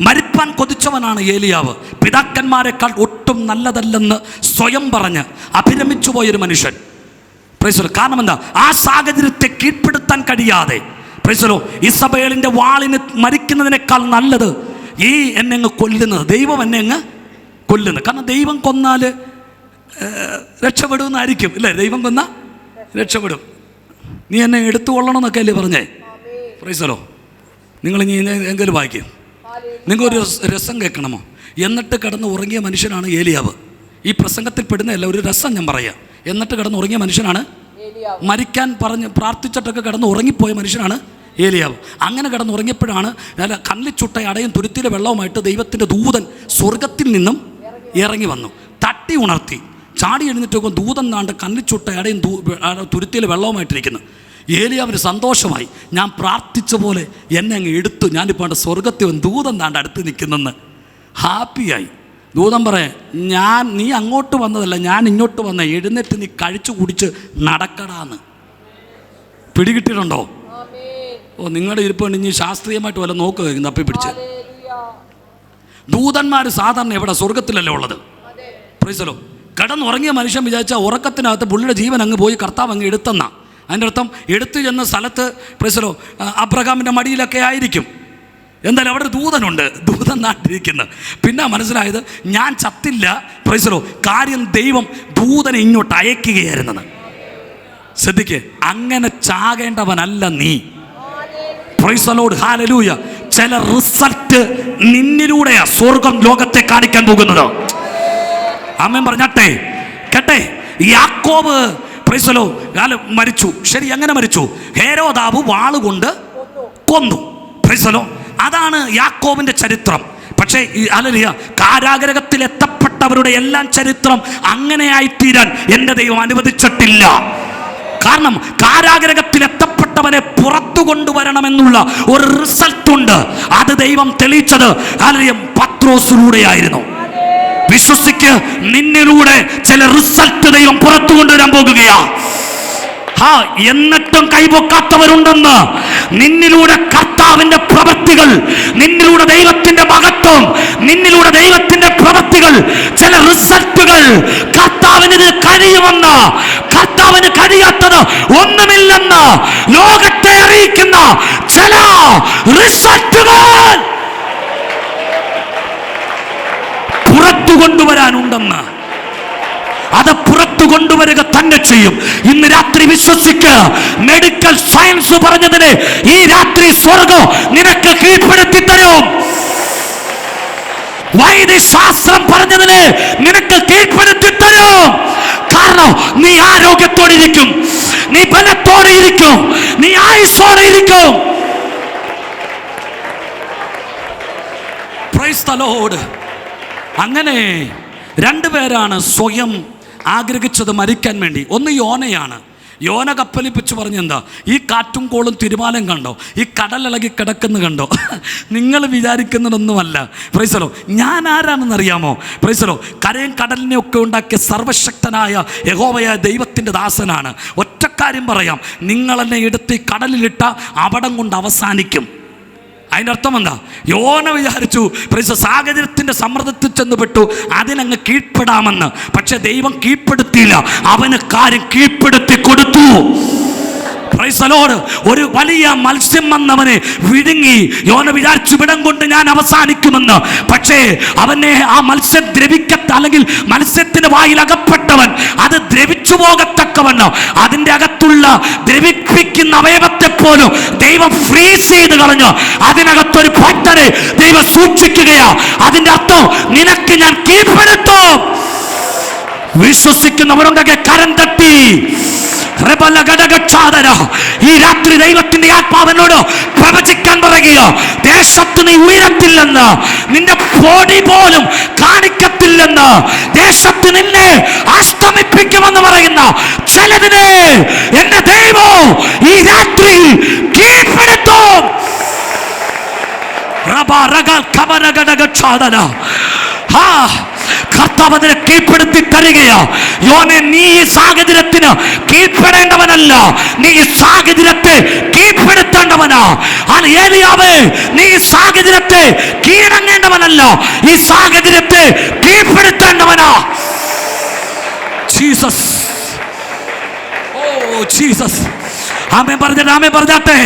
മരിപ്പാൻ കൊതിച്ചവനാണ് ഏലിയാവ്. പിതാക്കന്മാരെക്കാൾ ഒട്ടും നല്ലതല്ലെന്ന് സ്വയം പറഞ്ഞ് അഭിരമിച്ചു പോയൊരു മനുഷ്യൻ. പ്രൈസ്. കാരണം എന്താ? ആ സാഹചര്യത്തെ കീഴ്പ്പെടുത്താൻ കഴിയാതെ, പ്രൈസ്, ഇസബേലിൻ്റെ വാളിന് മരിക്കുന്നതിനേക്കാൾ നല്ലത് ഈ എന്നെ അങ്ങ് കൊല്ലുന്നത്, ദൈവം എന്നെ അങ്ങ് കൊല്ലുന്നത്. കാരണം ദൈവം കൊന്നാൽ രക്ഷപ്പെടുമെന്നായിരിക്കും, ഇല്ലേ? ദൈവം കൊന്നാൽ രക്ഷപ്പെടും, നീ എന്നെ എടുത്തുകൊള്ളണമെന്നൊക്കെ അല്ലേ പറഞ്ഞേ? പ്രൈസലോ. നിങ്ങൾ ഇനി എങ്കിലും വായിക്കും. നിങ്ങൾക്കൊരു രസം കേൾക്കണമോ? എന്നിട്ട് കിടന്ന് ഉറങ്ങിയ മനുഷ്യനാണ് ഏലിയാവ്. ഈ പ്രസംഗത്തിൽ പെടുന്നതല്ല, ഒരു രസം ഞാൻ പറയാം. എന്നിട്ട് കിടന്ന് ഉറങ്ങിയ മനുഷ്യനാണ്, മരിക്കാൻ പറഞ്ഞ് പ്രാർത്ഥിച്ചിട്ടൊക്കെ കിടന്ന് ഉറങ്ങിപ്പോയ മനുഷ്യനാണ് ഏലിയാവ്. അങ്ങനെ കിടന്ന് ഉറങ്ങിയപ്പോഴാണ് കണ്ണിച്ചുട്ട അടയും തുരുത്തിലെ വെള്ളവുമായിട്ട് ദൈവത്തിൻ്റെ ദൂതൻ സ്വർഗത്തിൽ നിന്നും ഇറങ്ങി വന്നു. തട്ടി ഉണർത്തി. ചാടി എഴുന്നേറ്റ് നോക്കും, ദൂതൻ നാണ്ട് കണ്ണിച്ചുട്ട അടയും തുരുത്തിലെ വെള്ളവുമായിട്ടിരിക്കുന്നു. ഏലിയാവിന് സന്തോഷമായി. ഞാൻ പ്രാർത്ഥിച്ച പോലെ എന്നെ അങ്ങ് എടുത്തു, ഞാനിപ്പോൾ സ്വർഗത്തിൽ ദൂതൻ നാണ്ട് അടുത്ത് നിൽക്കുന്നെന്ന് ഹാപ്പിയായി. ദൂതൻ പറയാം, നീ അങ്ങോട്ട് വന്നതല്ല, ഞാൻ ഇങ്ങോട്ട് വന്ന, എഴുന്നേറ്റ് നീ കഴിച്ചു കുടിച്ച് നടക്കടാന്ന്. പിടികിട്ടിട്ടുണ്ടോ? ഓ, നിങ്ങളുടെ ഇരിപ്പുണ്ട്. ഇനി ശാസ്ത്രീയമായിട്ട് വല്ല നോക്കുക തപ്പി പിടിച്ച്. ദൂതന്മാർ സാധാരണ എവിടെ? സ്വർഗത്തിലല്ലേ ഉള്ളത്. പ്രൈസലോ. കിടന്നുറങ്ങിയ മനുഷ്യൻ വിചാരിച്ചാൽ ഉറക്കത്തിനകത്ത് പുള്ളിയുടെ ജീവൻ അങ്ങ് പോയി കർത്താവ് അങ്ങ് എടുത്തെന്നാ. അതിൻ്റെ അർത്ഥം എടുത്തു ചെന്ന സ്ഥലത്ത്, പ്രൈസലോ, അബ്രഹാമിൻ്റെ മടിയിലൊക്കെ ആയിരിക്കും. എന്തായാലും അവിടെ ദൂതനുണ്ട്, ദൂതൻ നാട്ടിരിക്കുന്നത്. പിന്നെ മനസ്സിലായത് ഞാൻ ചത്തില്ല, പ്രൈസലോ, കാര്യം ദൈവം ദൂതനെ ഇങ്ങോട്ട് അയക്കുകയായിരുന്നത്. ശ്രദ്ധിക്ക്, അങ്ങനെ ചാകേണ്ടവനല്ല നീ. Praise lord, hallelujah. ചില റിസൾട്ട് നിന്നിലൂടെയാ സ്വർഗം ലോകത്തെ കാണിക്കാൻ പോകുന്നത്. ആമേൻ പറഞ്ഞാട്ടെ, കേട്ടെ. യാക്കോബ്, പ്രൈസ് ലോർഡ്, മരിച്ചു. ശരി, എങ്ങനെ മരിച്ചു? ഹേരോദാവ് വാളുകൊണ്ട് കൊന്നു. പ്രൈസ് ലോർഡ്, അതാണ് യാക്കോബിന്റെ ചരിത്രം. പക്ഷേ ഹല്ലേലൂയ, കാരാഗൃഹത്തിൽ എത്തപ്പെട്ടവരുടെ എല്ലാം ചരിത്രം അങ്ങനെയായിത്തീരാൻ എൻ്റെ ദൈവം അനുവദിച്ചിട്ടില്ല. കാരണം കാരാഗൃഹത്തിൽ എത്തപ്പെട്ടവനെ പുറത്തു കൊണ്ടുവരണമെന്നുള്ള ഒരു റിസൾട്ട് ഉണ്ട്. അത് ദൈവം തെളിയിച്ചത് ഹല്ലേലൂയ പത്രോസിലൂടെയായിരുന്നു. വിശ്വസിക്ക്, നിന്നിലൂടെ ചില റിസൾട്ട് ദൈവം പുറത്തു കൊണ്ടുവരാൻ പോകുകയാ. എന്നിട്ടും കൈപൊക്കാത്തവരുണ്ടെന്ന്. നിന്നിലൂടെ കർത്താവിന്റെ പ്രവൃത്തികൾ, നിന്നിലൂടെ ദൈവത്തിന്റെ മഹത്വം, നിന്നിലൂടെ ദൈവത്തിന്റെ പ്രവൃത്തികൾ, ചില റിസൾട്ടുകൾ കർത്താവിന് കഴിയുമെന്ന്, കർത്താവിന് കഴിയാത്തത് ഒന്നുമില്ലെന്ന് ലോകത്തെ അറിയിക്കുന്ന ചില റിസൾട്ടുകൾ പുറത്തു കൊണ്ടുവരാനുണ്ടെന്ന്. അത് പുറത്തു കൊണ്ടുവരിക തന്നെ ചെയ്യും. ഇന്ന് രാത്രി വിശ്വസിക്ക്. മെഡിക്കൽ സയൻസ് പറഞ്ഞതിന് ഈ രാത്രി സ്വർഗം നിനക്ക് കീഴ്പ്പെടുത്തി തരും. വൈദ്യശാസ്ത്രം പറഞ്ഞതിന് നിനക്ക് കീഴ്പ്പെടുത്തി തരും. കാരണം നീ ആരോഗ്യത്തോടെ ഇരിക്കും, നീ ബലത്തോടെ ഇരിക്കും, നീ ആയുസ്സോടെ ഇരിക്കും. Price the Lord. അങ്ങനെ രണ്ടുപേരാണ് സ്വയം ആഗ്രഹിച്ചത് മരിക്കാൻ വേണ്ടി. ഒന്ന് യോനയാണ്. യോന കപ്പലിപ്പിച്ച് പറഞ്ഞെന്താ, ഈ കാറ്റും കോളും തിരുമാലം കണ്ടോ, ഈ കടലിളകി കിടക്കുന്ന കണ്ടോ, നിങ്ങൾ വിചാരിക്കുന്നതൊന്നുമല്ല. പ്രൈസലോ, ഞാൻ ആരാണെന്നറിയാമോ? പ്രൈസലോ, കരയും കടലിനെ ഒക്കെ ഉണ്ടാക്കിയ സർവശക്തനായ യഹോവയായ ദൈവത്തിൻ്റെ ദാസനാണ്. ഒറ്റക്കാര്യം പറയാം, നിങ്ങളെന്നെ എടുത്ത് ഈ കടലിലിട്ട അവിടം കൊണ്ട് അവസാനിക്കും. അതിൻ്റെ അർത്ഥം എന്താ? യോന വിചാരിച്ചു, സാഹചര്യത്തിൻ്റെ സമ്മർദ്ദത്തിൽ ചെന്നുപെട്ടു, അതിനങ്ങ് കീഴ്പ്പെടാമെന്ന്. പക്ഷെ ദൈവം കീഴ്പ്പെടുത്തിയില്ല, അവന് കാര്യം കീഴ്പ്പെടുത്തി കൊടുത്തു. Price the Lord. ഒരു വലിയ മത്സ്യം വന്നവനെ വിഴുങ്ങി. യോന വിചാരിച്ചു വിടം കൊണ്ട് ഞാൻ അവസാനിക്കുമെന്ന്. പക്ഷേ അവനെ ആ മത്സ്യം അല്ലെങ്കിൽ മത്സ്യത്തിന് വായിൽ അകപ്പെട്ടവൻ അത് ദ്രവിച്ചു പോകത്തക്കവണ്ണം അതിൻ്റെ അകത്തുള്ള ദ്രവിപ്പിക്കുന്ന അവയവത്തെ പോലും ദൈവം ഫ്രീസ് ചെയ്ത് കളഞ്ഞു. അതിനകത്തൊരു ഭക്തനെ ദൈവം സൂക്ഷിക്കുകയാ. അതിൻ്റെ അർത്ഥം നിനക്ക് ഞാൻ കീഴ്പ്പെടുത്തും. വിശ്വസിക്കുന്നവരുണ്ടെങ്കിൽ കരം തട്ടി. ഈ രാത്രി ദൈവത്തിന്റെ ആത്മാവിനോട് പ്രവചിക്കാൻ പറയുക, ദേശത്ത് നീ ഉയരത്തില്ലെന്ന്, നിന്റെ പൊടി പോലും കാണിക്കത്തില്ലെന്ന്, ദേശത്ത് നിന്നെ അസ്തമിപ്പിക്കുമെന്ന് പറയുന്ന ചിലതിനെ എന്റെ ദൈവം ഈ രാത്രി കീഴ്പ്പെടുത്തും. കർത്താവ് അതിനെ കീഴ്പ്പെടുത്തി തരികയോ. യോനെ, നീ ഈ സാഹചര്യത്തിന് കീഴ്പ്പെടേണ്ടവനല്ല, നീ ഈ സാഹചര്യത്തെ കീഴ്പ്പെടുത്തേണ്ടവനാ. ഏലിയാവേ, നീ ഈ സാഹചര്യത്തെ കീഴടങ്ങേണ്ടവനല്ല, ഈ സാഹചര്യത്തെ കീഴ്പ്പെടുത്തേണ്ടവനാ. Jesus, oh Jesus. ആമേൻ പറഞ്ഞാട്ടെ.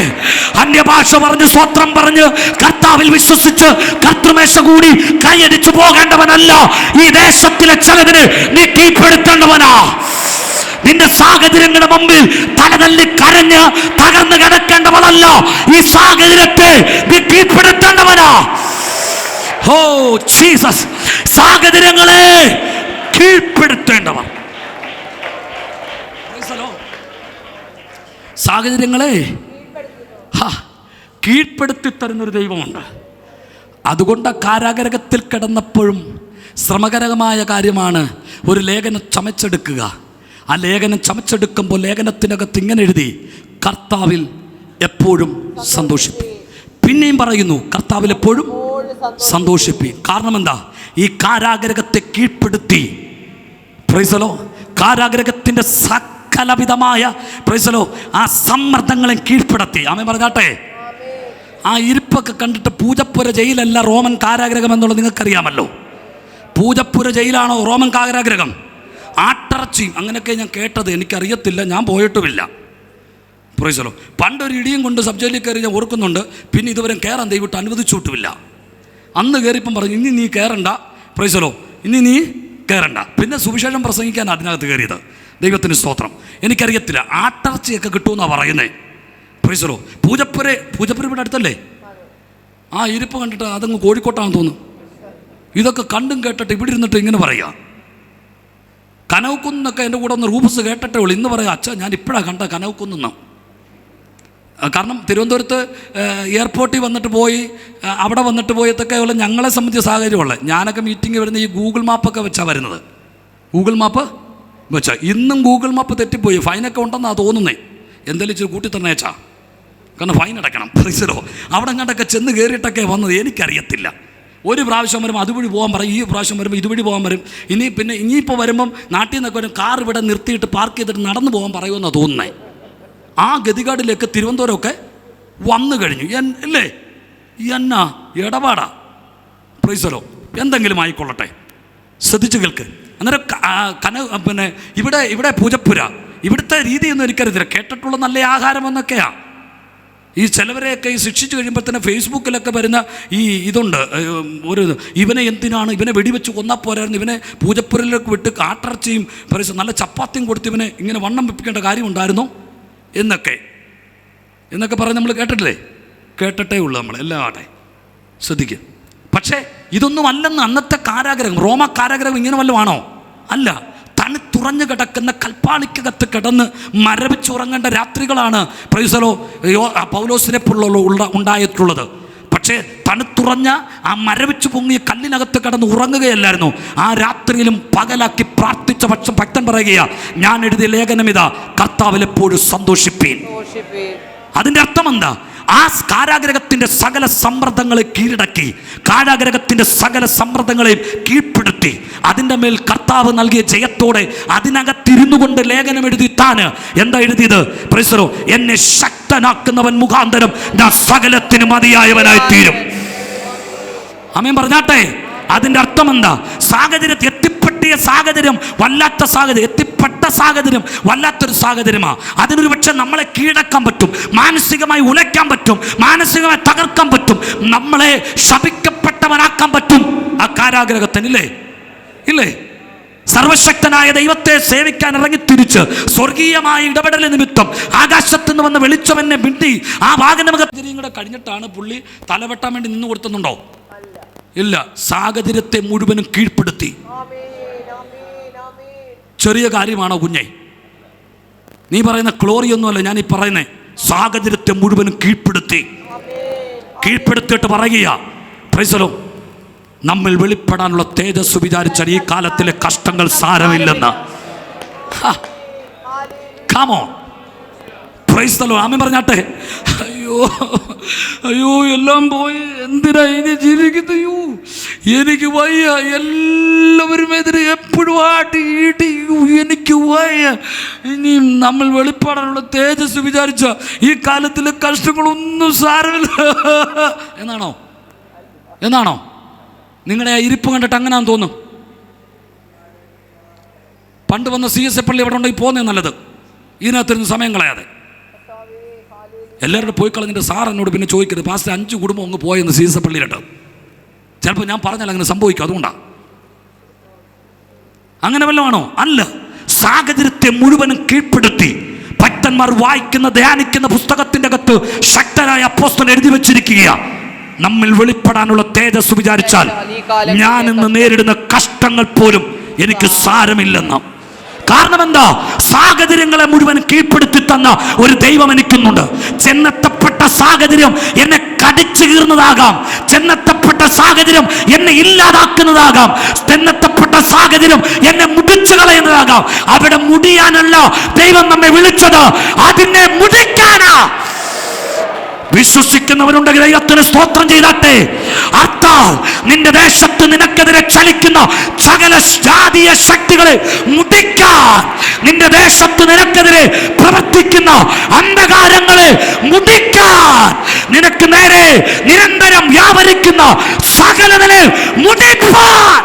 അന്യഭാഷ പറഞ്ഞ് സ്വത്രം പറഞ്ഞ് കർത്താവിൽ വിശ്വസിച്ച് കർത്തൃമേശ കൂടി കൈയടിച്ചു പോകേണ്ടവനല്ല. ഈ ദേശത്തിലെ ചിലതിന് നീ കീഴ്പ്പെടുത്തേണ്ടവനാ. നിന്റെ സാഹചര്യങ്ങളുടെ മുമ്പിൽ തലതല്ലി കരഞ്ഞ് തകർന്നു കിടക്കേണ്ടവനല്ല, ഈ സാഹചര്യത്തെ നീ കീഴ്പ്പെടുത്തേണ്ടവനാ. Oh Jesus. സാഹചര്യങ്ങളെ കീഴ്പ്പെടുത്തേണ്ടവൻ. സാഹചര്യങ്ങളെ കീഴ്പ്പെടുത്തി തരുന്നൊരു ദൈവമുണ്ട്. അതുകൊണ്ട് കാരാഗ്രഹത്തിൽ കിടന്നപ്പോഴും ശ്രമകരമായ കാര്യമാണ് ഒരു ലേഖനം ചമച്ചെടുക്കുക. ആ ലേഖനം ചമച്ചെടുക്കുമ്പോൾ ലേഖനത്തിനകത്ത് ഇങ്ങനെ എഴുതി, കർത്താവിൽ എപ്പോഴും സന്തോഷിപ്പി. പിന്നെയും പറയുന്നു, കർത്താവിൽ എപ്പോഴും സന്തോഷിപ്പി. കാരണം എന്താ? ഈ കാരാഗ്രഹത്തെ കീഴ്പ്പെടുത്തി, പ്രൈസലോ, കാരാഗ്രഹത്തിൻ്റെ സകലവിധമായ പ്രൈസലോ ആ സമ്മർദ്ദങ്ങളെ കീഴ്പ്പെടുത്തി. ആമേൻ പറഞ്ഞാട്ടെ. ആ ഇരിപ്പൊക്കെ കണ്ടിട്ട് പൂജപ്പുര ജയിലല്ല റോമൻ കാരാഗ്രഹം എന്നുള്ളത് നിങ്ങൾക്കറിയാമല്ലോ. പൂജപ്പുര ജയിലാണോ റോമൻ കാരാഗ്രഹം? ആട്ടിറച്ചിയും അങ്ങനെയൊക്കെ ഞാൻ കേട്ടത്, എനിക്കറിയത്തില്ല, ഞാൻ പോയിട്ടുമില്ല. പ്രൈസലോ. പണ്ടൊരു ഇടിയും കൊണ്ട് സബ് ജയിലിൽ കയറി ഞാൻ ഓർക്കുന്നുണ്ട്. പിന്നെ ഇതുവരെ കയറാൻ ദൈവം അനുവദിച്ചുവിട്ടുമില്ല. അന്ന് കയറിപ്പം പറഞ്ഞു, ഇനി നീ കയറണ്ട, പ്രൈസലോ, ഇനി നീ കയറണ്ട. പിന്നെ സുവിശേഷം പ്രസംഗിക്കാൻ അതിനകത്ത് കയറിയത്. ദൈവത്തിന് സ്തോത്രം. എനിക്കറിയത്തില്ല, ആട്ടിറച്ചിയൊക്കെ കിട്ടുമെന്നാണ് പറയുന്നത്. പ്രൈസലോ. പൂജപ്പുര ഇവിടെ അടുത്തല്ലേ? ആ ഇരിപ്പ് കണ്ടിട്ട് അതങ്ങ് കോഴിക്കോട്ടാണെന്ന് തോന്നുന്നു. ഇതൊക്കെ കണ്ടും കേട്ടിട്ട് ഇവിടെ ഇരുന്നിട്ട് ഇങ്ങനെ പറയുക. കനവക്കുന്നൊക്കെ എൻ്റെ കൂടെ ഒന്ന് റൂഫസ് കേട്ടിട്ടേ ഉള്ളൂ. ഇന്ന് പറയാം, അച്ഛാ ഞാൻ ഇപ്പോഴാണ് കണ്ട കനവക്കുന്നെന്ന്. കാരണം തിരുവനന്തപുരത്ത് എയർപോർട്ടിൽ വന്നിട്ട് പോയി, അവിടെ വന്നിട്ട് പോയതൊക്കെ ഉള്ള ഞങ്ങളെ സംബന്ധിച്ച സാഹചര്യമുള്ളത്. ഞാനൊക്കെ മീറ്റിംഗ് വരുന്ന ഈ ഗൂഗിൾ മാപ്പൊക്കെ വെച്ചാണ് വരുന്നത്. ഗൂഗിൾ മാപ്പ് വെച്ചാൽ ഇന്നും ഗൂഗിൾ മാപ്പ് തെറ്റിപ്പോയി. ഫൈനൊക്കെ ഉണ്ടെന്നാണ് തോന്നുന്നേ. എന്തെങ്കിലും ഇച്ചിരി കൂട്ടി തന്നേച്ചാ, കാരണം ഫൈൻ അടയ്ക്കണം. പ്രൈസലോ. അവിടെ കണ്ടൊക്കെ ചെന്ന് കയറിയിട്ടൊക്കെ വന്നത് എനിക്കറിയത്തില്ല. ഒരു പ്രാവശ്യം വരുമ്പോൾ അതുവഴി പോകാൻ പറയും, ഈ പ്രാവശ്യം വരുമ്പോൾ ഇതുവഴി പോകാൻ വരും. ഇനിയിപ്പോൾ വരുമ്പം നാട്ടിൽ നിന്നൊക്കെ വരും, കാർ ഇവിടെ നിർത്തിയിട്ട് പാർക്ക് ചെയ്തിട്ട് നടന്നു പോകാൻ പറയുമെന്നാണ് തോന്നുന്നത്. ആ ഗതികാടിലേക്ക് തിരുവനന്തപുരമൊക്കെ വന്നു കഴിഞ്ഞു. അല്ലേ, എന്നാ ഇടപാടാ. പ്രൈസലോ. എന്തെങ്കിലും ആയിക്കൊള്ളട്ടെ, ശ്രദ്ധിച്ചു കേൾക്ക്. അന്നേരം പിന്നെ ഇവിടെ പൂജപ്പുര, ഇവിടുത്തെ രീതിയൊന്നും എനിക്കറിയത്തില്ല. കേട്ടിട്ടുള്ള നല്ല ആഹാരമെന്നൊക്കെയാ. ഈ ചിലവരെയൊക്കെ ഈ ശിക്ഷിച്ചു കഴിയുമ്പോൾ തന്നെ ഫേസ്ബുക്കിലൊക്കെ വരുന്ന ഈ ഇതുണ്ട്, ഒരു ഇവനെ എന്തിനാണ്, ഇവനെ വെടിവെച്ച് കൊന്നാൽ പോരായിരുന്നു, ഇവനെ പൂജപ്പുരയിലേക്ക് വിട്ട് കാട്ടിറച്ചിയും നല്ല ചപ്പാത്തിയും കൊടുത്ത് ഇവനെ ഇങ്ങനെ വണ്ണം വെപ്പിക്കേണ്ട കാര്യമുണ്ടായിരുന്നു എന്നൊക്കെ പറഞ്ഞ് നമ്മൾ കേട്ടിട്ടില്ലേ? കേട്ടിട്ടേ ഉള്ളൂ നമ്മൾ എല്ലാം. ആട്ടെ, ശ്രദ്ധിക്കുക. പക്ഷേ ഇതൊന്നും അല്ലെന്ന് അന്നത്തെ കാരാഗ്രഹം, റോമ കാരാഗ്രഹം ഇങ്ങനെ വല്ലതുമാണോ? അല്ല. തണുത്തുറഞ്ഞു കിടക്കുന്ന കൽപ്പാളിക്കകത്ത് കിടന്ന് മരവിച്ചുറങ്ങേണ്ട രാത്രികളാണ് പ്രൈസലോ പൗലോസിനെ പോലുള്ള ഉണ്ടായിട്ടുള്ളത്. പക്ഷേ തണുത്തുറഞ്ഞ ആ മരവിച്ചു പൊങ്ങിയ കല്ലിനകത്ത് കിടന്ന് ഉറങ്ങുകയല്ലായിരുന്നു. ആ രാത്രിയിലും പകലാക്കി പ്രാർത്ഥിച്ച പക്ഷം ഭക്തൻ പറയുകയാ, ഞാൻ എഴുതിയ ലേഖനം ഇതാ, കർത്താവിൽ എപ്പോഴും സന്തോഷിപ്പീൻ. അതിൻ്റെ അർത്ഥം എന്താ? ആ കാരാഗ്രഹത്തിൻ്റെ സകല സമ്മർദ്ദങ്ങളെ കീഴടക്കി, കാരാഗ്രഹത്തിൻ്റെ സകല സമ്മർദ്ദങ്ങളെയും കീഴ്പ്പെടുത്തി, അതിൻ്റെ മേൽ കർത്താവ് നൽകിയ ജയത്തോടെ അതിനകത്തിരുന്നു കൊണ്ട് ലേഖനം എഴുതി. താന് എന്താ എഴുതിയത്? പ്രൈസലോ, എന്നെ ശക്തനാക്കുന്നവൻ മുഖാന്തരം ഞാൻ സകലത്തിന് മതിയായവനായി തീരും. ആമേൻ പറഞ്ഞാട്ടെ. അതിൻ്റെ അർത്ഥം എന്താ? സാഹചര്യത്തിൽ എത്തിപ്പെട്ടിയ സാഹചര്യം വല്ലാത്ത സാഹചര്യം, എത്തിപ്പെട്ട സാഹചര്യം വല്ലാത്തൊരു സാഹചര്യമാണ്. അതിനൊരു പക്ഷെ നമ്മളെ കീഴടക്കാൻ പറ്റും, മാനസികമായി ഉലയ്ക്കാൻ പറ്റും, മാനസികമായി തകർക്കാൻ പറ്റും, നമ്മളെ ശപിക്കപ്പെട്ടവനാക്കാൻ പറ്റും ആ കാരാഗ്രഹത്തിന്. ഇല്ലേ? സർവശക്തനായ ദൈവത്തെ സേവിക്കാൻ ഇറങ്ങി തിരിച്ച് സ്വർഗീയമായ ഇടപെടൽ നിമിത്തം ആകാശത്ത് നിന്ന് വന്ന് വെളിച്ചമെന്നെ മിണ്ടി ആ വാഹനമകത്തിരിയും കൂടെ കഴിഞ്ഞിട്ടാണ് പുള്ളി തലവെട്ടാൻ വേണ്ടി നിന്ന് കൊടുത്തുന്നുണ്ടോ? ഇല്ല. സാഹചര്യത്തെ മുഴുവനും കീഴ്പ്പെടുത്തി. ചെറിയ കാര്യമാണോ കുഞ്ഞെ? നീ പറയുന്ന ഗ്ലോറിയൊന്നുമല്ല ഞാൻ ഈ പറയുന്നത്. സാഹചര്യത്തെ മുഴുവനും കീഴ്പ്പെടുത്തിയിട്ട് പറയുക, പ്രൈസലോ, നമ്മൾ വെളിപ്പെടാനുള്ള തേജസ് വിചാരിച്ചാൽ ഈ കാലത്തിലെ കഷ്ടങ്ങൾ സാരമില്ലെന്ന്. കാമോ, പ്രൈസ് ദി ലോർഡ്. ആമേൻ പറഞ്ഞാട്ടെ. അയ്യോ അയ്യോ എല്ലാം പോയി, എന്തിനാ ഇനി ജീവിക്കുന്നത്? അയ്യോ എനിക്ക് വയ്യ, എല്ലാവരും എതിരെ എപ്പോഴും ആട്ടി ഈട്ടി, എനിക്ക് വയ്യ. ഇനിയും നമ്മൾ വെളിപ്പാടാനുള്ള തേജസ് വിചാരിച്ച ഈ കാലത്തിലെ കഷ്ടങ്ങളൊന്നും സാരമില്ല എന്നാണോ നിങ്ങളുടെ ആ ഇരിപ്പ് കണ്ടിട്ട് അങ്ങനെയാന്ന് തോന്നും. പണ്ട് വന്ന CSA പള്ളി അവിടെ ഉണ്ടെങ്കിൽ പോകുന്നേ നല്ലത്, ഇതിനകത്തിരുന്ന് സമയം കളയാതെ. എല്ലാവരും പോയി കളഞ്ഞിട്ട് സാർ എന്നോട് പിന്നെ ചോദിക്കരുത്, പാസ്റ്റർ 5 കുടുംബം അങ്ങ് പോയെന്ന് CSA പള്ളിയിലിട്ട്. ചിലപ്പോൾ ഞാൻ പറഞ്ഞാൽ അങ്ങനെ സംഭവിക്കും, അതുകൊണ്ടാണ്. അങ്ങനെ വല്ലതാണോ? അല്ല. സാഹചര്യത്തെ മുഴുവനും കീഴ്പ്പെടുത്തി ഭക്തന്മാർ വായിക്കുന്ന ധ്യാനിക്കുന്ന പുസ്തകത്തിന്റെ അകത്ത് ശക്തനായ അപ്പോസ്തലൻ എഴുതി വെച്ചിരിക്കുകയാണ്, നമ്മിൽ വെളിപ്പെടാനുള്ള തേജസ് വിചാരിച്ചാൽ ഞാൻ ഇന്ന് നേരിടുന്ന കഷ്ടങ്ങൾ പോലും എനിക്ക് സാരമില്ലെന്ന്. കാരണം എന്താ? സാഹചര്യങ്ങളെ മുഴുവൻ കീഴ്പ്പെടുത്തി തന്ന ഒരു ദൈവം എനിക്കുന്നുണ്ട്. ചെന്നെത്തപ്പെട്ട സാഹചര്യം എന്നെ കടിച്ചു കീറുന്നതാകാം, ചെന്നെത്തപ്പെട്ട സാഹചര്യം എന്നെ ഇല്ലാതാക്കുന്നതാകാം, ചെന്നെത്തപ്പെട്ട സാഹചര്യം എന്നെ മുടിച്ചു കളയുന്നതാകാം. അവിടെ മുടിയാനല്ല ദൈവം നമ്മെ വിളിച്ചത്, അതിനെ മുടിക്കാനാ. വിശ്വസിക്കുന്നവരുണ്ടെങ്കിൽ ദൈവത്തിന് സ്തോത്രം ചെയ്താട്ടെ. അർത്ഥാൽ നിന്റെ ദേശത്ത് നിനക്കെതിരെ ചലിക്കുന്ന സകല ജാതീയ ശക്തികളെ മുടിക്കാൻ, നിന്റെ ദേശത്ത് നിനക്കെതിരെ പ്രവർത്തിക്കുന്ന അന്ധകാരങ്ങളെ മുടിക്കാൻ, നിനക്ക് നേരെ നിരന്തരം വ്യാപരിക്കുന്ന സകലതിനെ മുടിക്കാൻ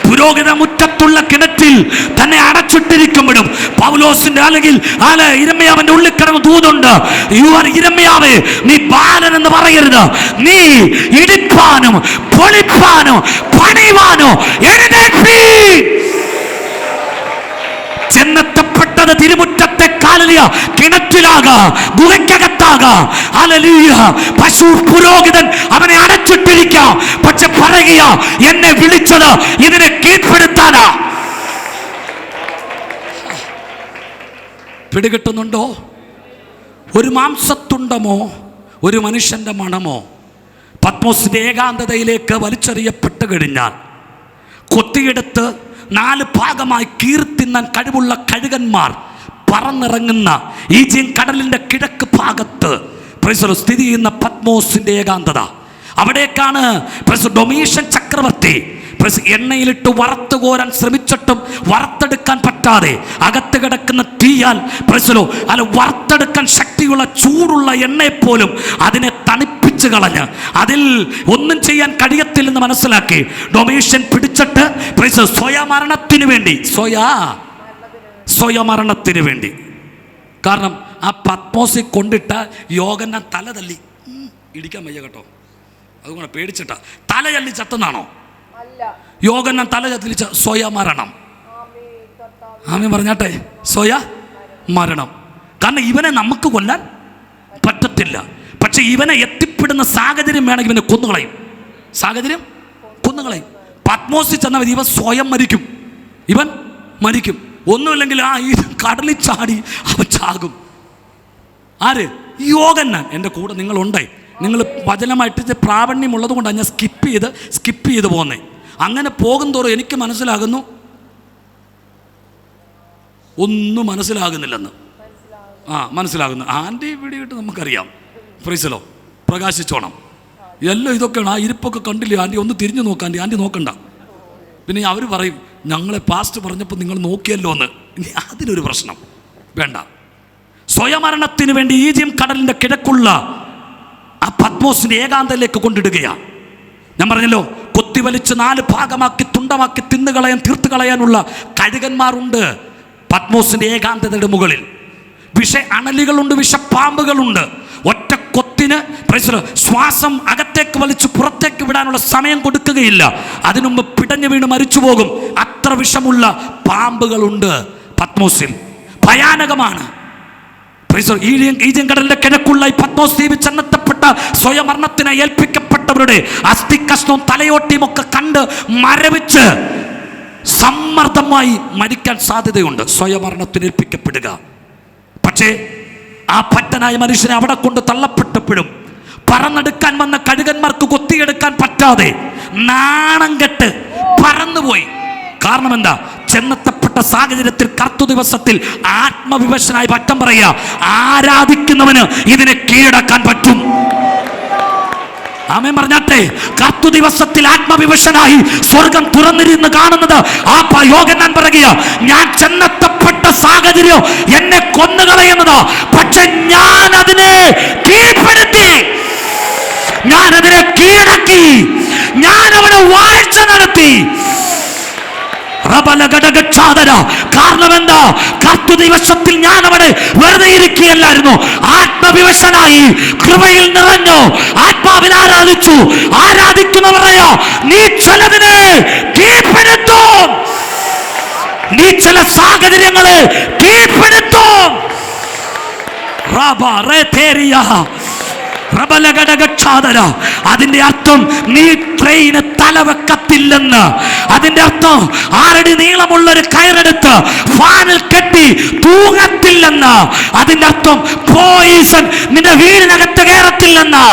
പുരോഹിത മുറ്റത്തുള്ള കിണറ്റിൽ തന്നെ അടച്ചിട്ടിരിക്കുമ്പോഴും പൗലോസിന്റെ അല്ലെങ്കിൽ ഇരമ്യാവിന്റെ ഉള്ളിൽ കിടന്ന് ദൂതുണ്ട്, ഇരമ്യാവേ നീ ബാലൻ എന്ന് പറയരുത്, നീ ഇടിപ്പാനും പൊളിപ്പാനും പണിവാനോ എഴുന്നേൽപ്പീൻ. ചെന്നെത്തപ്പെട്ടത് തിരുമുറ്റത്തെ കാലിയ കിണറ്റിലാകാം, ഗുഹയ്ക്കകത്താകാം. ഹല്ലേലൂയ. പശു പുരോഹിതൻ അവനെ അടച്ചിട്ടിരിക്കാം, പക്ഷെ പറയുക എന്നെ വിളിച്ചത് ഇതിനെ കീഴ്പ്പെടുത്താനാ. പിടികിട്ടുന്നുണ്ടോ? ഒരു മാംസത്തുണ്ടമോ ഒരു മനുഷ്യന്റെ മണമോ പത്മോസിന്റെ ഏകാന്തതയിലേക്ക് വലിച്ചെറിയപ്പെട്ട് കഴിഞ്ഞാൽ കൊത്തിയെടുത്ത് 4 ഭാഗമായി കീർത്തിന്നാൻ കഴിവുള്ള കഴുകന്മാർ പറന്നിറങ്ങുന്ന ഈജിയൻ കടലിന്റെ കിഴക്ക് ഭാഗത്ത് സ്ഥിതി ചെയ്യുന്ന പത്മോസിന്റെ ഏകാന്തത, അവിടേക്കാണ് ഡൊമീഷ്യൻ ചക്രവർത്തി എണ്ണയിലിട്ട് വറുത്തു കോരാൻ ശ്രമിച്ചിട്ടും വറുത്തെടുക്കാൻ പറ്റാതെ അകത്ത് കിടക്കുന്ന തീയാൽ വറുത്തെടുക്കാൻ ശക്തിയുള്ള ചൂടുള്ള എണ്ണയെപ്പോലും അതിനെ തണുപ്പിച്ച് കളഞ്ഞ് അതിൽ ഒന്നും ചെയ്യാൻ കഴിയത്തില്ലെന്ന് മനസ്സിലാക്കി ഡൊമീഷ്യൻ പിടിച്ചിട്ട് സ്വയമരണത്തിന് വേണ്ടി. കാരണം ആ പത്മോസിൽ കൊണ്ടിട്ട യോഹന്നാൻ തല തല്ലി, ഇടിക്കാൻ വയ്യ കേട്ടോ, അതുകൊണ്ട് പേടിച്ചിട്ടാ തല തല്ലി ചത്തെന്നാണോ? യോഹന്നാൻ തല ചത്തിലിച്ച സ്വയമരണം. ആമീൻ പറഞ്ഞാട്ടെ, സ്വയമരണം. കാരണം ഇവനെ നമുക്ക് കൊല്ലാൻ പറ്റത്തില്ല, പക്ഷെ ഇവനെ എത്തിപ്പെടുന്ന സാഹചര്യം വേണമെങ്കിൽ ഇവനെ കൊന്നുകളയും, സാഹചര്യം കൊന്നുകളയും. പത്മോസിൽ ചെന്നാൽ ഇവൻ സ്വയം മരിക്കും, ഇവൻ മരിക്കും. ഒന്നുമില്ലെങ്കിൽ ഈ കടലിൽ ചാടി അവൻ ചാകും. ആര്? യോഹന്നാൻ. എൻ്റെ കൂടെ നിങ്ങളുണ്ടേ, നിങ്ങൾ വചനമായിട്ട് പ്രാവണ്യമുള്ളത് കൊണ്ടാണ് ഞാൻ സ്കിപ്പ് ചെയ്ത് പോകുന്നേ. അങ്ങനെ പോകും തോറും എനിക്ക് മനസ്സിലാകുന്നു ഒന്നും മനസ്സിലാകുന്നില്ലെന്ന്. മനസ്സിലാകുന്നു. ആൻറ്റി വീടിയിട്ട് നമുക്കറിയാം, ഫ്രീസലോ പ്രകാശിച്ചോണം എല്ലാം ഇതൊക്കെയാണ്. ആ ഇരിപ്പൊക്കെ കണ്ടില്ലേ ആൻറ്റി? ഒന്ന് തിരിഞ്ഞു നോക്കാം ആൻറ്റി നോക്കണ്ട. പിന്നെ അവർ പറയും ഞങ്ങളെ പാസ്റ്റ് പറഞ്ഞപ്പോൾ നിങ്ങൾ നോക്കിയല്ലോ എന്ന്. ഇനി അതിനൊരു പ്രശ്നം വേണ്ട. സ്വയമരണത്തിന് വേണ്ടി ഈജിയൻ കടലിൻ്റെ കിഴക്കുള്ള ആ പത്മോസിന്റെ ഏകാന്തയിലേക്ക് കൊണ്ടിടുകയാണ്. ഞാൻ പറഞ്ഞല്ലോ, കൊത്തിവലിച്ച് 4 ഭാഗമാക്കി തുണ്ടമാക്കി തിന്നുകളയാൻ തീർത്തു കളയാനുള്ള കഴുകന്മാരുണ്ട് പത്മോസിന്റെ ഏകാന്തതയുടെ മുകളിൽ. അണലികളുണ്ട്, വിഷപ്പാമ്പുകളുണ്ട്. ഒറ്റ കൊത്തിന് ശ്വാസം അകത്തേക്ക് വലിച്ച് പുറത്തേക്ക് വിടാനുള്ള സമയം കൊടുക്കുകയില്ല, അതിനുമുമ്പ് പിടഞ്ഞു വീണ് മരിച്ചു പോകും. അത്ര വിഷമുള്ള പാമ്പുകളുണ്ട് പത്മോസിൽ. ഭയാനകമാണ്. ഈജിയൻ കടലിന്റെ കിഴക്കുള്ള ഈ പത്മോസ് ദ്വീപിൽ ചെന്നെത്തപ്പെട്ട സ്വയമരണത്തിനെ ഏൽപ്പിക്കപ്പെട്ടവരുടെ അസ്ഥികഷ്ണവും തലയോട്ടിയും ഒക്കെ കണ്ട് മരവിച്ച് സമ്മർദ്ദമായി മരിക്കാൻ സാധ്യതയുണ്ട് സ്വയമരണത്തിന് ഏൽപ്പിക്കപ്പെടുക. പക്ഷേ ആ പറ്റനായ മനുഷ്യനെ അവിടെ കൊണ്ട് തള്ളപ്പെട്ടപ്പോഴും പറന്നെടുക്കാൻ വന്ന കഴുകന്മാർക്ക് കൊത്തിയെടുക്കാൻ പറ്റാതെ നാണം കെട്ട് പറന്ന് പറന്നുപോയി. കാരണം എന്താ? ചെന്നെത്തപ്പെട്ട സാഹചര്യത്തിൽ കർത്തു ദിവസത്തിൽ ആത്മവിവശനായി പറ്റം പറയുക, ആരാധിക്കുന്നവന് ഇതിനെ കീഴടക്കാൻ പറ്റും. ആമേൻ പറഞ്ഞാട്ടെ. കർത്തു ദിവസത്തിൽ ആത്മവിവശനായി സ്വർഗം തുറന്നിരുന്ന് കാണുന്നത് ആ യോഹന്നാൻ പറയുക, ഞാൻ ചെന്നെത്തപ്പെട്ട സാഹചര്യം എന്നെ കൊന്നുകളയുന്നത്, പക്ഷെ ഞാൻ അതിനെ കീഴ്പ്പെടുത്തി, ഞാൻ അതിനെ കീഴടക്കി, ഞാൻ അവനെ വാഴ്ച നടത്തി. കാരണം എന്താ? കർത്തു ദിവസത്തിൽ ഞാൻ അവിടെ വെറുതെ ഇരിക്കുകയല്ലായിരുന്നു. ആത്മവിവശനായി കൃപയിൽ നിറഞ്ഞു, ആത്മാവിൽ ആരാധിച്ചു. ആരാധിക്കുന്നവരെയോ നീ ചിലതിനെ കീഴ്പ്പെടുത്തും, നീ ചില സാഹചര്യങ്ങളെ കീഴ്പ്പെടുത്തും. അതിന്റെ അർത്ഥം നീ ട്രെയിന് തലവെക്കത്തില്ലെന്ന്. അതിന്റെ അർത്ഥം 6 അടി നീളമുള്ള ഒരു കയറെടുത്ത് ഫാനിൽ കെട്ടി തൂങ്ങത്തില്ലെന്ന്. അതിന്റെ അർത്ഥം പോയിസൺ നിന്റെ വീടിനകത്ത് കയറത്തില്ലെന്ന്.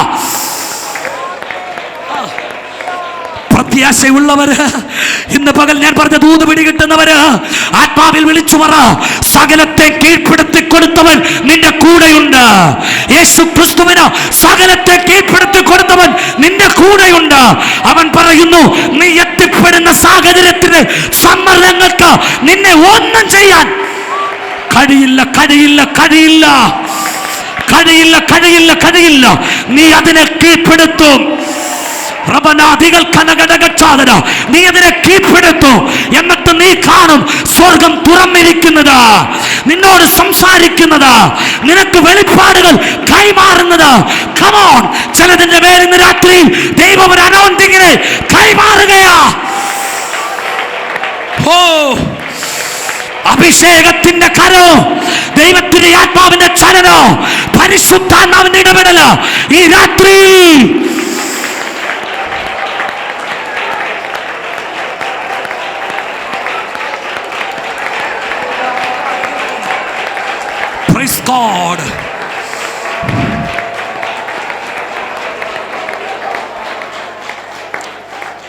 പ്രത്യാശയുള്ളവര്, ഇന്ന് പകൽ ഞാൻ പറഞ്ഞ ദൂത് പിടികിട്ടുന്നവര് ആത്മാവിൽ വിളിച്ചു പറ, സകലത്തെ കീഴ്പ്പെടുത്തി കൊടുത്തവൻ നിന്റെ കൂടെയുണ്ട്. യേശു ക്രിസ്തുവിന് സകലത്തെ കീഴ്പ്പെടുത്തി കൊടുത്തവൻ നിന്റെ കൂടെയുണ്ട്. അവൻ പറയുന്നു, നീ എത്തിപ്പെടുന്ന സാഹചര്യത്തിന്, സമ്മർദ്ദങ്ങൾക്ക് നിന്നെ ഒന്നും ചെയ്യാൻ കഴിയില്ല, കഴിയില്ല, കഴിയില്ല, കഴിയില്ല, കഴിയില്ല, കഴിയില്ല. നീ അതിനെ കീഴ്പ്പെടുത്തും. നീ അതിനെ കീഴ്പ്പെടുത്തു. എന്നിട്ട് നീ കാണും സ്വർഗം തുറന്നിരിക്കുന്നത്, നിന്നോട് സംസാരിക്കുന്നത്, നിനക്ക് വെളിപ്പാടുകൾ കൈമാറുന്നത്. കമോൺ, ചിലതിന്റെ പേര് ഇന്ന് രാത്രി ദൈവം ഒരു അനൗൺസിങ്ങിനെ കൈമാറുകയാ. ഓ, അഭിഷേകത്തിന്റെ കരോ, ദൈവത്തിന്റെ ആത്മാവിന്റെ ചലനോ, പരിശുദ്ധാത്മാവിന്റെ ഇടപെടല് ഈ രാത്രി God.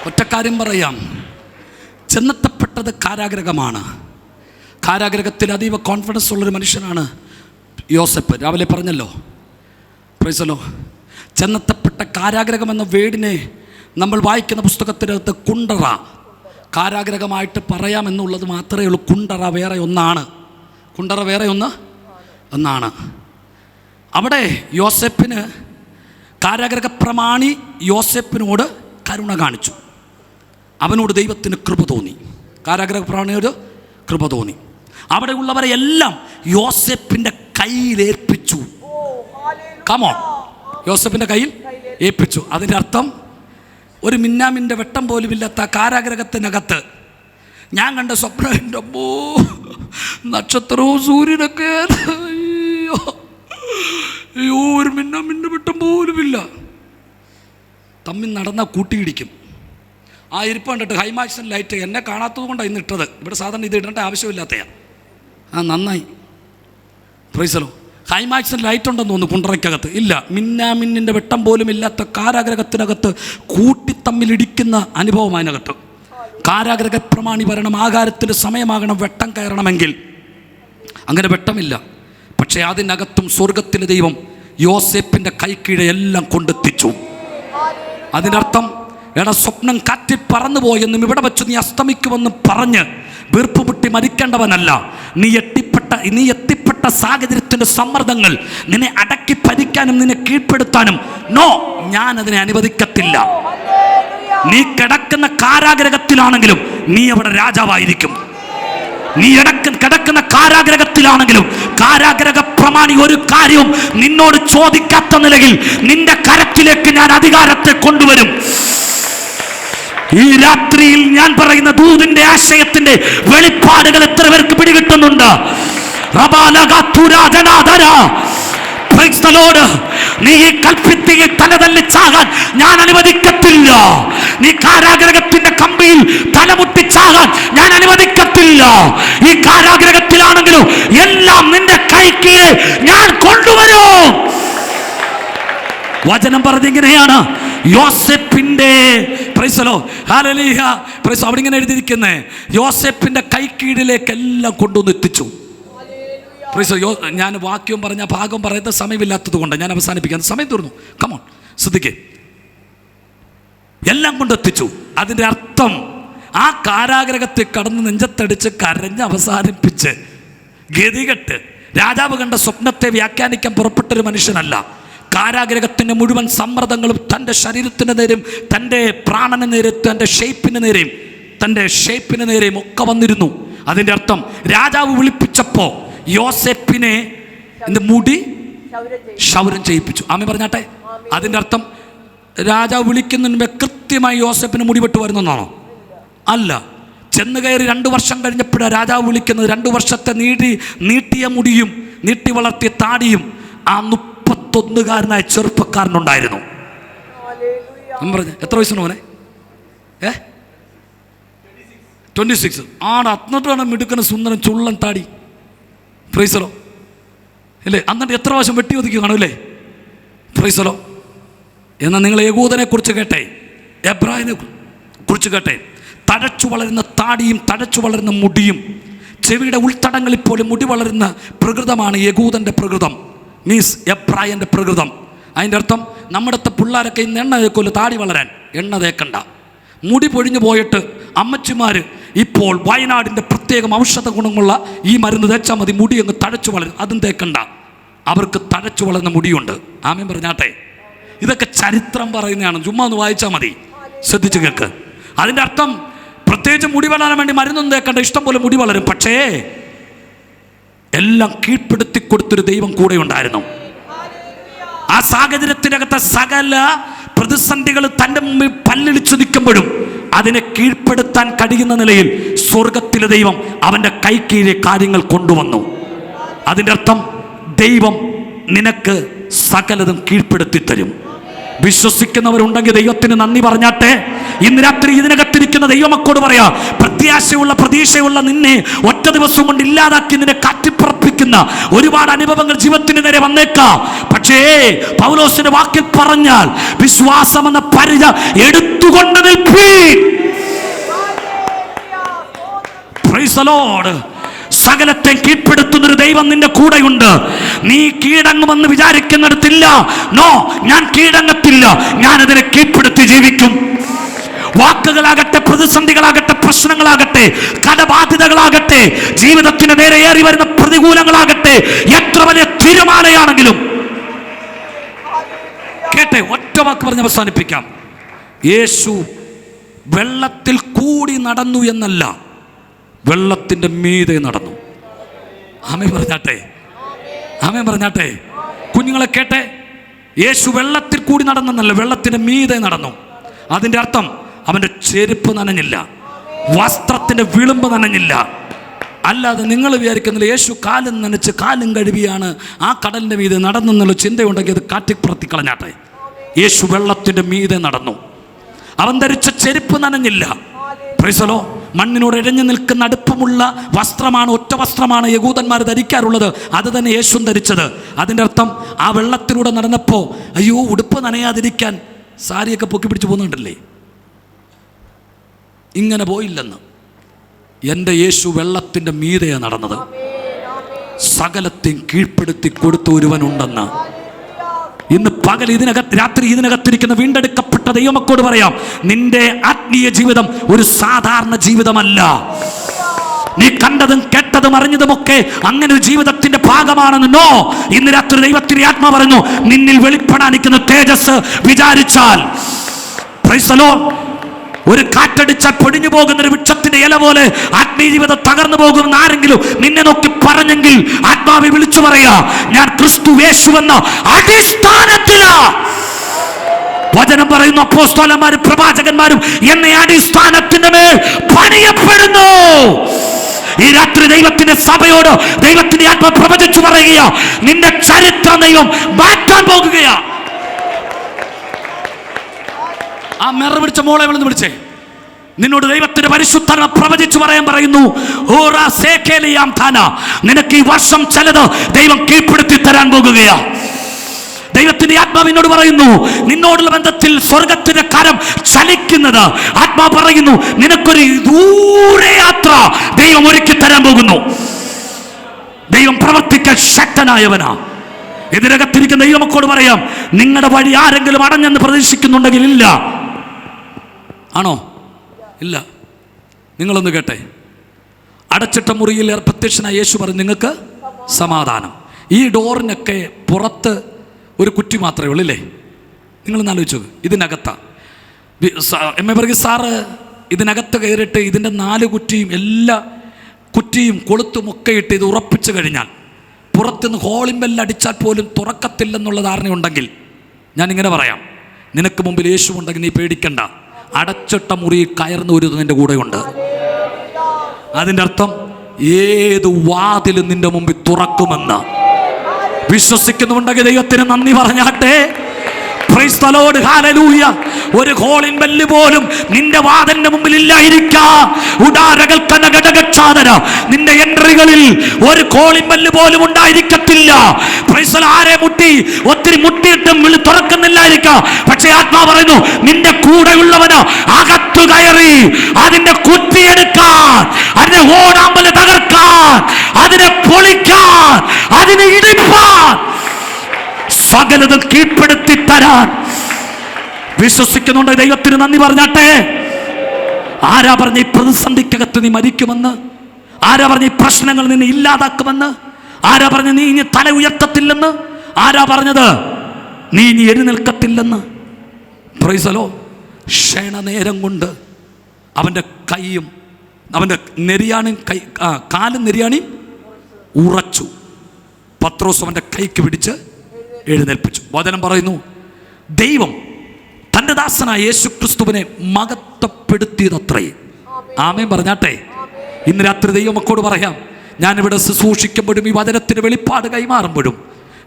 ഒറ്റക്കാര്യം പറയാം, ചെന്നെത്തപ്പെട്ടത് കാരാഗ്രഹമാണ്. കാരാഗ്രഹത്തിൽ അതീവ കോൺഫിഡൻസ് ഉള്ളൊരു മനുഷ്യനാണ് യോസെഫ്. രാവിലെ പറഞ്ഞല്ലോ, പ്രൈസലോ. ചെന്നെത്തപ്പെട്ട കാരാഗ്രഹം എന്ന വേർഡിനെ നമ്മൾ വായിക്കുന്ന പുസ്തകത്തിനകത്ത് കുണ്ടറ, കാരാഗ്രഹമായിട്ട് പറയാമെന്നുള്ളത് മാത്രമേ ഉള്ളൂ. കുണ്ടറ വേറെ ഒന്നാണ്. കുണ്ടറ വേറെ ഒന്നാണ്. അവിടെ യോസെഫിന് കാരാഗ്രഹ പ്രമാണി യോസെഫിനോട് കരുണ കാണിച്ചു. അവനോട് ദൈവത്തിന് കൃപ തോന്നി. കാരാഗ്രഹ പ്രമാണിയോട് കൃപ തോന്നി. അവിടെ ഉള്ളവരെ എല്ലാം യോസെഫിന്റെ കയ്യിൽ ഏൽപ്പിച്ചു. കമോൺ, യോസെഫിന്റെ കയ്യിൽ ഏൽപ്പിച്ചു. അതിൻ്റെ അർത്ഥം ഒരു മിന്നാമിൻ്റെ വെട്ടം പോലും ഇല്ലാത്ത കാരാഗ്രഹത്തിനകത്ത് ഞാൻ കണ്ട സ്വപ്നം, എൻ്റെ അമ്മോ, നക്ഷത്രവും സൂര്യനൊക്കെ, അയ്യോ, ഒരു മിന്നാമിൻ്റെ വെട്ടം പോലുമില്ല. തമ്മിൽ നടന്നാൽ കൂട്ടിയിടിക്കും. ആ ഇരിപ്പ് കണ്ടിട്ട് ഹൈമാക്സിൻ ലൈറ്റ് എന്നെ കാണാത്തത് കൊണ്ടാണ് ഇന്ന് ഇട്ടത്. ഇവിടെ സാധാരണ ഇത് ഇടേണ്ട ആവശ്യമില്ലാത്തയാണ്. നന്നായി, പ്രൈസലോ. ഹൈമാക്സിൻ ലൈറ്റ് ഉണ്ടെന്ന് തോന്നുന്നു കുണ്ടറയ്ക്കകത്ത്. ഇല്ല, മിന്നാമിന്നിൻ്റെ വെട്ടം പോലും ഇല്ലാത്ത കാരാഗ്രഹത്തിനകത്ത് കൂട്ടി തമ്മിലിടിക്കുന്ന അനുഭവം അതിനകത്ത്. കാരാഗ്രഹ പ്രമാണി വരണം, ആകാരത്തിൻ്റെ സമയമാകണം, വെട്ടം കയറണമെങ്കിൽ. അങ്ങനെ വെട്ടമില്ല. പക്ഷേ അതിനകത്തും സ്വർഗത്തിലെ ദൈവം യോസേപ്പിൻ്റെ കൈക്കീഴെ എല്ലാം കൊണ്ടെത്തിച്ചു. അതിനർത്ഥം, എടാ, സ്വപ്നം കാറ്റിൽ പറന്നുപോയെന്നും ഇവിടെ വെച്ച് നീ അസ്തമിക്കുമെന്നും പറഞ്ഞ് വീർപ്പുമുട്ടി മരിക്കേണ്ടവനല്ല. നീ എത്തിപ്പെട്ട സാഹചര്യത്തിൻ്റെ സമ്മർദ്ദങ്ങൾ നിന്നെ അടക്കി ഭരിക്കാനും നിന്നെ കീഴ്പ്പെടുത്താനും ഞാൻ അതിനെ അനുവദിക്കത്തില്ല. നീ കിടക്കുന്ന കാരാഗ്രഹത്തിലാണെങ്കിലും നീ അവിടെ രാജാവായിരിക്കും. നീ കിടക്കുന്ന കാരാഗ്രഹത്തിലാണെങ്കിലും കാരാഗ്രഹ പ്രമാണി ഒരു കാര്യവും നിന്നോട് ചോദിക്കാത്ത നിലയിൽ നിന്റെ കരത്തിലേക്ക് ഞാൻ അധികാരത്തെ കൊണ്ടുവരും. ഈ രാത്രിയിൽ ഞാൻ പറയുന്ന ദൂതിന്റെ ആശയത്തിന്റെ വെളിപ്പാടുകൾ എത്ര പേർക്ക് പിടികിട്ടുന്നുണ്ട്? നീ ഈ കൽപ്പിത്തിയെ തലതല്ലിച്ചാകാൻ ഞാൻ അനുവദിക്കത്തില്ല. നീ കാരാഗ്രഹത്തിന്റെ കമ്പിയിൽ തലമുട്ടിച്ചാകാൻ ഞാൻ അനുവദിക്കത്തില്ല. ഈ കാരാഗ്രഹത്തിലാണെങ്കിലും എല്ലാം നിന്റെ കൈക്ക് ഞാൻ കൊണ്ടുവരും. വചനം പറഞ്ഞിങ്ങനെയാണ്, യോസേപ്പിന്റെ പ്രൈസലോ ഹല്ലേലൂയ പ്രൈസ്. അവിടെ ഇങ്ങനെ എഴുതിയിരിക്കുന്നേ, യോസേപ്പിന്റെ കൈക്കീഴിലേക്ക് എല്ലാം കൊണ്ടുവന്ന് എത്തിച്ചു. പ്രൈസ്. ഞാൻ വാക്യവും പറഞ്ഞ ഭാഗം പറയുന്ന സമയമില്ലാത്തത് കൊണ്ട് ഞാൻ അവസാനിപ്പിക്കാൻ സമയം തീർന്നു. കമോൺ ശ്രദ്ധിക്കേ, എല്ലാം കൊണ്ടെത്തിച്ചു. അതിൻ്റെ അർത്ഥം ആ കാരാഗ്രഹത്തിൽ കടന്ന് നെഞ്ചത്തടിച്ച് കരഞ്ഞ് അവസാനിപ്പിച്ച് ഗതികെട്ട് രാജാവ് കണ്ട സ്വപ്നത്തെ വ്യാഖ്യാനിക്കാൻ പുറപ്പെട്ടൊരു മനുഷ്യനല്ല. കാരാഗ്രഹത്തിൻ്റെ മുഴുവൻ സമ്മർദ്ദങ്ങളും തൻ്റെ ശരീരത്തിന് നേരെയും തൻ്റെ പ്രാണന് നേരെ തൻ്റെ ഷേപ്പിന് നേരെയും ഒക്കെ വന്നിരുന്നു. അതിൻ്റെ അർത്ഥം രാജാവ് വിളിപ്പിച്ചപ്പോൾ യോസേപ്പിനെ മുടി ക്ഷൗരം ചെയ്യിപ്പിച്ചു. ആമേൻ പറഞ്ഞാട്ടെ. അതിൻ്റെ അർത്ഥം രാജാവ് വിളിക്കുന്നതിന് മുമ്പേ കൃത്യമായി യോസേപ്പിന് മുടി വെട്ട് വരുന്നതാണോ? അല്ല. ചെന്ന് കയറി 2 വർഷം കഴിഞ്ഞപ്പോഴാണ് രാജാവ് വിളിക്കുന്നത്. 2 വർഷത്തെ നീട്ടിയ മുടിയും നീട്ടി വളർത്തിയ താടിയും ആ 31കാരനായ ചെറുപ്പക്കാരനുണ്ടായിരുന്നു. പറഞ്ഞു എത്ര വയസ്സുണ്ട് മോനെ? 26. എന്നിട്ടാണ് മിടുക്കന് സുന്ദരൻ ചുള്ളൻ താടി. പ്രൈസലോ അല്ലേ? എന്നിട്ട് എത്ര പ്രാവശ്യം വെട്ടി ഒതുക്കി കാണൂല്ലേ? പ്രൈസലോ. എന്നാൽ നിങ്ങൾ യഹൂദനെ കുറിച്ച് കേട്ടെ, എബ്രാഹിനെ കുറിച്ച് കേട്ടെ. തഴച്ചു വളരുന്ന താടിയും തഴച്ചു വളരുന്ന മുടിയും, ചെവിയുടെ ഉൾത്തടങ്ങളിൽ പോലും മുടി വളരുന്ന പ്രകൃതമാണ് യഹൂദൻ്റെ പ്രകൃതം, മീൻസ് എബ്രായൻ്റെ പ്രകൃതം. അതിൻ്റെ അർത്ഥം നമ്മുടെ പിള്ളേരൊക്കെ ഇന്ന് എണ്ണ തേക്കുമല്ലോ, താടി വളരാൻ എണ്ണ തേക്കണ്ട. മുടി പൊഴിഞ്ഞു പോയിട്ട് അമ്മച്ചിമാർ ഇപ്പോൾ വയനാടിൻ്റെ പ്രത്യേകം ഔഷധ ഗുണമുള്ള ഈ മരുന്ന് തേച്ചാൽ മതി, മുടി അങ്ങ് തഴച്ചു വളരും. അതും തേക്കണ്ട, അവർക്ക് തഴച്ചു വളർന്ന മുടിയുണ്ട്. ആമേൻ പറഞ്ഞാട്ടെ. ഇതൊക്കെ ചരിത്രം പറയുന്നതാണ്, ചുമ്മാ ഒന്ന് വായിച്ചാൽ മതി. ശ്രദ്ധിച്ചു കേൾക്ക്. അതിൻ്റെ അർത്ഥം പ്രത്യേകിച്ച് മുടി വളരാൻ വേണ്ടി മരുന്നൊന്നും തേക്കണ്ട, ഇഷ്ടം പോലെ മുടി വളരും. പക്ഷേ എല്ലാം കീഴ്പ്പെടുത്തി കൊടുത്തൊരു ദൈവം കൂടെ ഉണ്ടായിരുന്നു. ആ സാഹചര്യത്തിനകത്തെ സകല പ്രതിസന്ധികൾ തൻ്റെ മുമ്പിൽ പല്ലിളിച്ചു നിൽക്കുമ്പോഴും അതിനെ കീഴ്പ്പെടുത്താൻ കഴിയുന്ന നിലയിൽ സ്വർഗത്തിലെ ദൈവം അവൻ്റെ കൈക്കീഴിലെ കാര്യങ്ങൾ കൊണ്ടുവന്നു. അതിൻ്റെ അർത്ഥം ദൈവം നിനക്ക് സകലതും കീഴ്പ്പെടുത്തി തരും. വിശ്വസിക്കുന്നവരുണ്ടെങ്കിൽ ദൈവത്തിന് നന്ദി പറഞ്ഞാട്ടെ. ഇന്ന് രാത്രി ഇതിനകത്തിരിക്കുന്ന ദൈവമക്കോട് പറയാ, പ്രത്യാശയുള്ള പ്രതീക്ഷയുള്ള നിന്നെ ഒറ്റ ദിവസം കൊണ്ട് ഇല്ലാതാക്കി നിന്നെ കാറ്റിപ്പറപ്പിക്കുന്ന ഒരുപാട് അനുഭവങ്ങൾ ജീവിതത്തിന് നേരെ വന്നേക്കാം. പക്ഷേ പൗലോസിന്റെ വാക്കിൽ പറഞ്ഞാൽ വിശ്വാസം എന്ന പരിച എടുത്തുകൊണ്ട് നിൽപ്പീൻ. Praise the Lord. സകലത്തെ കീഴ്പ്പെടുത്തുന്നൊരു ദൈവം നിന്റെ കൂടെയുണ്ട്. നീ കീഴടങ്ങുമെന്ന് വിചാരിക്കുന്നിടത്തില്ല. നോ, ഞാൻ കീഴടങ്ങത്തില്ല, ഞാനതിനെ കീഴ്പ്പെടുത്തി ജീവിക്കും. വാക്കുകളാകട്ടെ, പ്രതിസന്ധികളാകട്ടെ, പ്രശ്നങ്ങളാകട്ടെ, കടബാധ്യതകളാകട്ടെ, ജീവിതത്തിന് നേരെ ഏറി വരുന്ന പ്രതികൂലങ്ങളാകട്ടെ, എത്ര വലിയ തീരുമാനമാണെങ്കിലും കേട്ടെ, ഒറ്റ വാക്ക് പറഞ്ഞ് അവസാനിപ്പിക്കാം. യേശു വെള്ളത്തിൽ കൂടി നടന്നു എന്നല്ല, വെള്ളത്തിൻ്റെ മീതെ നടന്നു. ആമേൻ പറഞ്ഞാട്ടെ, ആമേൻ പറഞ്ഞാട്ടെ. കുഞ്ഞുങ്ങളെ കേട്ടെ, യേശു വെള്ളത്തിൽ കൂടി നടന്നെന്നല്ല, വെള്ളത്തിൻ്റെ മീതെ നടന്നു. അതിൻ്റെ അർത്ഥം അവൻ്റെ ചെരുപ്പ് നനഞ്ഞില്ല, വസ്ത്രത്തിൻ്റെ വിളുമ്പ് നനഞ്ഞില്ല. അല്ലാതെ നിങ്ങൾ വിചാരിക്കുന്നില്ല യേശു കാലും നനച്ച് കാലും കഴുകിയാണ് ആ കടലിൻ്റെ മീതെ നടന്നെന്നുള്ള ചിന്തയുണ്ടെങ്കിൽ അത് കാറ്റിപ്പുറത്തി കളഞ്ഞാട്ടെ. യേശു വെള്ളത്തിൻ്റെ മീതെ നടന്നു. അവൻ ധരിച്ച ചെരുപ്പ് നനഞ്ഞില്ല. Praise the Lord. മണ്ണിനോട് ഇഴഞ്ഞു നിൽക്കുന്ന അടുപ്പമുള്ള വസ്ത്രമാണ്, ഒറ്റ വസ്ത്രമാണ് യഹൂദന്മാർ ധരിക്കാറുള്ളത്. അത് തന്നെ യേശുവും ധരിച്ചത്. അതിൻ്റെ അർത്ഥം ആ വെള്ളത്തിലൂടെ നടന്നപ്പോൾ അയ്യോ ഉടുപ്പ് നനയാതിരിക്കാൻ സാരിയൊക്കെ പൊക്കി പിടിച്ച് പോകുന്നുണ്ടല്ലേ, ഇങ്ങനെ പോയില്ലെന്ന്. എൻ്റെ യേശു വെള്ളത്തിൻ്റെ മീതെയാണ് നടന്നത്. സകലത്തെയും കീഴ്പ്പെടുത്തി കൊടുത്ത ഒരുവനുണ്ടെന്ന് ഇന്ന് പകൽ രാത്രി ഇതിനകത്തിരിക്കുന്ന വീണ്ടെടുക്കപ്പെട്ട ദൈവമക്കോട് പറയാം, നിന്റെ ആത്മീയ ജീവിതം ഒരു സാധാരണ ജീവിതമല്ല. നീ കണ്ടതും കേട്ടതും അറിഞ്ഞതുമൊക്കെ അങ്ങനെ ഒരു ജീവിതത്തിന്റെ ഭാഗമാണെന്നോ. ഇന്ന് രാത്രി ദൈവത്തിന്റെ ആത്മാ പറഞ്ഞു, നിന്നിൽ വെളിപ്പെടാനിരിക്കുന്ന തേജസ് വിചാരിച്ചാൽ, പ്രൈസ് ദി ലോർഡ്, ഒരു കാറ്റടിച്ചാൽ പൊടിഞ്ഞു പോകുന്ന ഒരു വൃക്ഷത്തിന്റെ ഇല പോലെ ആത്മീയ ജീവിതം തകർന്നു പോകുമെന്ന് ആരെങ്കിലും നിന്നെ നോക്കി പറഞ്ഞെങ്കിൽ ആത്മാവെ വിളിച്ചു പറയാ, ഞാൻ ക്രിസ്തു യേശുവെന്ന അടിസ്ഥാനത്തിലാ. വചനം പറയുന്നു, അപ്പോസ്തലന്മാരും പ്രവാചകന്മാരും എന്ന അടിസ്ഥാനത്തിന്റെ മേൽ പണിയപ്പെടുന്നു. ഈ രാത്രി ദൈവത്തിന്റെ സഭയോട് ദൈവത്തിന്റെ ആത്മ പ്രവചിച്ചു പറയുകയാ, നിന്റെ ചരിത്ര ദൈവം മാറ്റാൻ പോകുകയാ. ആ മെറ പിടിച്ച മോളെ വിളിച്ച് വിളിച്ചേ, നിന്നോട് ദൈവത്തിന്റെ പരിശുദ്ധ പ്രവചിച്ചു പറയാൻ പറയുന്നു, നിനക്ക് ഈ വർഷം ചിലത് ദൈവം കീഴ്പ്പെടുത്തി തരാൻ പോകുകയാ. ദൈവത്തിന്റെ ആത്മാവിനോട് പറയുന്നു, നിന്നോടുള്ള ബന്ധത്തിൽ സ്വർഗത്തിന്റെ കരം ചലിക്കുന്നത്. ആത്മാവ് പറയുന്നു, നിനക്കൊരു ദൂരെ യാത്ര ദൈവം ഒരുക്കി തരാൻ പോകുന്നു. ദൈവം പ്രവർത്തിക്കാൻ ശക്തനായവനാ. ഇതിനകത്തിരിക്കുന്ന ദൈവമക്കളോട് പറയാം, നിങ്ങളുടെ വഴി ആരെങ്കിലും അടഞ്ഞെന്ന് പ്രതീക്ഷിക്കുന്നുണ്ടെങ്കിൽ ഇല്ല. ആണോ? ഇല്ല. നിങ്ങളൊന്ന് കേട്ടെ. അടച്ചിട്ട മുറിയിൽ പ്രത്യക്ഷനായ യേശു പറഞ്ഞു, നിങ്ങൾക്ക് സമാധാനം. ഈ ഡോറിനൊക്കെ പുറത്ത് ഒരു കുറ്റി മാത്രമേ ഉള്ളൂ, ഇല്ലേ? നിങ്ങളൊന്ന് ആലോചിച്ചു. ഇതിനകത്താ എം എ വർഗീസ് സാറ് ഇതിനകത്ത് കയറിയിട്ട് ഇതിൻ്റെ 4 കുറ്റിയും എല്ലാ കുറ്റിയും കൊളുത്തും ഒക്കെ ഇട്ട് ഇത് ഉറപ്പിച്ചു കഴിഞ്ഞാൽ പുറത്തുനിന്ന് ഹോളിംബെല്ല് അടിച്ചാൽ പോലും തുറക്കത്തില്ലെന്നുള്ള ധാരണയുണ്ടെങ്കിൽ ഞാനിങ്ങനെ പറയാം, നിനക്ക് മുമ്പിൽ യേശു ഉണ്ടെങ്കിൽ നീ പേടിക്കണ്ട. അടച്ചിട്ട മുറിയിൽ കയറുന്ന ഒരു നിൻ്റെ കൂടെയുണ്ട്. അതിൻ്റെ അർത്ഥം ഏത് വാതിലും നിന്റെ മുമ്പിൽ തുറക്കുമെന്ന് വിശ്വസിക്കുന്നുണ്ടെങ്കിൽ ദൈവത്തിന് നന്ദി പറഞ്ഞാട്ടെ. Praise the Lord, hallelujah. ഒരു ഹോളിൻ ബെല്ല് പോലും നിന്റെ വാതിലിന്റെ മുമ്പിൽ ഇല്ലായിരിക്കാം. നിന്റെ എൻട്രികളിൽ ഒരു കോളിൻ ബെല്ല് പോലും ഉണ്ടായിരിക്കത്തില്ല. Price the Lord. ആരെ മുട്ടി ഒത്തിരി മുട്ടിയിട്ടും തുറക്കുന്നില്ലായിരിക്കാം. പക്ഷേ ആത്മാവ് പറയുന്നു, നിന്റെ കൂടെയുള്ളവന് അകത്തു കയറി അതിന്റെ കുത്തിയെടുക്കാൻ, അതിനെ ഓടാമ്പല് തകർക്കാൻ, അതിനെ പൊളിക്കാൻ, അതിനെ ഇടിപ്പാൻ, സകലതും കീഴ്പ്പെടുത്തി തരാൻ വിശ്വസിക്കുന്നുണ്ട്. ദൈവത്തിന് നന്ദി പറഞ്ഞാട്ടെ. ആരാ പറഞ്ഞ ഈ പ്രതിസന്ധിക്കകത്ത് നീ മരിക്കുമെന്ന്? ആരാ പറഞ്ഞ ഈ പ്രശ്നങ്ങൾ നിന്നെ ഇല്ലാതാക്കുമെന്ന്? ആരാ പറഞ്ഞ നീ ഇനി തല ഉയർത്തത്തില്ലെന്ന്? ആരാ പറഞ്ഞത് നീ ഇനി എഴുന്നേൽക്കത്തില്ലെന്ന്? Praise the Lord. ക്ഷണനേരം കൊണ്ട് അവൻ്റെ കൈയും അവൻ്റെ നെരിയാണും കാലും നെരിയാണിയും ഉറച്ചു. പത്രോസ് അവൻ്റെ കൈക്ക് പിടിച്ച് എഴുന്നേൽപ്പിച്ചു. വചനം പറയുന്നു, ദൈവം തൻ്റെ ദാസനായ യേശു ക്രിസ്തുവിനെ മഹത്വപ്പെടുത്തിയതത്രേ. ആമേൻ പറഞ്ഞാട്ടെ. ഇന്ന് രാത്രി ദൈവമക്കളോട് പറയാം, ഞാനിവിടെ ശുശ്രൂഷിക്കുമ്പോഴും ഈ വചനത്തിന് വെളിപ്പാട് കൈമാറുമ്പോഴും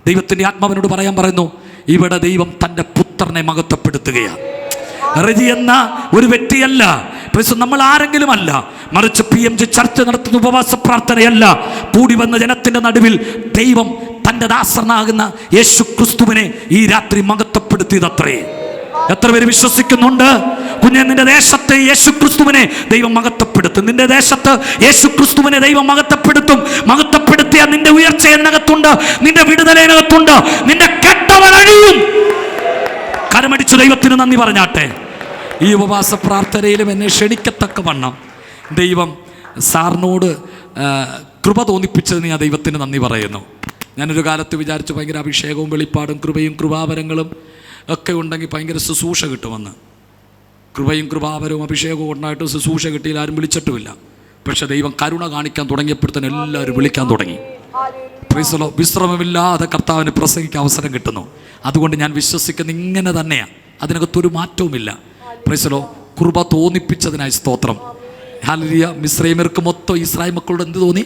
ദൈവത്തിൻ്റെ ആത്മാവിനോട് പറയാൻ പറയുന്നു, ഇവിടെ ദൈവം തൻ്റെ പുത്രനെ മഹത്വപ്പെടുത്തുകയാണ്. റെജി എന്ന ഒരു വ്യക്തിയല്ല, നമ്മൾ ആരെങ്കിലും അല്ല, മറിച്ച് PMG ചർച്ച നടത്തുന്ന ഉപവാസ പ്രാർത്ഥനയല്ല. കൂടി വന്ന ജനത്തിന്റെ നടുവിൽ ദൈവം തൻ്റെ ദാസനാകുന്ന യേശു ക്രിസ്തുവിനെ ഈ രാത്രി മഹത്വപ്പെടുത്തിയതത്രേ. എത്ര പേര് വിശ്വസിക്കുന്നുണ്ട്? കുഞ്ഞെ, നിന്റെ ദേശത്ത് യേശു ക്രിസ്തുവിനെ ദൈവം മഹത്വപ്പെടുത്തും. നിന്റെ ദേശത്ത് യേശു ക്രിസ്തുവിനെ ദൈവം മഹത്വപ്പെടുത്തും. മഹത്വപ്പെടുത്തിയ നിന്റെ ഉയർച്ച എന്നകത്തുണ്ട്, നിന്റെ വിടുതലയിനകത്തുണ്ട്, നിന്റെ കെട്ടവനഴിയും. കരമടിച്ചു ദൈവത്തിന് നന്ദി പറഞ്ഞാട്ടെ. ഈ ഉപവാസ പ്രാർത്ഥനയിലും എന്നെ ക്ഷണിക്കത്തക്ക വണ്ണം ദൈവം സാറിനോട് കൃപ തോന്നിപ്പിച്ചതിന് ഞാൻ ദൈവത്തിന് നന്ദി പറയുന്നു. ഞാനൊരു കാലത്ത് വിചാരിച്ചു, ഭയങ്കര അഭിഷേകവും വെളിപ്പാടും കൃപയും കൃപാവരങ്ങളും ഒക്കെ ഉണ്ടെങ്കിൽ ഭയങ്കര ശുശ്രൂഷ കിട്ടുമെന്ന്. കൃപയും കൃപാവരവും അഭിഷേകവും ഉണ്ടായിട്ട് ശുശ്രൂഷ കിട്ടിയിൽ ആരും വിളിച്ചിട്ടുമില്ല. പക്ഷെ ദൈവം കരുണ കാണിക്കാൻ തുടങ്ങിയപ്പോഴത്തേന് എല്ലാവരും വിളിക്കാൻ തുടങ്ങി. Price the Lord. വിശ്രമമില്ലാതെ കർത്താവിന് പ്രസംഗിക്കാൻ അവസരം കിട്ടുന്നു. അതുകൊണ്ട് ഞാൻ വിശ്വസിക്കുന്ന ഇങ്ങനെ തന്നെയാണ്, അതിനകത്തൊരു മാറ്റവുമില്ല. Price the Lord. കൃപ തോന്നിപ്പിച്ചതിനായി സ്തോത്രം. ഹല്ലേലൂയ. മിസ്രൈമ്യർക്ക് മൊത്തം ഇസ്രായേൽ മക്കളോട് എന്ത് തോന്നി?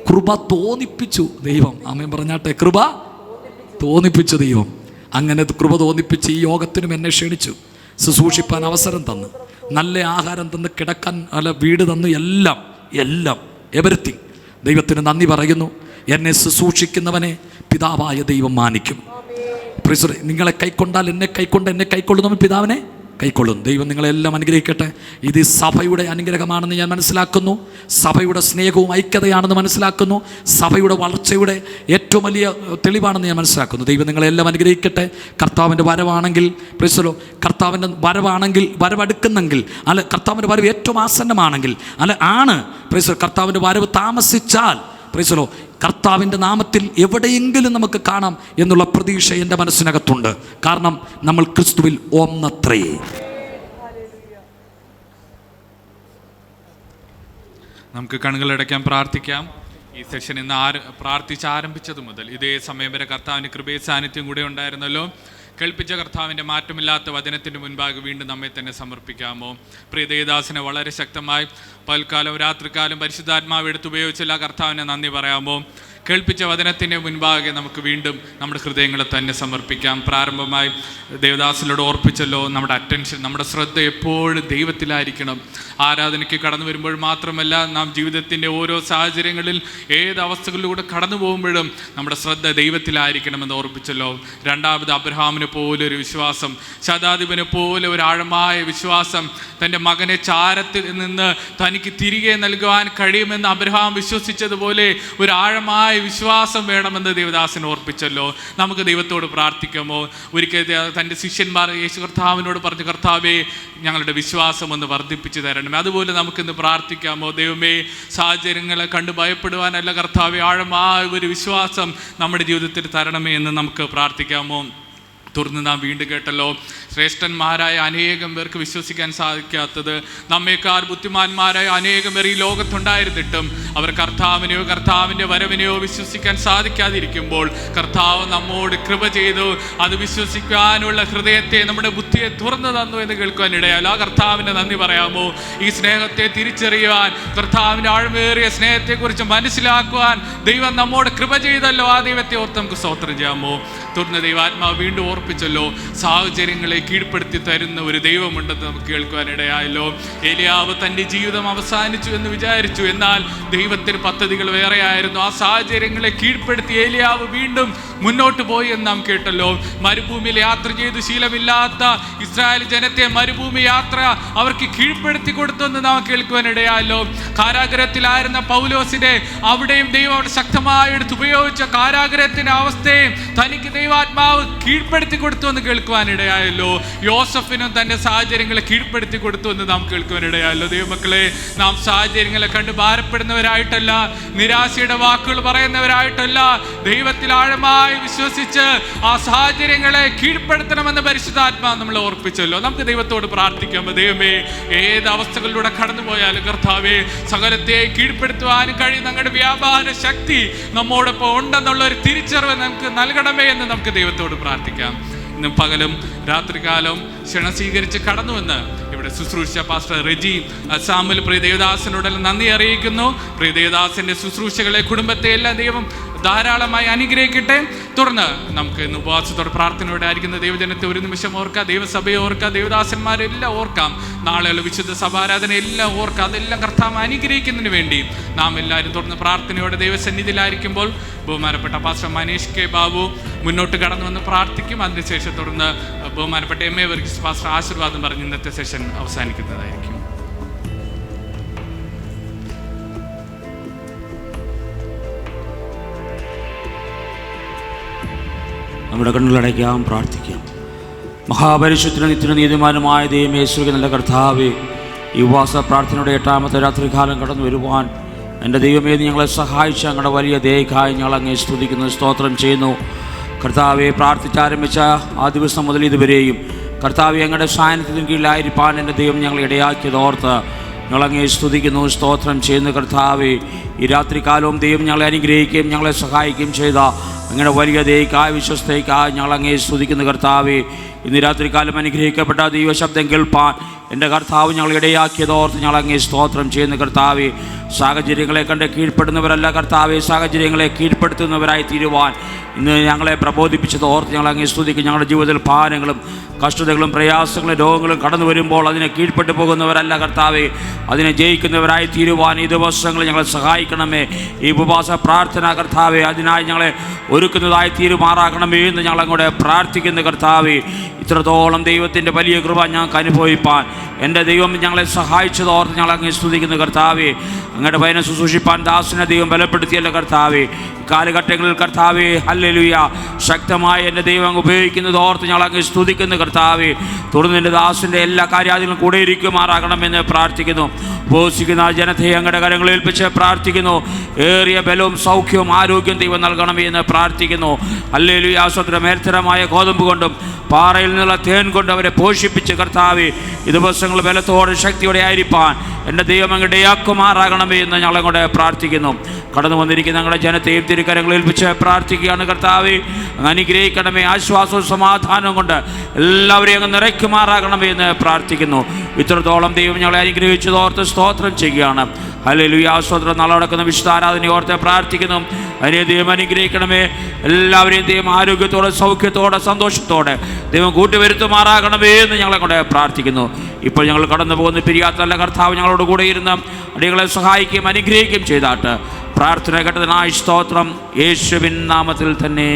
കൃപ തോന്നിപ്പിച്ചു ദൈവം. ആമേൻ പറഞ്ഞാട്ടെ. കൃപ തോന്നിപ്പിച്ചു ദൈവം. അങ്ങനെ കൃപ തോന്നിപ്പിച്ച് ഈ യോഗത്തിനും എന്നെ ക്ഷണിച്ചു, ശുശ്രൂഷിപ്പാൻ അവസരം തന്നു, നല്ല ആഹാരം തന്ന്, കിടക്കാൻ നല്ല വീട് തന്നു, എല്ലാം എവരിത്തിങ്. ദൈവത്തിന് നന്ദി പറയുന്നു. എന്നെ ശുശ്രൂഷിക്കുന്നവനെ പിതാവായ ദൈവം മാനിക്കും. നിങ്ങളെ കൈക്കൊണ്ടാൽ എന്നെ കൈക്കൊള്ളുന്നവൻ പിതാവിനെ കൈക്കൊള്ളും. ദൈവം നിങ്ങളെല്ലാം അനുഗ്രഹിക്കട്ടെ. ഇത് സഭയുടെ അനുഗ്രഹമാണെന്ന് ഞാൻ മനസ്സിലാക്കുന്നു. സഭയുടെ സ്നേഹവും ഐക്യതയാണെന്ന് മനസ്സിലാക്കുന്നു. സഭയുടെ വളർച്ചയുടെ ഏറ്റവും വലിയ തെളിവാണെന്ന് ഞാൻ മനസ്സിലാക്കുന്നു. ദൈവം നിങ്ങളെല്ലാം അനുഗ്രഹിക്കട്ടെ. കർത്താവിൻ്റെ വരവാണെങ്കിൽ, പ്രൈസലോ, കർത്താവിൻ്റെ വരവടുക്കുന്നെങ്കിൽ, അല്ല കർത്താവിൻ്റെ വരവ് ഏറ്റവും ആസന്നമാണെങ്കിൽ, അല്ല ആണ് പ്രൈസലോ, കർത്താവിൻ്റെ വരവ് താമസിച്ചാൽ, പ്രൈസലോ, കർത്താവിൻ്റെ നാമത്തിൽ എവിടെയെങ്കിലും നമുക്ക് കാണാം എന്നുള്ള പ്രതീക്ഷ എൻ്റെ മനസ്സിനകത്തുണ്ട്. കാരണം നമ്മൾ ക്രിസ്തുവിൽ ഒന്നത്രേ. നമുക്ക് കണ്ണുകളടയ്ക്കാൻ പ്രാർത്ഥിക്കാം. ഈ സെഷൻ ഇന്ന് പ്രാർത്ഥിച്ച് ആരംഭിച്ചത് മുതൽ ഇതേ സമയം വരെ കർത്താവിൻ്റെ കൃപയും സാന്നിധ്യം കൂടെ ഉണ്ടായിരുന്നല്ലോ. കേൾപ്പിച്ച കർത്താവിൻ്റെ മാറ്റമില്ലാത്ത വചനത്തിൻ്റെ മുൻപാകെ വീണ്ടും നമ്മെ തന്നെ സമർപ്പിക്കാമോ? പ്രിയ ദേവദാസനെ വളരെ ശക്തമായി പൽക്കാലം രാത്രികാലം പരിശുദ്ധാത്മാവ് എടുത്തുപയോഗിച്ചില്ല. കർത്താവിനെ നന്ദി പറയാമോ? കേൾപ്പിച്ച വചനത്തിൻ്റെ മുൻപാകെ നമുക്ക് വീണ്ടും നമ്മുടെ ഹൃദയങ്ങളെ തന്നെ സമർപ്പിക്കാം. പ്രാരംഭമായി ദേവദാസിനോട് ഓർപ്പിച്ചല്ലോ, നമ്മുടെ അറ്റൻഷൻ, നമ്മുടെ ശ്രദ്ധ എപ്പോഴും ദൈവത്തിലായിരിക്കണം. ആരാധനയ്ക്ക് കടന്നു വരുമ്പോൾ മാത്രമല്ല, നാം ജീവിതത്തിൻ്റെ ഓരോ സാഹചര്യങ്ങളിൽ ഏത് അവസ്ഥകളിലൂടെ കടന്നു പോകുമ്പോഴും നമ്മുടെ ശ്രദ്ധ ദൈവത്തിലായിരിക്കണമെന്ന് ഓർപ്പിച്ചല്ലോ. രണ്ടാമത്, അബ്രഹാമിനെ പോലെ ഒരു വിശ്വാസം, ശതാധിപനെ പോലെ ഒരു ആഴമായ വിശ്വാസം, തൻ്റെ മകനെ ചാരത്തിൽ നിന്ന് തനിക്ക് തിരികെ നൽകുവാൻ കഴിയുമെന്ന് അബ്രഹാം വിശ്വസിച്ചതുപോലെ ഒരു ആഴമായ വിശ്വാസം വേണമെന്ന് ദേവദാസൻ ഓർപ്പിച്ചല്ലോ. നമുക്ക് ദൈവത്തോട് പ്രാർത്ഥിക്കാമോ? ഒരിക്കൽ തൻ്റെ ശിഷ്യന്മാർ യേശു കർത്താവിനോട് പറഞ്ഞു, കർത്താവേ, ഞങ്ങളുടെ വിശ്വാസം ഒന്ന് വർദ്ധിപ്പിച്ചു തരണമേ. അതുപോലെ നമുക്കിന്ന് പ്രാർത്ഥിക്കാമോ? ദൈവമേ, സാഹചര്യങ്ങളെ കണ്ട് ഭയപ്പെടുവാനല്ല കർത്താവേ, ആഴമായ ഒരു വിശ്വാസം നമ്മുടെ ജീവിതത്തിൽ തരണമേ എന്ന് നമുക്ക് പ്രാർത്ഥിക്കാമോ? തുടർന്ന് നാം വീണ്ടും കേട്ടല്ലോ, ശ്രേഷ്ഠന്മാരായ അനേകം പേർക്ക് വിശ്വസിക്കാൻ സാധിക്കാത്തത്, നമ്മേക്കാൾ ബുദ്ധിമാന്മാരായ അനേകം പേർ ഈ ലോകത്തുണ്ടായിരുന്നിട്ടും അവർ കർത്താവിനെയോ കർത്താവിൻ്റെ വരവിനെയോ വിശ്വസിക്കാൻ സാധിക്കാതിരിക്കുമ്പോൾ കർത്താവ് നമ്മോട് കൃപ ചെയ്തു അത് വിശ്വസിക്കാനുള്ള ഹൃദയത്തെ, നമ്മുടെ ബുദ്ധിയെ തുറന്നു തന്നു എന്ന് കേൾക്കുവാൻ ഇടയാൽ ആ കർത്താവിന് നന്ദി പറയാമോ? ഈ സ്നേഹത്തെ തിരിച്ചറിയുവാൻ, കർത്താവിൻ്റെ ആഴമേറിയ സ്നേഹത്തെക്കുറിച്ച് മനസ്സിലാക്കുവാൻ ദൈവം നമ്മോട് കൃപ ചെയ്തല്ലോ. ആ ദൈവത്തെ ഓർത്ത് നമുക്ക് സ്തോത്രം ചെയ്യാമോ? തുടർന്ന് ദൈവാത്മാവ് വീണ്ടും ഓർപ്പിച്ചല്ലോ, സാഹചര്യങ്ങളെ കീഴ്പ്പെടുത്തി തരുന്ന ഒരു ദൈവമുണ്ടെന്ന് നമുക്ക് കേൾക്കുവാനിടയായല്ലോ. ഏലിയാവ് തൻ്റെ ജീവിതം അവസാനിച്ചു എന്ന് വിചാരിച്ചു, എന്നാൽ ദൈവത്തിന് പദ്ധതികൾ വേറെയായിരുന്നു. ആ സാഹചര്യങ്ങളെ കീഴ്പ്പെടുത്തി ഏലിയാവ് വീണ്ടും മുന്നോട്ട് പോയി എന്ന് നാം കേട്ടല്ലോ. മരുഭൂമിയിൽ യാത്ര ചെയ്ത് ശീലമില്ലാത്ത ഇസ്രായേൽ ജനത്തെ മരുഭൂമി യാത്ര അവർക്ക് കീഴ്പ്പെടുത്തി കൊടുത്തെന്ന് നാം കേൾക്കുവാനിടയായല്ലോ. കാരാഗ്രഹത്തിലായിരുന്ന പൗലോസിനെ അവിടെയും ദൈവം ശക്തമായി എടുത്ത് ഉപയോഗിച്ച കാരാഗ്രഹത്തിന്റെ അവസ്ഥയും തനിക്ക് ദൈവാത്മാവ് കീഴ്പ്പെടുത്തി കൊടുത്തു എന്ന് കേൾക്കുവാനിടയായല്ലോ. യോസഫിനും തൻ്റെ സാഹചര്യങ്ങളെ കീഴ്പ്പെടുത്തി കൊടുത്തു എന്ന് നാം കേൾക്കുവാനിടയായല്ലോ. ദൈവമക്കളെ, നാം സാഹചര്യങ്ങളെ കണ്ട് ഭാരപ്പെടുന്നവരായിട്ടല്ല, നിരാശയുടെ വാക്കുകൾ പറയുന്നവരായിട്ടല്ല, ദൈവത്തിൽ ആഴമായി വിശ്വസിച്ച് ആ സാഹചര്യങ്ങളെ കീഴ്പ്പെടുത്തണമെന്ന് പരിശുദ്ധാത്മാവ് നമ്മളെ ഓർപ്പിച്ചല്ലോ. നമുക്ക് ദൈവത്തോട് പ്രാർത്ഥിക്കാം. ദൈവമേ, ഏത് അവസ്ഥകളിലൂടെ കടന്നുപോയാലും കർത്താവേ, സകലത്തെ കീഴ്പ്പെടുത്തുവാനും കഴിയുന്ന ഞങ്ങളുടെ വ്യാപാര ശക്തി നമ്മോടൊപ്പം ഉണ്ടെന്നുള്ള ഒരു തിരിച്ചറിവ് നമുക്ക് നൽകണമേ എന്ന് നമുക്ക് ദൈവത്തോട് പ്രാർത്ഥിക്കാം. ഇന്നും പകലും രാത്രികാലം ക്ഷണം സ്വീകരിച്ച് കടന്നുവെന്ന് ഇവിടെ ശുശ്രൂഷ പാസ്റ്റർ റെജി സാമുൽ പ്രിയ ദേവദാസനോടെല്ലാം നന്ദി അറിയിക്കുന്നു. പ്രിയ ദേവദാസന്റെ ശുശ്രൂഷകളെ, കുടുംബത്തെ എല്ലാം ദൈവം ധാരാളമായി അനുഗ്രഹിക്കട്ടെ. തുടർന്ന് നമുക്ക് ഇന്ന് ഉപവാസത്തോടെ പ്രാർത്ഥനയോടെ ആയിരിക്കുന്ന ദൈവജനത്തെ ഒരു നിമിഷം ഓർക്കാം, ദൈവസഭയെ ഓർക്കാം, ദേവദാസന്മാരെല്ലാം ഓർക്കാം, നാളെയുള്ള വിശുദ്ധ സഭാരാധന എല്ലാം ഓർക്കാം. അതെല്ലാം കർത്താവ് അനുഗ്രഹിക്കുന്നതിന് വേണ്ടി നാം എല്ലാവരും തുടർന്ന് പ്രാർത്ഥനയോടെ ദൈവസന്നിധിയിലായിരിക്കുമ്പോൾ ബഹുമാനപ്പെട്ട പാസ്റ്റർ മനീഷ് കെ ബാബു മുന്നോട്ട് കടന്നു വന്ന് പ്രാർത്ഥിക്കും. അതിനുശേഷം തുടർന്ന് ബഹുമാനപ്പെട്ട എം എ വർഗീസ് പാസ്റ്റർ ആശീർവാദം പറഞ്ഞ് ഇന്നത്തെ സെഷൻ അവസാനിക്കുന്നതായിരിക്കും. നമ്മുടെ കണ്ണുകളടയ്ക്കാം, പ്രാർത്ഥിക്കാം. മഹാപരിശുദ്ധനും നിത്യനും നീതിമാനുമായ ദൈവമേ, യേശുവേ, നല്ല കർത്താവേ, ഈ ഉപവാസ പ്രാർത്ഥനയുടെ 8ാമത്തെ രാത്രികാലം കടന്നു വരുവാൻ എൻ്റെ ദൈവമേ, ഞങ്ങളെ സഹായിച്ച ഞങ്ങളുടെ വലിയ ദയക്കായി ഞങ്ങൾ അങ്ങേ സ്തുതിക്കുന്നു, സ്തോത്രം ചെയ്യുന്നു. കർത്താവെ, പ്രാർത്ഥിച്ചാരംഭിച്ച ആ ദിവസം മുതൽ ഇതുവരെയും കർത്താവെ, ഞങ്ങളുടെ സാന്നിധ്യത്തിന് കീഴിലായിരിക്കാൻ എൻ്റെ ദൈവം ഞങ്ങൾ ഇടയാക്കിയത് ഓർത്ത് ഞങ്ങളങ്ങേ സ്തുതിക്കുന്നു, സ്തോത്രം ചെയ്യുന്നു. കർത്താവെ, ഈ രാത്രികാലവും ദൈവം ഞങ്ങളെ അനുഗ്രഹിക്കുകയും ഞങ്ങളെ സഹായിക്കുകയും ചെയ്ത അങ്ങനെ വലിയ ദയക്കായി, വിശ്വസ്തയ്ക്കായി ഞങ്ങളങ്ങേ സ്തുതിക്കുന്നു. കർത്താവെ, ഇന്ന് രാത്രികാലം അനുഗ്രഹിക്കപ്പെട്ട ദൈവശബ്ദം കേൾപ്പാൻ എൻ്റെ കർത്താവ് ഞങ്ങൾ ഇടയാക്കിയതോർത്ത് ഞങ്ങളങ്ങേ സ്തോത്രം ചെയ്യുന്നു. കർത്താവെ, സാഹചര്യങ്ങളെ കണ്ട് കീഴ്പ്പെടുന്നവരല്ല കർത്താവെ, സാഹചര്യങ്ങളെ കീഴ്പ്പെടുത്തുന്നവരായി തീരുവാൻ ഇന്ന് ഞങ്ങളെ പ്രബോധിപ്പിച്ചത് ഓർത്ത് ഞങ്ങളങ്ങേ സ്തുതിക്കും. ഞങ്ങളുടെ ജീവിതത്തിൽ ഭാരങ്ങളും കഷ്ടതകളും പ്രയാസങ്ങളും രോഗങ്ങളും കടന്നു വരുമ്പോൾ അതിനെ കീഴ്പ്പെട്ടു പോകുന്നവരല്ല കർത്താവെ, അതിനെ ജയിക്കുന്നവരായി തീരുവാൻ ഈ ദിവസങ്ങൾ ഞങ്ങളെ സഹായിക്കണമേ. ഈ ഉപവാസ പ്രാർത്ഥന കർത്താവെ, അതിനായി ഞങ്ങളെ ഒരുക്കുന്നതായി തീരുമാറാക്കണമേ എന്ന് ഞങ്ങളങ്ങോട്ട് പ്രാർത്ഥിക്കുന്നു. കർത്താവെ, ഇത്രത്തോളം ദൈവത്തിൻ്റെ വലിയ കൃപ ഞങ്ങൾക്ക് അനുഭവിപ്പാൻ എൻ്റെ ദൈവം ഞങ്ങളെ സഹായിച്ചതോർത്ത് ഞങ്ങളങ്ങ് സ്തുതിക്കുന്നു. കർത്താവെ, അങ്ങയുടെ വചനം ശുശ്രൂഷിപ്പാൻ ദാസനെ ദൈവം ബലപ്പെടുത്തിയല്ലോ കർത്താവെ. കാലഘട്ടങ്ങളിൽ കർത്താവെ, ഹല്ലേലൂയ, ശക്തമായി എൻ്റെ ദൈവം അങ്ങ് ഉപയോഗിക്കുന്നത് ഓർത്ത് ഞങ്ങളങ്ങ് സ്തുതിക്കുന്നു. കർത്താവെ, തുടർന്ന് എൻ്റെ ദാസൻ്റെ എല്ലാ കാര്യങ്ങളും കൂടെ ഇരിക്കുമാറാകണമെന്ന് പ്രാർത്ഥിക്കുന്നു. ഉപവസിക്കുന്ന ജനത്തെ അങ്ങയുടെ കരങ്ങളിൽ ഏൽപ്പിച്ച് പ്രാർത്ഥിക്കുന്നു. ഏറിയ ബലവും സൗഖ്യവും ആരോഗ്യം ദൈവം നൽകണമേ എന്ന് പ്രാർത്ഥിക്കുന്നു. ഹല്ലേലൂയ, സ്വതന്ത്രമേൽത്തരമായ ഗോതമ്പ് കൊണ്ടും പാറയിൽ നിന്നുള്ള തേൻ കൊണ്ട് അവരെ പോഷിപ്പിച്ച് കർത്താവെ, ഈ ദിവസങ്ങൾ ബലത്തോടെ ശക്തിയോടെ ആയിരിക്കാൻ എൻ്റെ ദൈവം അങ്ങയുടെ യാക്കുമാറാകണമേ എന്ന് ഞങ്ങളങ്ങോട്ട് പ്രാർത്ഥിക്കുന്നു. കടന്നു വന്നിരിക്കുന്ന ഞങ്ങളുടെ ജനത്തെയും തിരുക്കരങ്ങളിൽ ഏൽപ്പിച്ച് പ്രാർത്ഥിക്കുകയാണ്. കർത്താവെ, അങ്ങ് അനുഗ്രഹിക്കണമേ. ആശ്വാസവും സമാധാനവും കൊണ്ട് എല്ലാവരെയും അങ്ങ് നിറയ്ക്കുമാറാകണമേ എന്ന് പ്രാർത്ഥിക്കുന്നു. ഇത്രത്തോളം ദൈവം ഞങ്ങളെ അനുഗ്രഹിച്ചതോർത്ത് സ്തോത്രം ചെയ്യുകയാണ്. ഹല്ലേലൂയ, സ്തോത്രം. നാളെ നടക്കുന്ന വിശുദ്ധ ആരാധന ഓർത്ത് പ്രാർത്ഥിക്കുന്നു. അതിനെ ദൈവം അനുഗ്രഹിക്കണമേ. എല്ലാവരെയും ദൈവം ആരോഗ്യത്തോടെ, സൗഖ്യത്തോടെ, സന്തോഷത്തോടെ ദൈവം കൂട്ടിവരുത്തുമാറാകണമേ എന്ന് ഞങ്ങളെ കൊണ്ട് പ്രാർത്ഥിക്കുന്നു. ഇപ്പോൾ ഞങ്ങൾ കടന്നു പോകുന്ന പിരിയാത്ത നല്ല കർത്താവ് ഞങ്ങളോട് കൂടെ ഇരുന്ന് അടികളെ സഹായിക്കുകയും അനുഗ്രഹിക്കുകയും ചെയ്താട്ട് പ്രാർത്ഥന കേട്ടതിനായി സ്തോത്രം. യേശുവിൻ നാമത്തിൽ തന്നെ.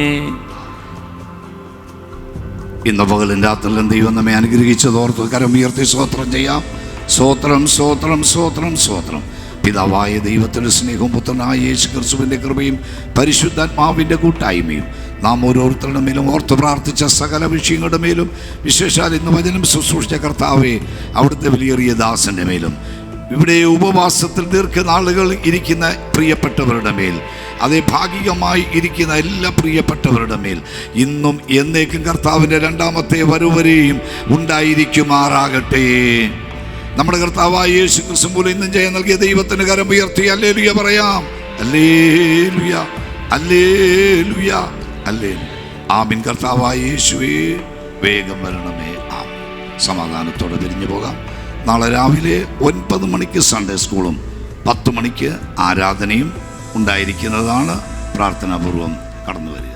ഇന്ന് പകലും രാത്രിയിലും ദൈവം നമ്മെ അനുഗ്രഹിച്ചതോർത്ത് കരമുയർത്തി സ്തോത്രം ചെയ്യാം. സ്തോത്രം, സ്തോത്രം, സ്തോത്രം, സ്തോത്രം. പിതാവായ ദൈവത്തിൻ്റെ സ്നേഹവും പുത്രനായ യേശു ക്രിസ്തുവിൻ്റെ കൃപയും പരിശുദ്ധാത്മാവിൻ്റെ കൂട്ടായ്മയും നാം ഓരോരുത്തരുടെ മേലും ഓർത്ത് പ്രാർത്ഥിച്ച സകല വിഷയങ്ങളുടെ മേലും, വിശേഷാൽ ഇന്ന് വചനം ശുശ്രൂഷിച്ച കർത്താവെ അവിടുത്തെ വലിയേറിയ ദാസൻ്റെ മേലും, ഇവിടെ ഉപവാസത്തിൽ ദീർഘനാളുകൾ ഇരിക്കുന്ന പ്രിയപ്പെട്ടവരുടെ മേൽ, അതേ ഭാഗികമായി ഇരിക്കുന്ന എല്ലാ പ്രിയപ്പെട്ടവരുടെ മേൽ ഇന്നും എന്നേക്കും കർത്താവിൻ്റെ രണ്ടാമത്തെ വരവരെയും ഉണ്ടായിരിക്കുമാറാകട്ടെ. നമ്മുടെ കർത്താവായ യേശു ക്രിസ്തു മൂലം ഇന്നും ജയം നൽകിയ ദൈവത്തിന് കരം ഉയർത്തി ഹല്ലേലൂയ പറയാം. Hallelujah, hallelujah, hallelujah. ആമീൻ. കർത്താവായ യേശുവേ വേഗം വരണമേ. ആമീൻ. സമാധാനത്തോടെ തിരിഞ്ഞു പോകാം. നാളെ രാവിലെ 9 മണിക്ക് സൺഡേ സ്കൂളും 10 മണിക്ക് ആരാധനയും ഉണ്ടായിരിക്കുന്നതാണ്. പ്രാർത്ഥനാപൂർവം കടന്നു വരിക.